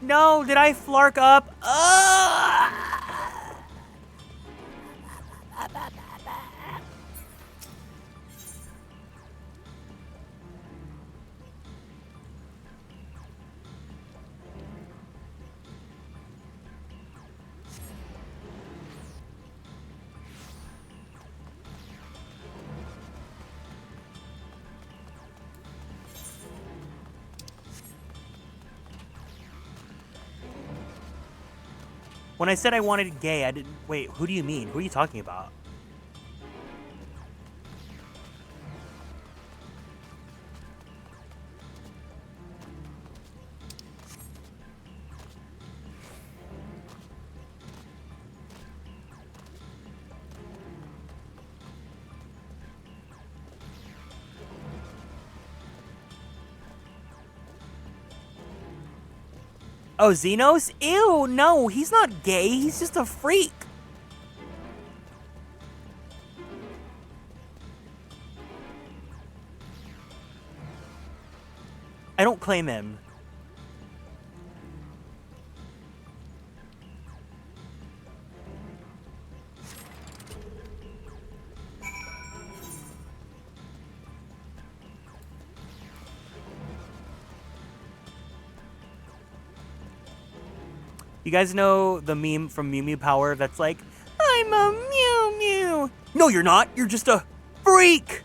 No, did I flark up? When I said I wanted gay, I didn't... Wait, who do you mean? Who are you talking about? Oh, Xenos? Ew, no, he's not gay, he's just a freak. I don't claim him. You guys know the meme from Mew Mew Power that's like, I'm a Mew Mew. No, you're not. You're just a freak.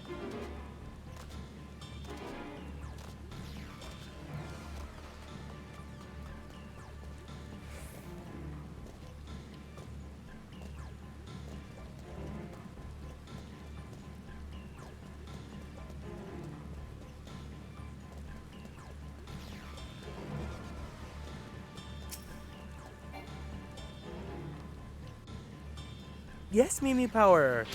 Yes, Mew Mew Power.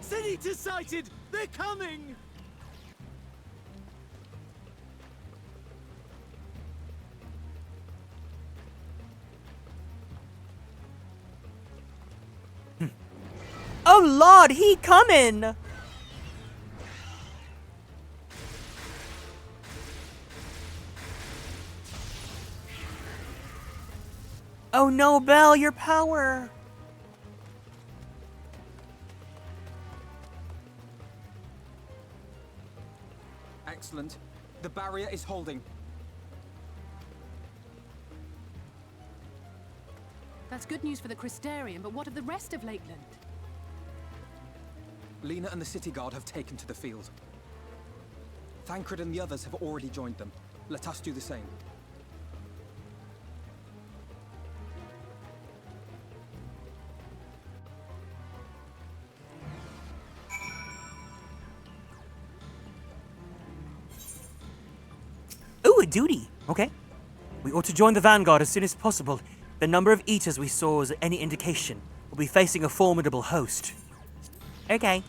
Senator sighted! They're coming! Oh Lord, he coming! Oh no, Belle, your power! Excellent. The barrier is holding. That's good news for the Crystarium, but what of the rest of Lakeland? Lena and the city guard have taken to the field. Thancred and the others have already joined them. Let us do the same. Ooh, a duty. Okay. We ought to join the vanguard as soon as possible. The number of eaters we saw is any indication. We'll be facing a formidable host. Okay.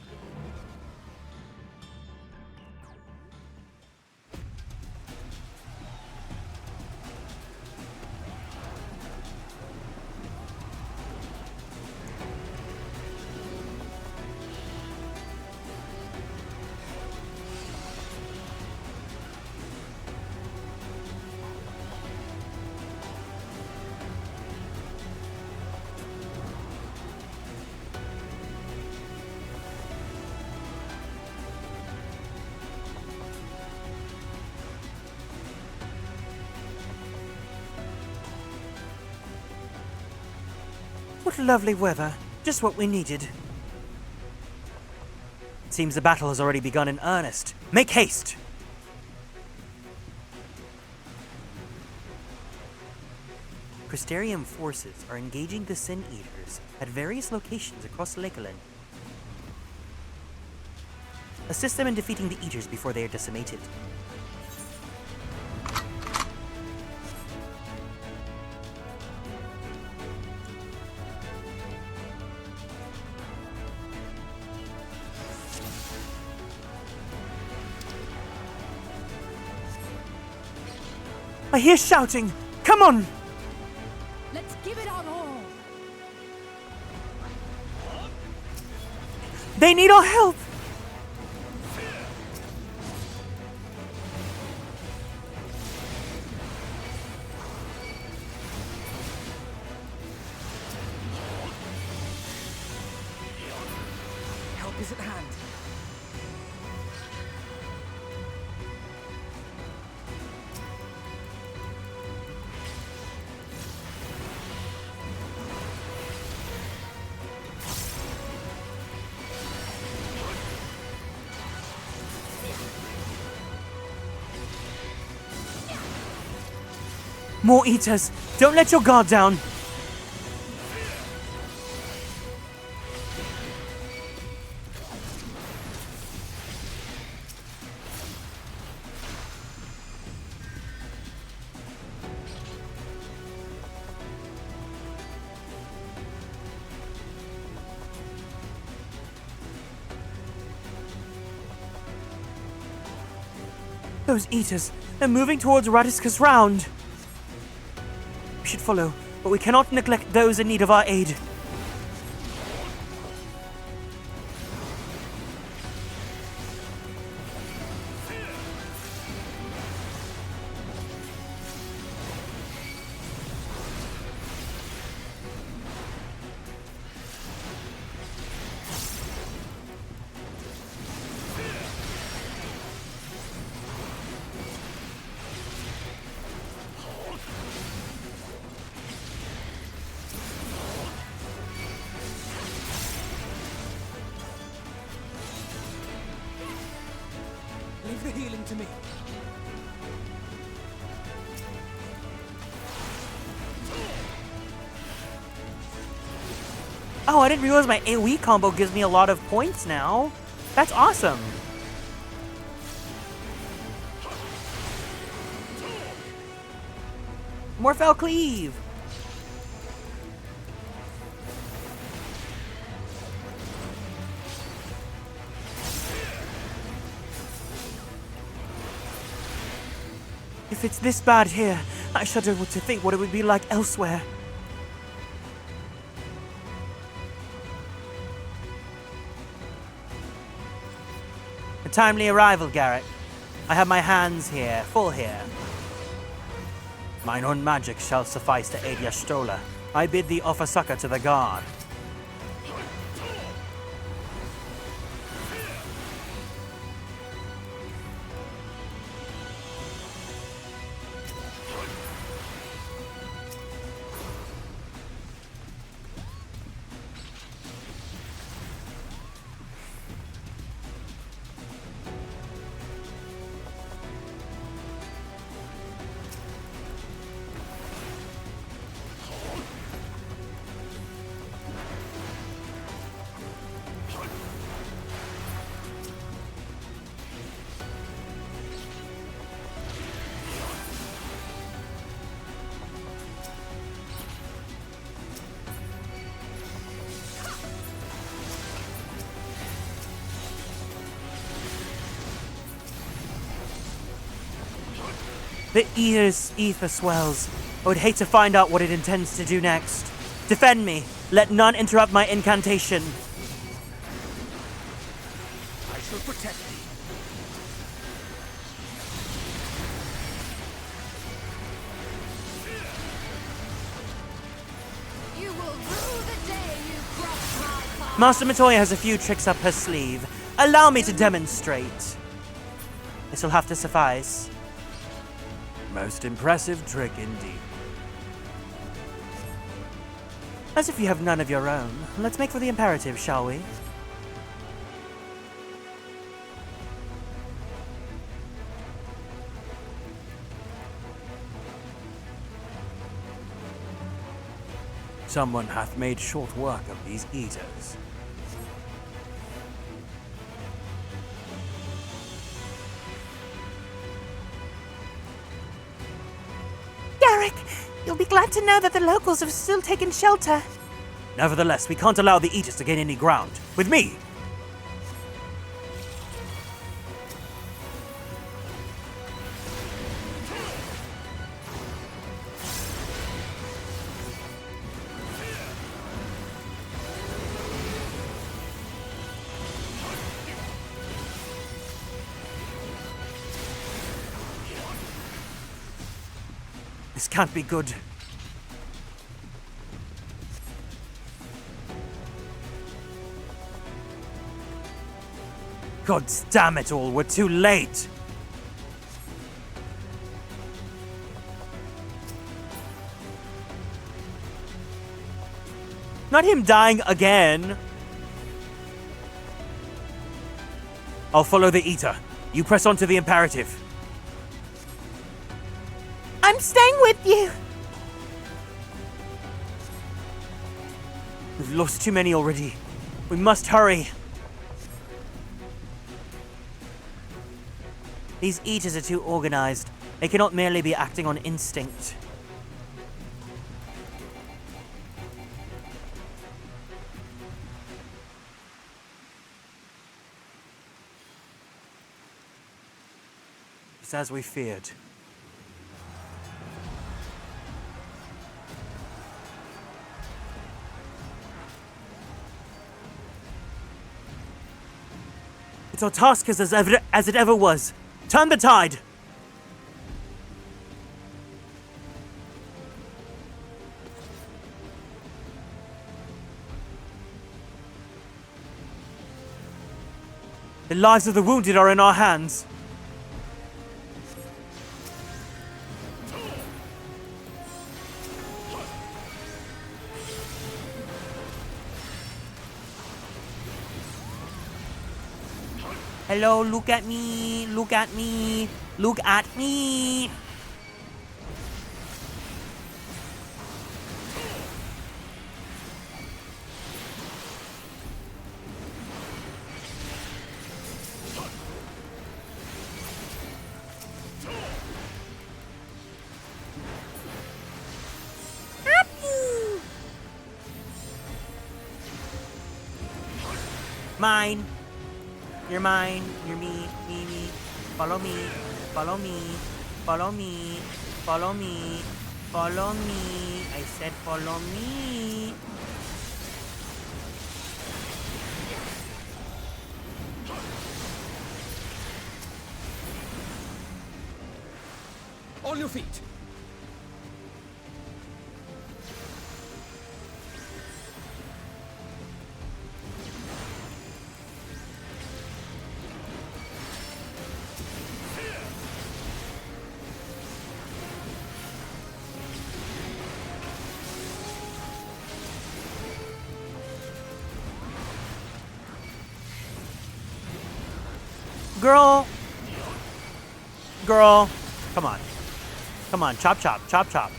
What lovely weather. Just what we needed. It seems the battle has already begun in earnest. Make haste! Crystarium forces are engaging the Sin Eaters at various locations across Lakeland. Assist them in defeating the Eaters before they are decimated. I hear shouting! Come on! Let's give it our all! They need our help! Help is at hand. More eaters! Don't let your guard down! Those eaters, they're moving towards Radiska's round. We should follow, but we cannot neglect those in need of our aid. Leave the healing to me. Oh, I didn't realize my AoE combo gives me a lot of points now. That's awesome. Morphel Cleave. If it's this bad here, I shudder to think what it would be like elsewhere. A timely arrival, Garrett. I have my hands here, full here. Mine own magic shall suffice to aid Y'shtola. I bid thee offer succor to the god. The ether swells. I would hate to find out what it intends to do next. Defend me. Let none interrupt my incantation. I shall protect thee. You will rue the day you crossed my path. Master Matoya has a few tricks up her sleeve. Allow me to demonstrate. This will have to suffice. Most impressive trick indeed. As if you have none of your own. Let's make for the imperative, shall we? Someone hath made short work of these eaters. Garrick, you'll be glad to know that the locals have still taken shelter. Nevertheless, we can't allow the eaters to gain any ground. With me! This can't be good. God damn it all, we're too late! Not him dying again. I'll follow the eater. You press on to the imperative. I'm staying with you. We've lost too many already. We must hurry. These eaters are too organized. They cannot merely be acting on instinct. It's as we feared. It's our task as it ever was. Turn the tide! The lives of the wounded are in our hands. Hello, look at me, look at me, look at me. Mine. You're mine. You're me. Me. Follow me. Follow me. Follow me. Follow me. Follow me. I said follow me. On your feet. Girl. Girl. Come on. Come on. Chop, chop. Chop, chop.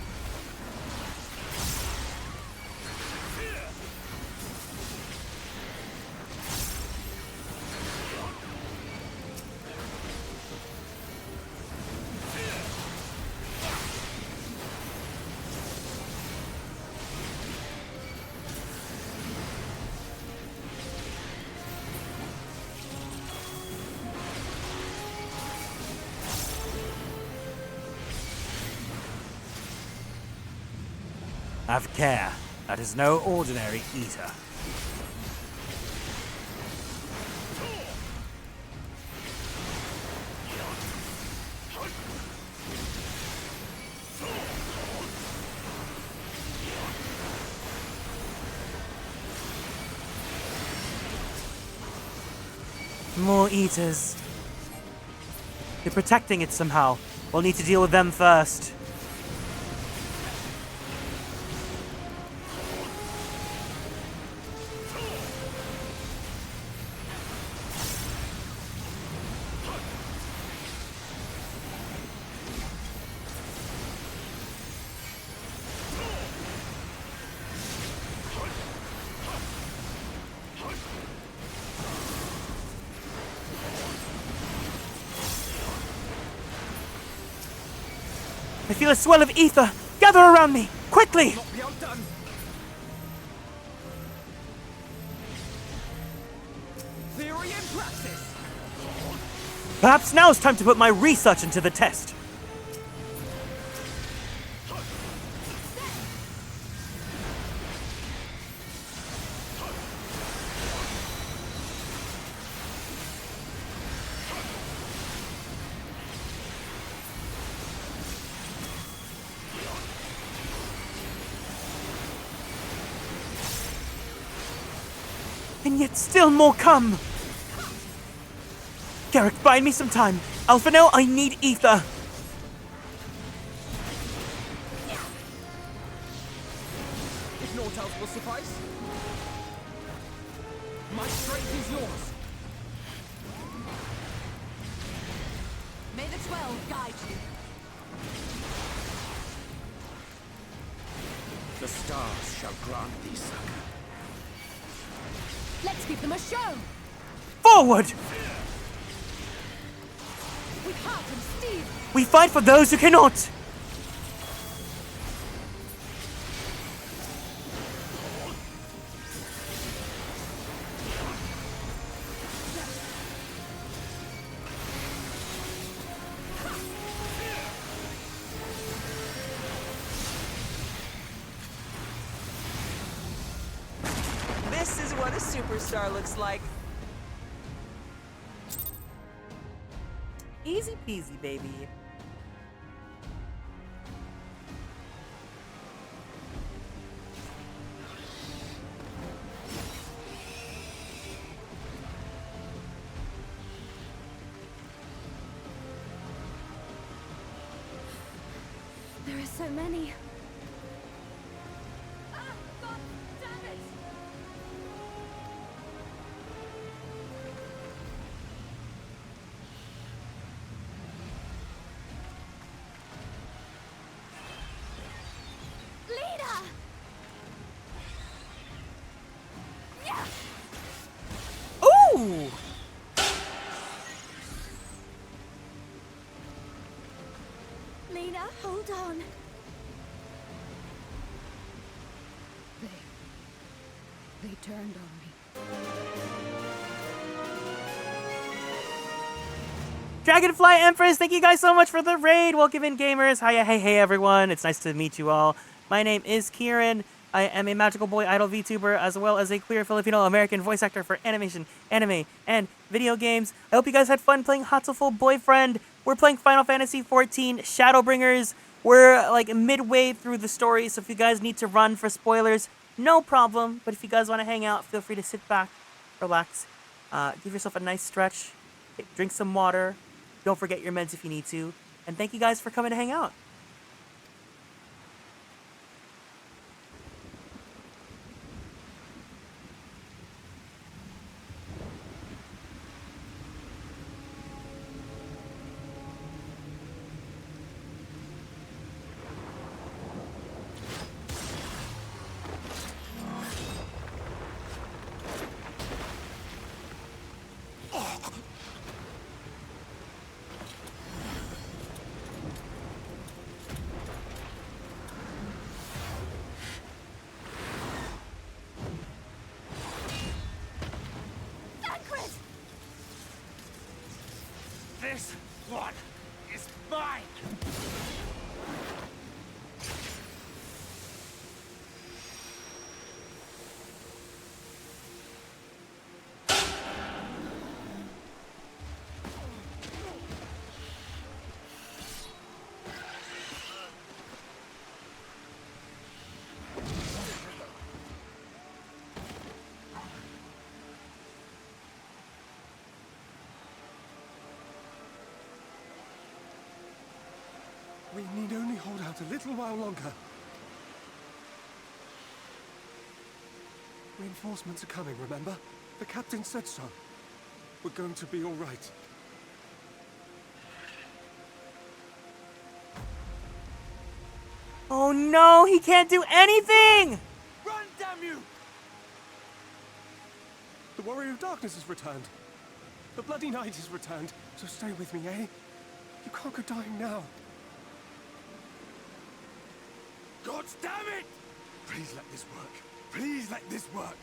Have care. That is no ordinary eater. More eaters. They're protecting it somehow. We'll need to deal with them first. I feel a swell of ether. Gather around me, quickly! Theory and practice. Perhaps now's time to put my research into the test. And yet still more come. Garrick, buy me some time. Alphino, I need ether. If naught else will suffice, my strength is yours. May the 12 guide you. The stars shall grant thee succor. Let's give them a show. Forward! We heart and steel. We fight for those who cannot. This is what a superstar looks like. Easy peasy, baby. There are so many. Ooh! Lena, hold on. They turned on me. Dragonfly Empress, thank you guys so much for the raid. Welcome in, gamers. Hiya, hey, everyone. It's nice to meet you all. My name is Kieran. I am a Magical Boy Idol VTuber, as well as a queer Filipino-American voice actor for animation, anime, and video games. I hope you guys had fun playing Hatsuful Boyfriend. We're playing Final Fantasy XIV Shadowbringers. We're like midway through the story, so if you guys need to run for spoilers, no problem. But if you guys want to hang out, feel free to sit back, relax, give yourself a nice stretch, drink some water. Don't forget your meds if you need to. And thank you guys for coming to hang out. This one is mine! But a little while longer. Reinforcements are coming, remember? The captain said so. We're going to be all right. Oh no, he can't do anything! Run, damn you! The Warrior of Darkness has returned. The Bloody Knight has returned. So stay with me, eh? You can't go dying now. God damn it! Please let this work. Please let this work.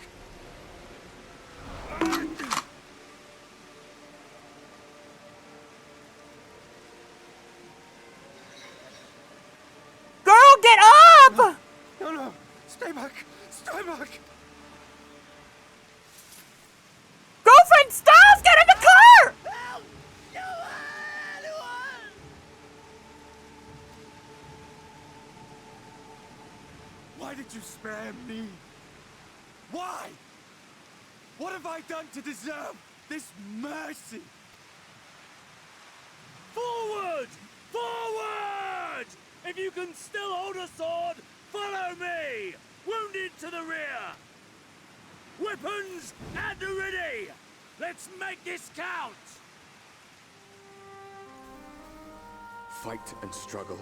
Girl, get up! No. Stay back. Stay back. Girlfriend, stop! Get in the car! Why did you spare me? Why? What have I done to deserve this mercy? Forward! Forward! If you can still hold a sword, follow me! Wounded to the rear! Weapons at the ready! Let's make this count! Fight and struggle.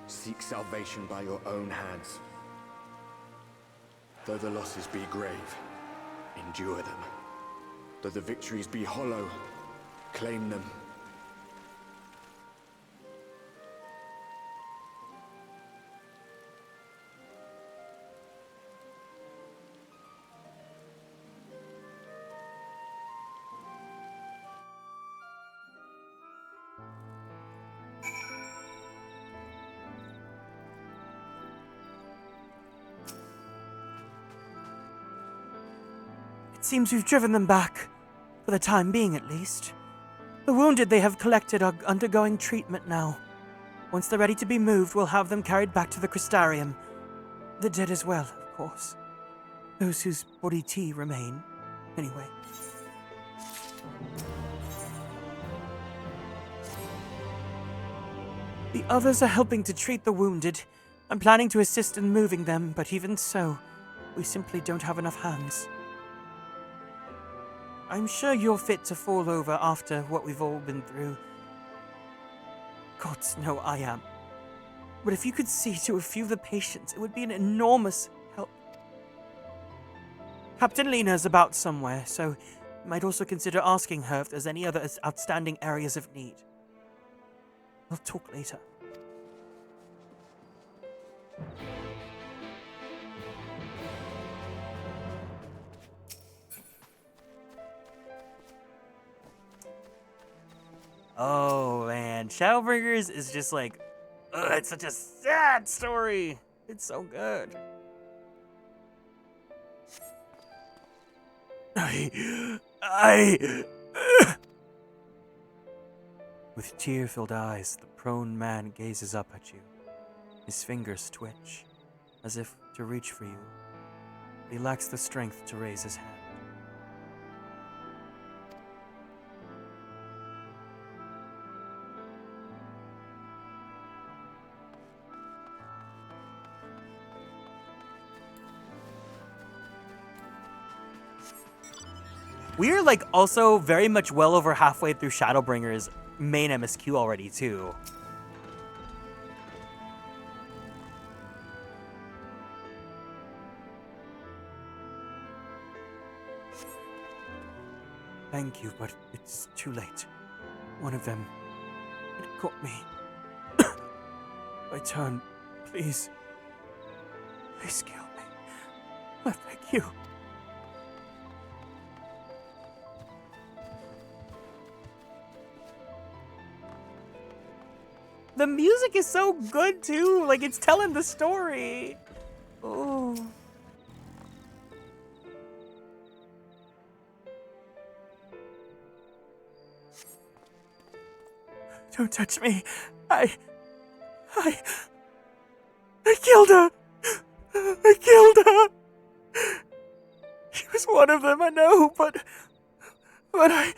Seek salvation by your own hands. Though the losses be grave, endure them. Though the victories be hollow, claim them. It seems we've driven them back, for the time being at least. The wounded they have collected are undergoing treatment now. Once they're ready to be moved, we'll have them carried back to the Crystarium. The dead as well, of course. Those whose body tea remain, anyway. The others are helping to treat the wounded. I'm planning to assist in moving them, but even so, we simply don't have enough hands. I'm sure you're fit to fall over after what we've all been through. Gods know I am. But if you could see to a few of the patients, it would be an enormous help. Captain Lena's about somewhere, so you might also consider asking her if there's any other outstanding areas of need. We'll talk later. Oh man, Shadowbringers is just like, ugh, it's such a sad story. It's so good. With tear-filled eyes, the prone man gazes up at you. His fingers twitch, as if to reach for you. He lacks the strength to raise his hand. We're like also very much well over halfway through Shadowbringers main MSQ already too. Thank you, but it's too late. One of them, it caught me. My turn, please. Please kill me. I beg you. The music is so good too, like it's telling the story. Oh. Don't touch me. I killed her. I killed her. She was one of them, I know, but I...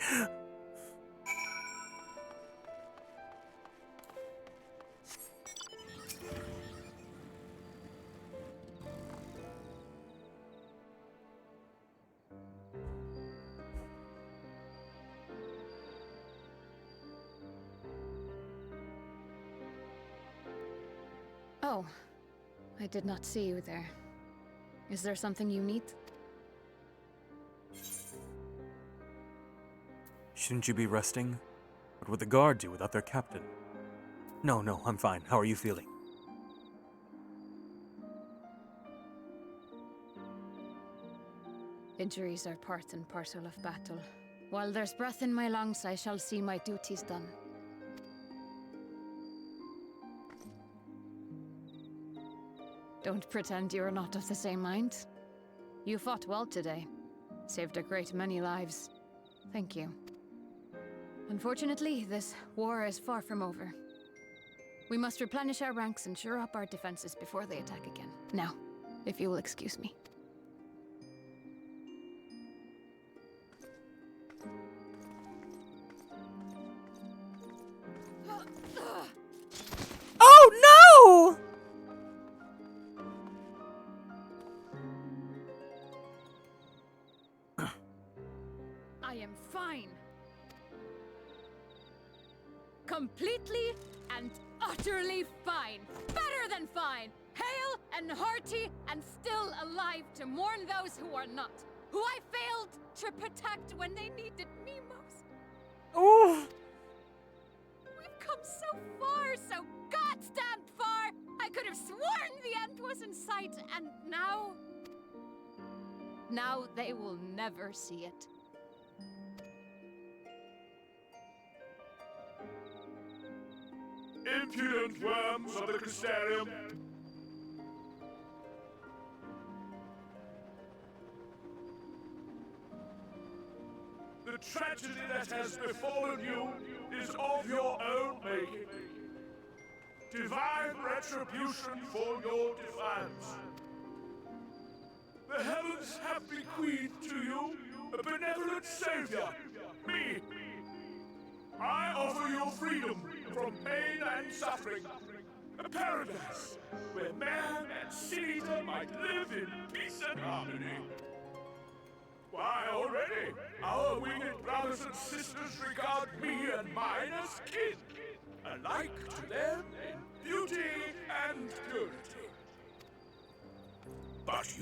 Oh, I did not see you there. Is there something you need? Shouldn't you be resting? What would the guard do without their captain? No, I'm fine. How are you feeling? Injuries are part and parcel of battle. While there's breath in my lungs, I shall see my duties done. Don't pretend you're not of the same mind. You fought well today. Saved a great many lives. Thank you. Unfortunately, this war is far from over. We must replenish our ranks and shore up our defenses before they attack again. Now, if you will excuse me. Oh no! I am fine. Completely and utterly fine. Better than fine. Hale and hearty and still alive to mourn those who are not. Who I failed to protect when they needed me most. Ooh. We've come so far, so goddamn far. I could have sworn the end was in sight, and now... Now they will never see it. Impudent worms of the Crystarium! The tragedy that has befallen you is of your own making. Divine retribution for your defiance. The heavens have bequeathed to you a benevolent savior, me. I offer you freedom from pain and suffering. A paradise where man and sin-eater might live in peace and harmony. Why, already, our winged brothers and sisters regard me and mine as kin, alike to them in beauty and purity. But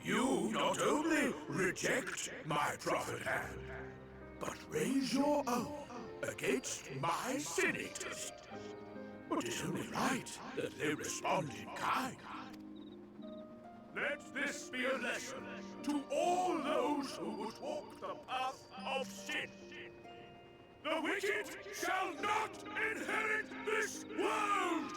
you not only reject my prophet hand, but raise your own against my sin-eaters. But it's only right that they respond in kind. Let this be a lesson to all those who would walk the path of sin. The wicked shall not inherit this world!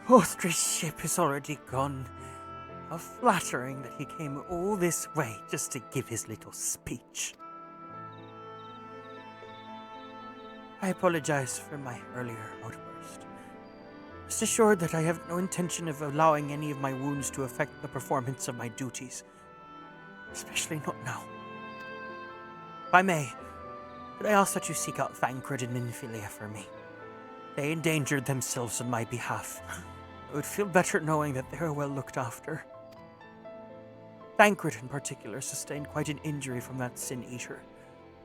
Austria's ship is already gone. How flattering that he came all this way just to give his little speech. I apologize for my earlier outburst. Rest assured that I have no intention of allowing any of my wounds to affect the performance of my duties. Especially not now. If I may, could I ask that you seek out Thancred and Minfilia for me? They endangered themselves on my behalf. I would feel better knowing that they are well looked after. Thancred in particular sustained quite an injury from that sin-eater.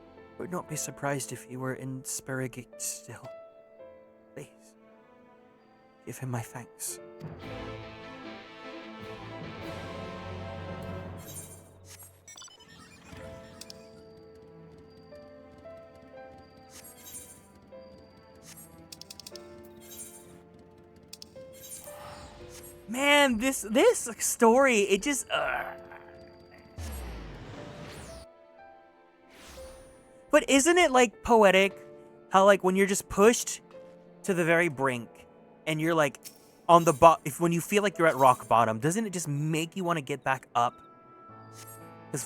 I would not be surprised if he were in Sperigate still. Please, give him my thanks. Man, this story, it just But isn't it like poetic how like when you're just pushed to the very brink and you're like on the when you feel like you're at rock bottom, doesn't it just make you want to get back up? Cuz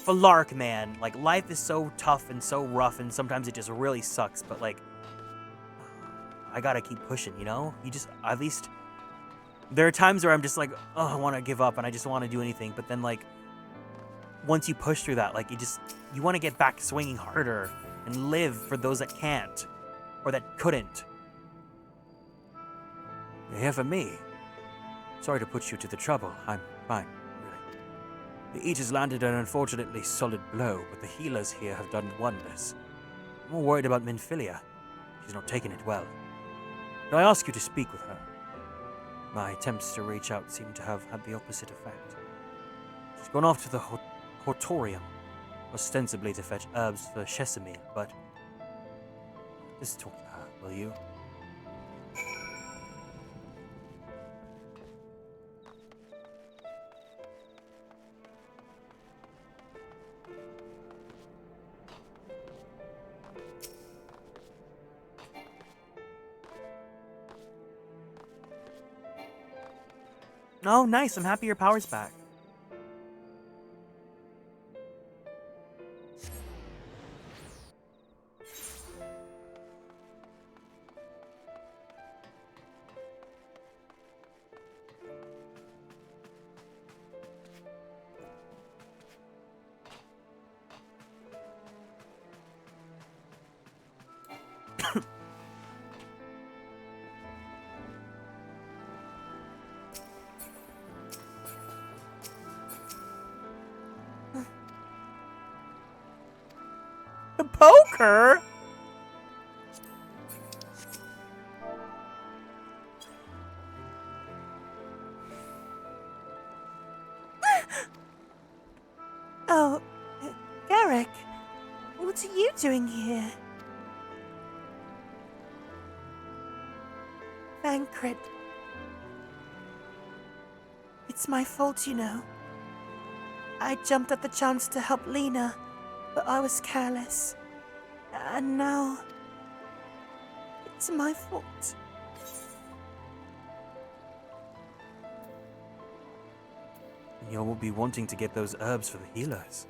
Falark, man, like life is so tough and so rough and sometimes it just really sucks, but like I got to keep pushing, you know? You just at least There are times where I'm just like, oh, I want to give up and I just want to do anything. But then, like, once you push through that, like, you want to get back swinging harder and live for those that can't or that couldn't. You're here for me. Sorry to put you to the trouble. I'm fine, really. The Eaters landed an unfortunately solid blow, but the healers here have done wonders. I'm more worried about Minfilia. She's not taking it well. But I ask you to speak with her. My attempts to reach out seem to have had the opposite effect. She's gone off to the Hortorium, ostensibly to fetch herbs for Chesamil, but just talk to her, will you? Oh, nice. I'm happy your power's back. The poker? Oh, Garrick, what are you doing here? Thancred. It's my fault, you know. I jumped at the chance to help Lena, but I was careless. And now, it's my fault. And you'll be wanting to get those herbs for the healers.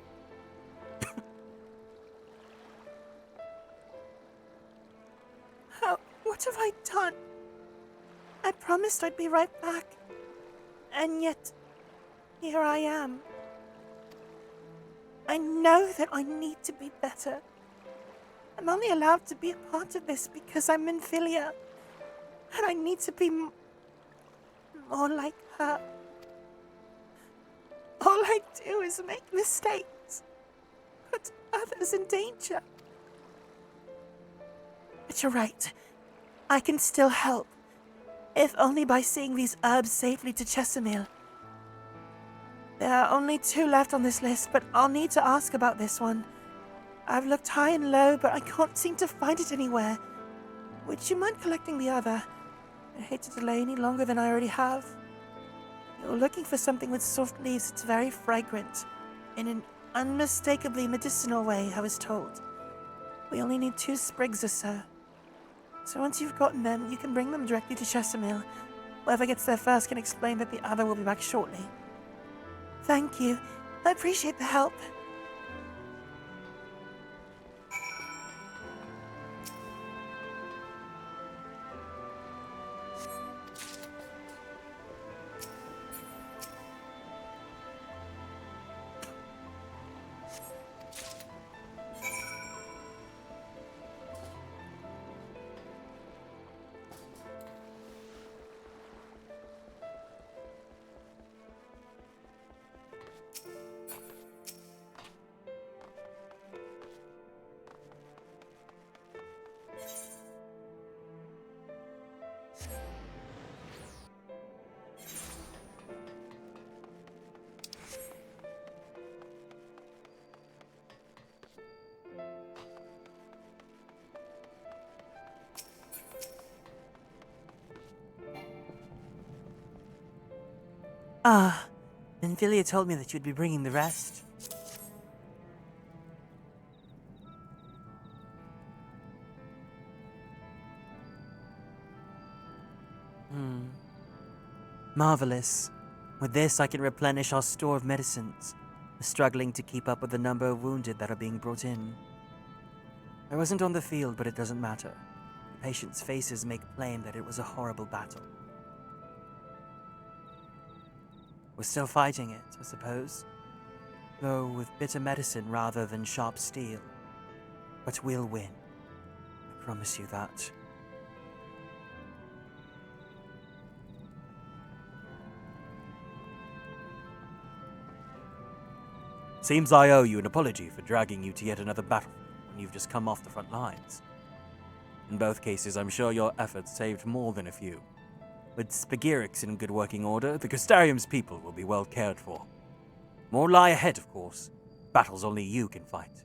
What have I done? I promised I'd be right back. And yet, here I am. I know that I need to be better. I'm only allowed to be a part of this because I'm Minfilia. And I need to be more like her. All I do is make mistakes. Put others in danger. But you're right. I can still help. If only by seeing these herbs safely to Chesamil. There are only 2 left on this list, but I'll need to ask about this one. I've looked high and low, but I can't seem to find it anywhere. Would you mind collecting the other? I hate to delay any longer than I already have. You're looking for something with soft leaves that's very fragrant. In an unmistakably medicinal way, I was told. We only need 2 sprigs or so. So once you've gotten them, you can bring them directly to Chesamil. Whoever gets there first can explain that the other will be back shortly. Thank you. I appreciate the help. Ah, Minfilia told me that you'd be bringing the rest. Marvelous. With this, I can replenish our store of medicines. We're struggling to keep up with the number of wounded that are being brought in. I wasn't on the field, but it doesn't matter. The patients' faces make plain that it was a horrible battle. We're still fighting it, I suppose. Though with bitter medicine rather than sharp steel. But we'll win. I promise you that. Seems I owe you an apology for dragging you to yet another battle when you've just come off the front lines. In both cases, I'm sure your efforts saved more than a few. With Spagirix in good working order, the Custarium's people will be well cared for. More lie ahead, of course. Battles only you can fight.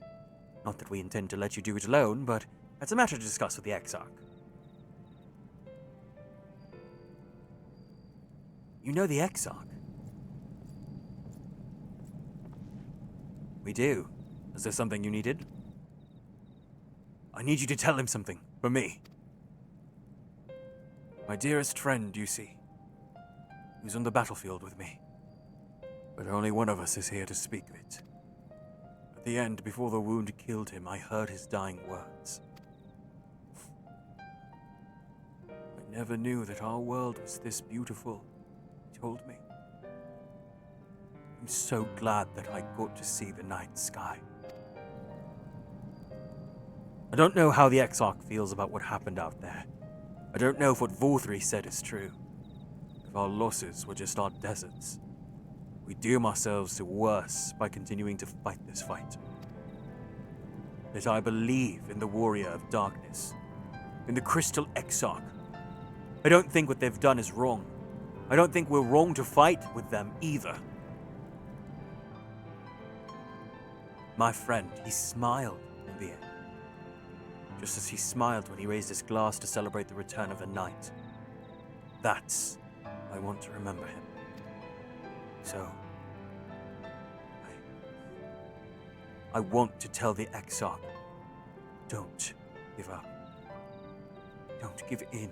Not that we intend to let you do it alone, but that's a matter to discuss with the Exarch. You know the Exarch? We do. Is there something you needed? I need you to tell him something, for me. My dearest friend, you see, who's on the battlefield with me. But only one of us is here to speak of it. At the end, before the wound killed him, I heard his dying words. I never knew that our world was this beautiful, he told me. I'm so glad that I got to see the night sky. I don't know how the Exarch feels about what happened out there. I don't know if what Vorthri said is true. If our losses were just our deserts. We doom ourselves to worse by continuing to fight this fight. But I believe in the warrior of darkness, in the Crystal Exarch. I don't think what they've done is wrong. I don't think we're wrong to fight with them either. My friend, he smiled in the end. Just as he smiled when he raised his glass to celebrate the return of the night. That's how I want to remember him. So, I want to tell the Exarch, don't give up. Don't give in.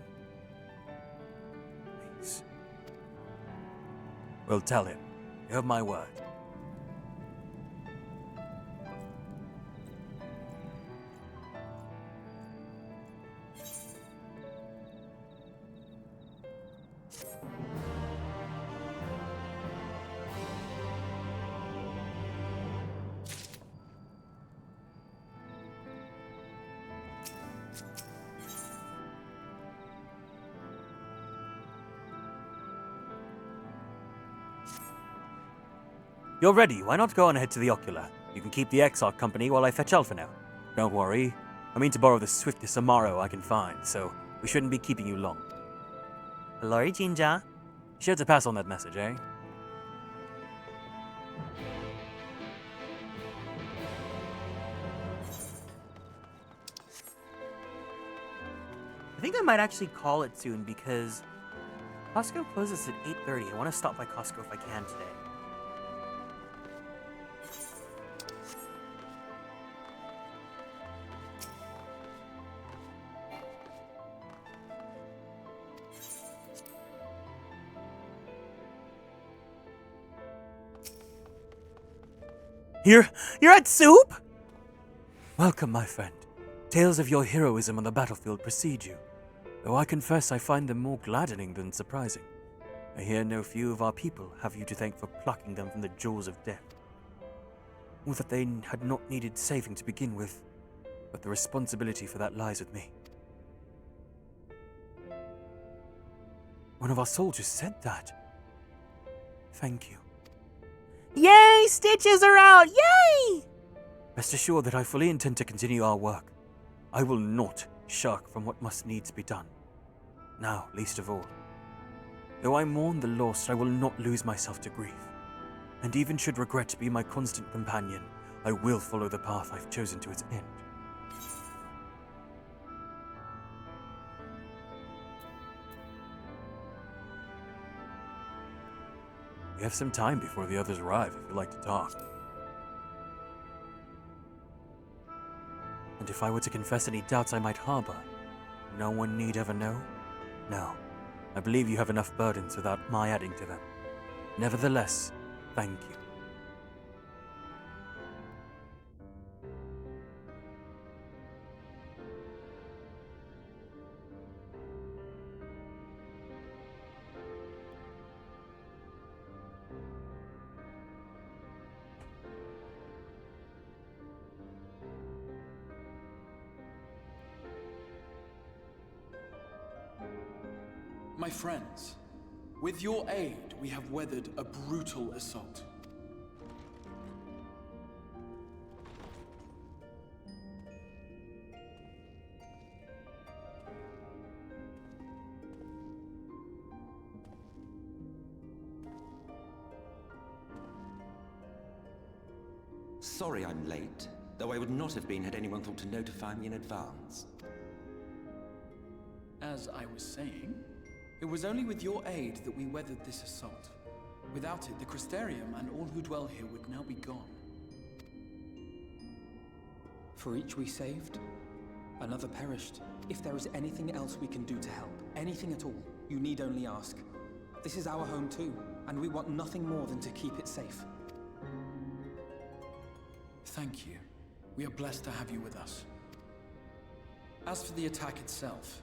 Please. Well, tell him. You have my word. You're ready. Why not go on ahead to the Ocular? You can keep the Exarch company while I fetch Alpha now. Don't worry. I mean to borrow the swiftest Amaro I can find, so we shouldn't be keeping you long. Hello, Jinja. Sure to pass on that message, eh? I think I might actually call it soon because Costco closes at 8:30. I want to stop by Costco if I can today. You're at soup? Welcome, my friend. Tales of your heroism on the battlefield precede you, though I confess I find them more gladdening than surprising. I hear no few of our people have you to thank for plucking them from the jaws of death. Or that they had not needed saving to begin with, but the responsibility for that lies with me. One of our soldiers said that. Thank you. Yay! Stitches are out! Yay! Rest assured that I fully intend to continue our work. I will not shirk from what must needs be done. Now, least of all. Though I mourn the lost, I will not lose myself to grief. And even should regret be my constant companion, I will follow the path I've chosen to its end. We have some time before the others arrive if you'd like to talk. And if I were to confess any doubts I might harbor, no one need ever know? No, I believe you have enough burdens without my adding to them. Nevertheless, thank you. My friends, with your aid, we have weathered a brutal assault. Sorry I'm late, though I would not have been had anyone thought to notify me in advance. As I was saying, it was only with your aid that we weathered this assault. Without it, the Crystarium and all who dwell here would now be gone. For each we saved, another perished. If there is anything else we can do to help, anything at all, you need only ask. This is our home too, and we want nothing more than to keep it safe. Thank you. We are blessed to have you with us. As for the attack itself,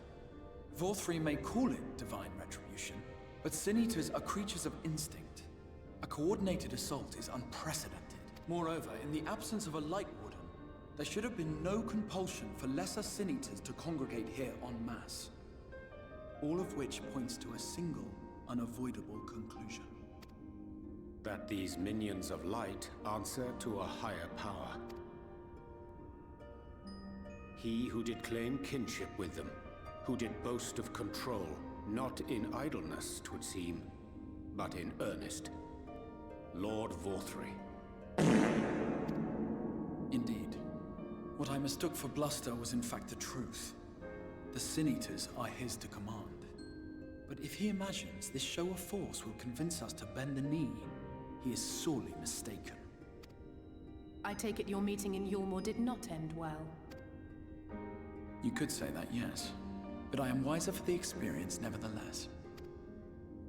Vorthri may call it divine retribution, but Sin Eaters are creatures of instinct. A coordinated assault is unprecedented. Moreover, in the absence of a Light Warden, there should have been no compulsion for lesser Sin Eaters to congregate here en masse. All of which points to a single, unavoidable conclusion. That these minions of light answer to a higher power. He who did claim kinship with them, who did boast of control, not in idleness, 'twould seem, but in earnest. Lord Vorthri. Indeed. What I mistook for bluster was in fact the truth. The Sin Eaters are his to command. But if he imagines this show of force will convince us to bend the knee, he is sorely mistaken. I take it your meeting in Yulmore did not end well. You could say that, yes. But I am wiser for the experience nevertheless.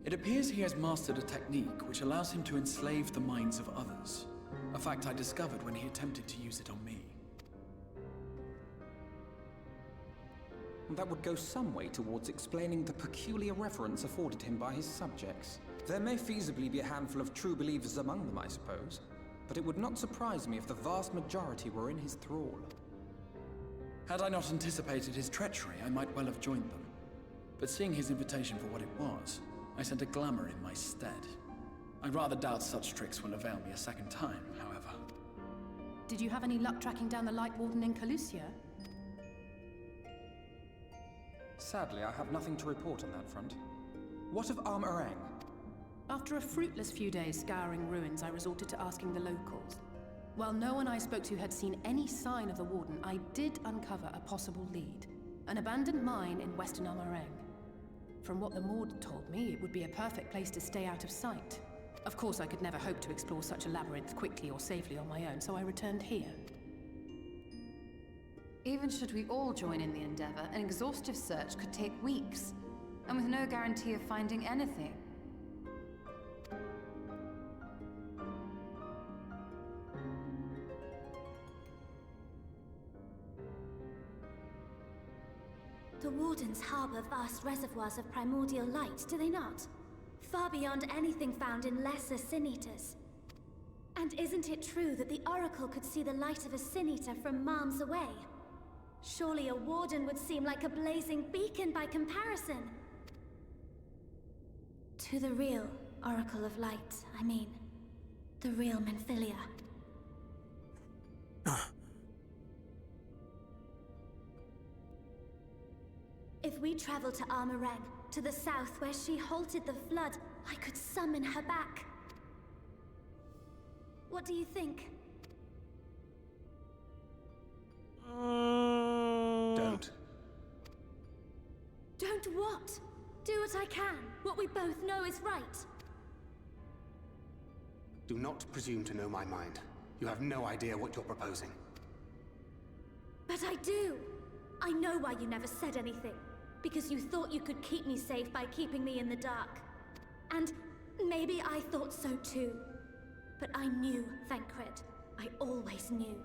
It appears he has mastered a technique which allows him to enslave the minds of others. A fact I discovered when he attempted to use it on me. That would go some way towards explaining the peculiar reverence afforded him by his subjects. There may feasibly be a handful of true believers among them, I suppose, but it would not surprise me if the vast majority were in his thrall. Had I not anticipated his treachery, I might well have joined them. But seeing his invitation for what it was, I sent a glamour in my stead. I rather doubt such tricks will avail me a second time, however. Did you have any luck tracking down the Light Warden in Calusia? Sadly, I have nothing to report on that front. What of Armorang? After a fruitless few days scouring ruins, I resorted to asking the locals. While no one I spoke to had seen any sign of the Warden, I did uncover a possible lead. An abandoned mine in western Armorang. From what the Maud told me, it would be a perfect place to stay out of sight. Of course, I could never hope to explore such a labyrinth quickly or safely on my own, so I returned here. Even should we all join in the endeavor, an exhaustive search could take weeks, and with no guarantee of finding anything. The Wardens harbor vast reservoirs of primordial light, do they not? Far beyond anything found in lesser Sin Eaters. And isn't it true that the Oracle could see the light of a Sin Eater from miles away? Surely a Warden would seem like a blazing beacon by comparison. To the real Oracle of Light, I mean. The real Menphilia. If we travel to Armorang, to the south where she halted the flood, I could summon her back. What do you think? Don't. Don't what? Do what I can. What we both know is right. Do not presume to know my mind. You have no idea what you're proposing. But I do. I know why you never said anything. Because you thought you could keep me safe by keeping me in the dark. And maybe I thought so too. But I knew, Thancred. I always knew.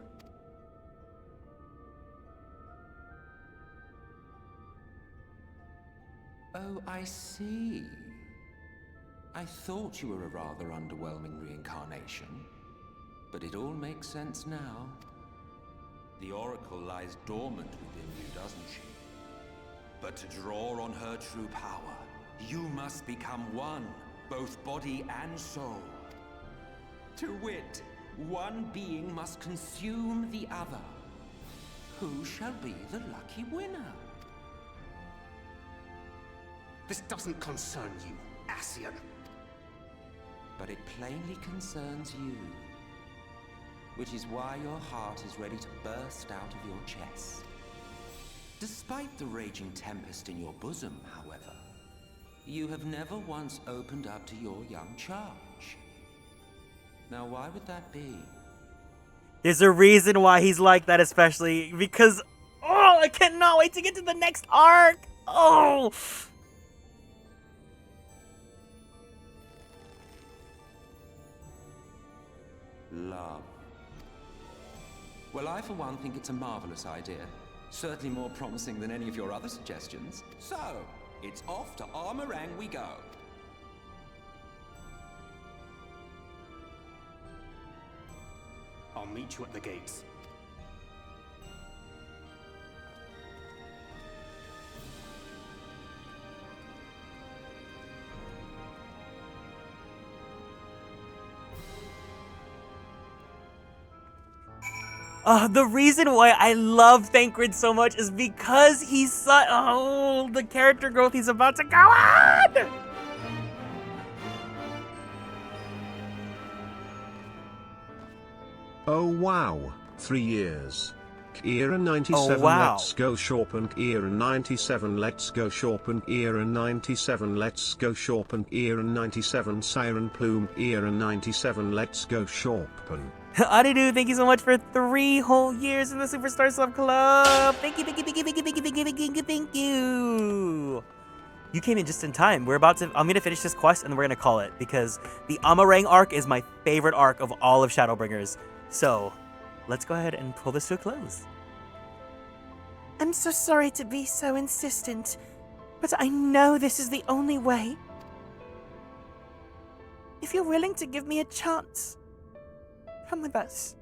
Oh, I see. I thought you were a rather underwhelming reincarnation. But it all makes sense now. The Oracle lies dormant within you, doesn't she? But to draw on her true power, You must become one, both body and soul. To wit, one being must consume the other. Who shall be the lucky winner? This doesn't concern you, Ascian. But it plainly concerns you. Which is why your heart is ready to burst out of your chest. Despite the raging tempest in your bosom, however, you have never once opened up to your young charge. Now, why would that be? There's a reason why he's like that, especially because, oh, I cannot wait to get to the next arc. Oh. Love. Well, I for one think it's a marvelous idea. Certainly more promising than any of your other suggestions. So, it's off to Armorang we go. I'll meet you at the gates. The reason why I love Thancred so much is because he's such, oh, the character growth he's about to go on! Oh wow, 3 years. Kieran 97, Oh, wow. let's go Shorpen. Kieran 97, let's go Shorpen. Kieran 97, let's go Shorpen. Kieran 97, Siren Plume. Kieran 97, let's go Shorpen. Adidu, thank you so much for 3 whole years in the Superstar Sub Club. Thank you, thank you, thank you, thank you, thank you, thank you, thank you, thank you. You came in just in time. I'm gonna finish this quest and then we're gonna call it because the Amarang arc is my favorite arc of all of Shadowbringers. So, let's go ahead and pull this to a close. I'm so sorry to be so insistent, but I know this is the only way. If you're willing to give me a chance, come with us.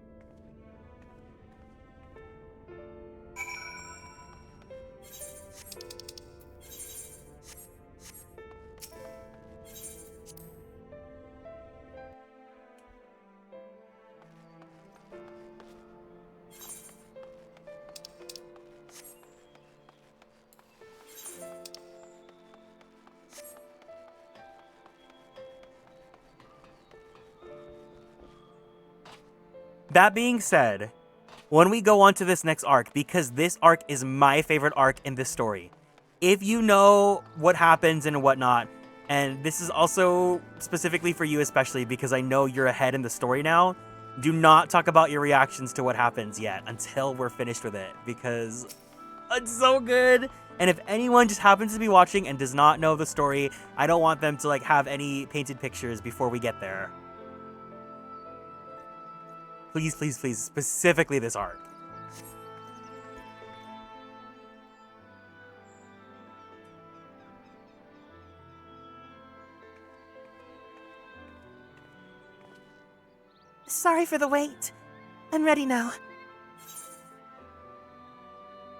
That being said, when we go on to this next arc, because this arc is my favorite arc in this story, if you know what happens and whatnot, and this is also specifically for you especially because I know you're ahead in the story now, do not talk about your reactions to what happens yet until we're finished with it, because it's so good. And if anyone just happens to be watching and does not know the story, I don't want them to like have any painted pictures before we get there. Please, please, please, specifically this arc. Sorry for the wait. I'm ready now.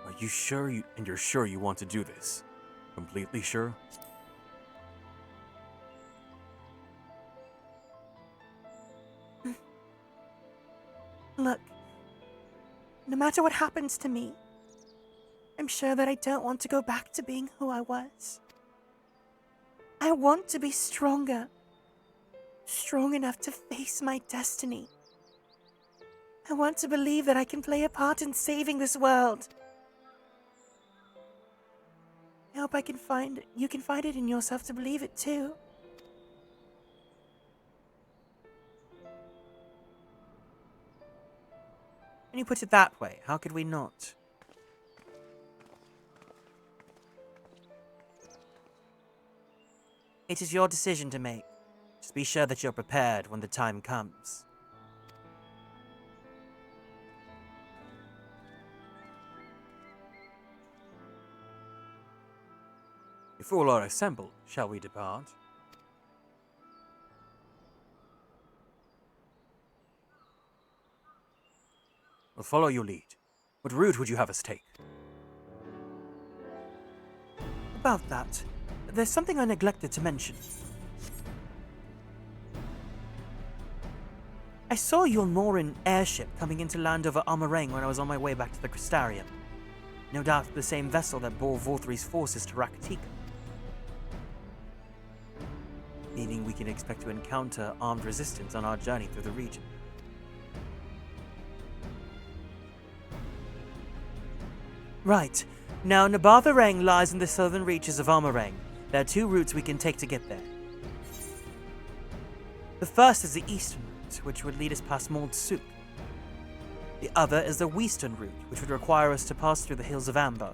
Are you sure you're sure you want to do this? Completely sure? Look, no matter what happens to me, I'm sure that I don't want to go back to being who I was. I want to be stronger. Strong enough to face my destiny. I want to believe that I can play a part in saving this world. I hope you can find it in yourself to believe it too. When you put it that way, how could we not? It is your decision to make. Just be sure that you're prepared when the time comes. If all are assembled, shall we depart? We'll follow your lead. What route would you have us take? About that, there's something I neglected to mention. I saw your Norin airship coming into land over Amareng when I was on my way back to the Crystarium. No doubt the same vessel that bore Vorthri's forces to Rakatika. Meaning we can expect to encounter armed resistance on our journey through the region. Right. Now, Nabarthareng lies in the southern reaches of Amareng. There are two routes we can take to get there. The first is the eastern route, which would lead us past Mold Souk. The other is the western route, which would require us to pass through the Hills of Amber.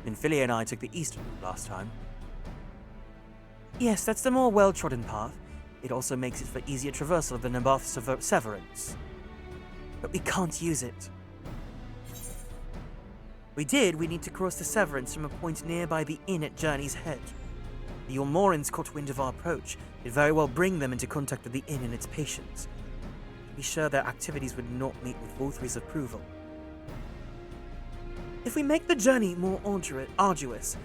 Minfilia and I took the eastern route last time. Yes, that's the more well-trodden path. It also makes it for easier traversal of the Nabarth Severance. But we can't use it. We need to cross the Severance from a point nearby the inn at Journey's Head. The Yulmorans caught wind of our approach. It very well bring them into contact with the inn and its patients. To be sure their activities would not meet with Vorthri's approval. If we make the journey more arduous,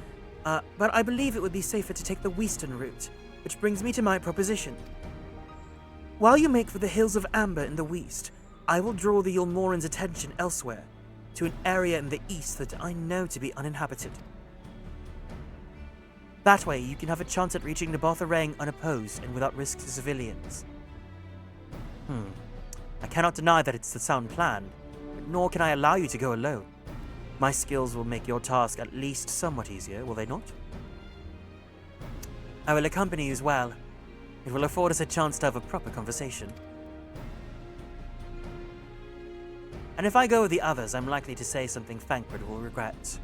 but I believe it would be safer to take the western route, which brings me to my proposition. While you make for the Hills of Amber in the west, I will draw the Yulmorans' attention elsewhere, to an area in the east that I know to be uninhabited. That way, you can have a chance at reaching Nabarthareng unopposed and without risk to civilians. I cannot deny that it's the sound plan, but nor can I allow you to go alone. My skills will make your task at least somewhat easier, will they not? I will accompany you as well. It will afford us a chance to have a proper conversation. And if I go with the others, I'm likely to say something Thancred will regret.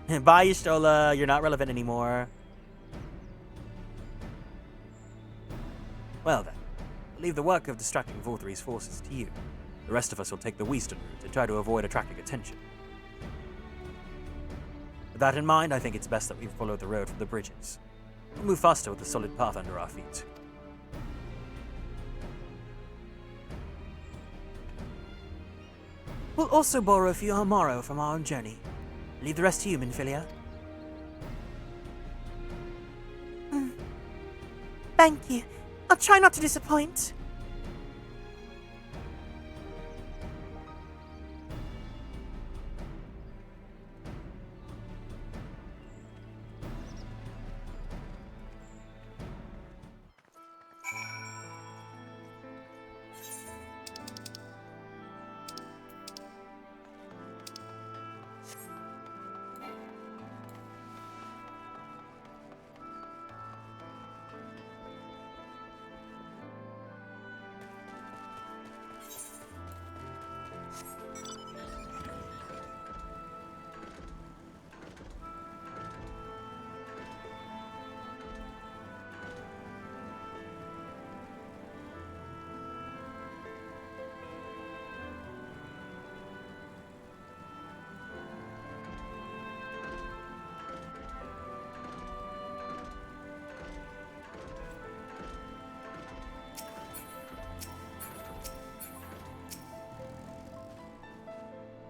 Bye, Y'shtola. You're not relevant anymore. Well then, I'll leave the work of distracting Vorthri's forces to you. The rest of us will take the western route and try to avoid attracting attention. With that in mind, I think it's best that we follow the road from the bridges. We'll move faster with a solid path under our feet. We'll also borrow a few Amaro from our own journey. Leave the rest to you, Minfilia. Thank you. I'll try not to disappoint.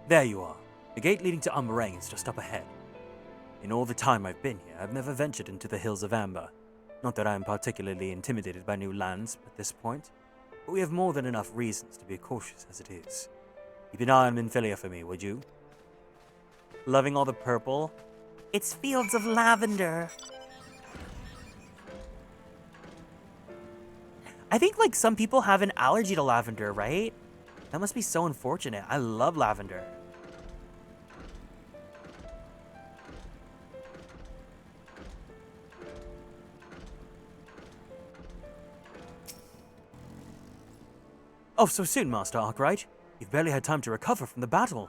There you are. The gate leading to Amareng is just up ahead. In all the time I've been here, I've never ventured into the Hills of Amber. Not that I am particularly intimidated by new lands at this point, but we have more than enough reasons to be cautious as it is. Keep an eye on Minfilia for me, would you? Loving all the purple? It's fields of lavender. I think, like, some people have an allergy to lavender, right? That must be so unfortunate. I love lavender. Oh, so soon, Master Arkwright. You've barely had time to recover from the battle.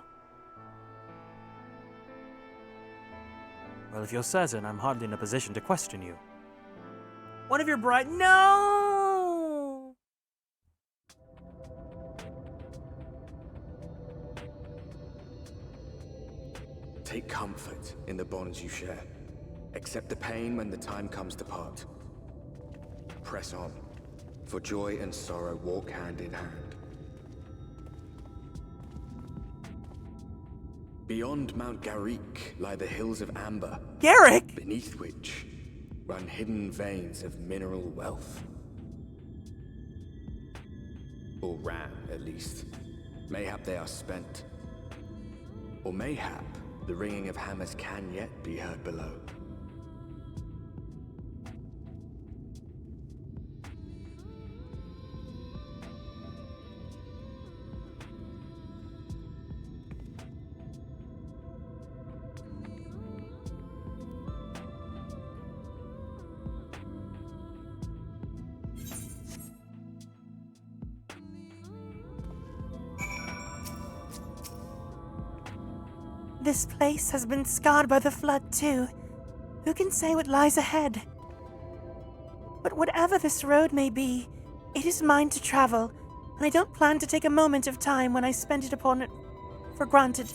Well, if you're certain, I'm hardly in a position to question you. One of your bride— No! Take comfort in the bonds you share. Accept the pain when the time comes to part. Press on, for joy and sorrow walk hand in hand. Beyond Mount Garrick lie the hills of Amber. Garrick! Beneath which run hidden veins of mineral wealth. Or ran, at least. Mayhap they are spent. Or mayhap the ringing of hammers can yet be heard below. This place has been scarred by the flood, too. Who can say what lies ahead? But whatever this road may be, it is mine to travel, and I don't plan to take a moment of time when I spend it upon it for granted.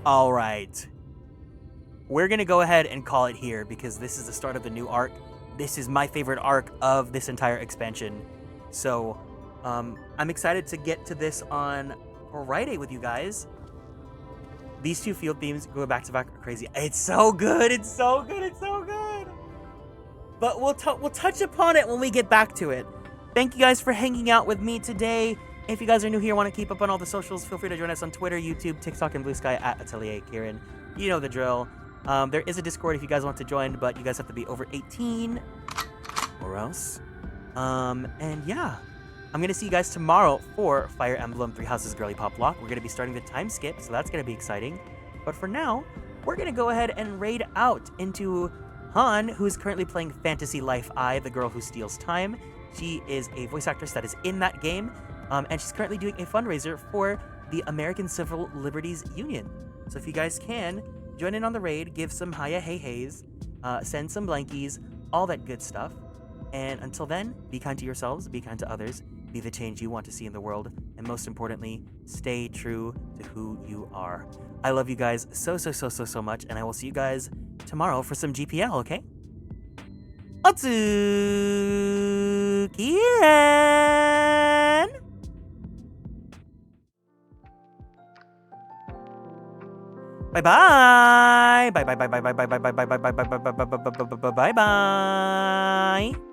All right. We're going to go ahead and call it here because this is the start of the new arc. This is my favorite arc of this entire expansion. So, I'm excited to get to this on Friday with you guys. These two field themes go back to back are crazy. It's so good. It's so good. It's so good. But we'll touch upon it when we get back to it. Thank you guys for hanging out with me today. If you guys are new here, want to keep up on all the socials, feel free to join us on Twitter, YouTube, TikTok, and Blue Sky at Atelier Kieran. You know the drill. There is a Discord if you guys want to join, but you guys have to be over 18 or else. And yeah. I'm going to see you guys tomorrow for Fire Emblem 3 Houses Girly Pop Lock. We're going to be starting the time skip, so that's going to be exciting. But for now, we're going to go ahead and raid out into Han, who is currently playing Fantasy Life I, the girl who steals time. She is a voice actress that is in that game, and she's currently doing a fundraiser for the American Civil Liberties Union. So if you guys can, join in on the raid, give some hiya hey heys, send some blankies, all that good stuff. And until then, be kind to yourselves, be kind to others, be the change you want to see in the world, and most importantly, stay true to who you are. I love you guys so much, and I will see you guys tomorrow for some GPL, okay? Otsu Kieran! Bye-bye! Bye-bye!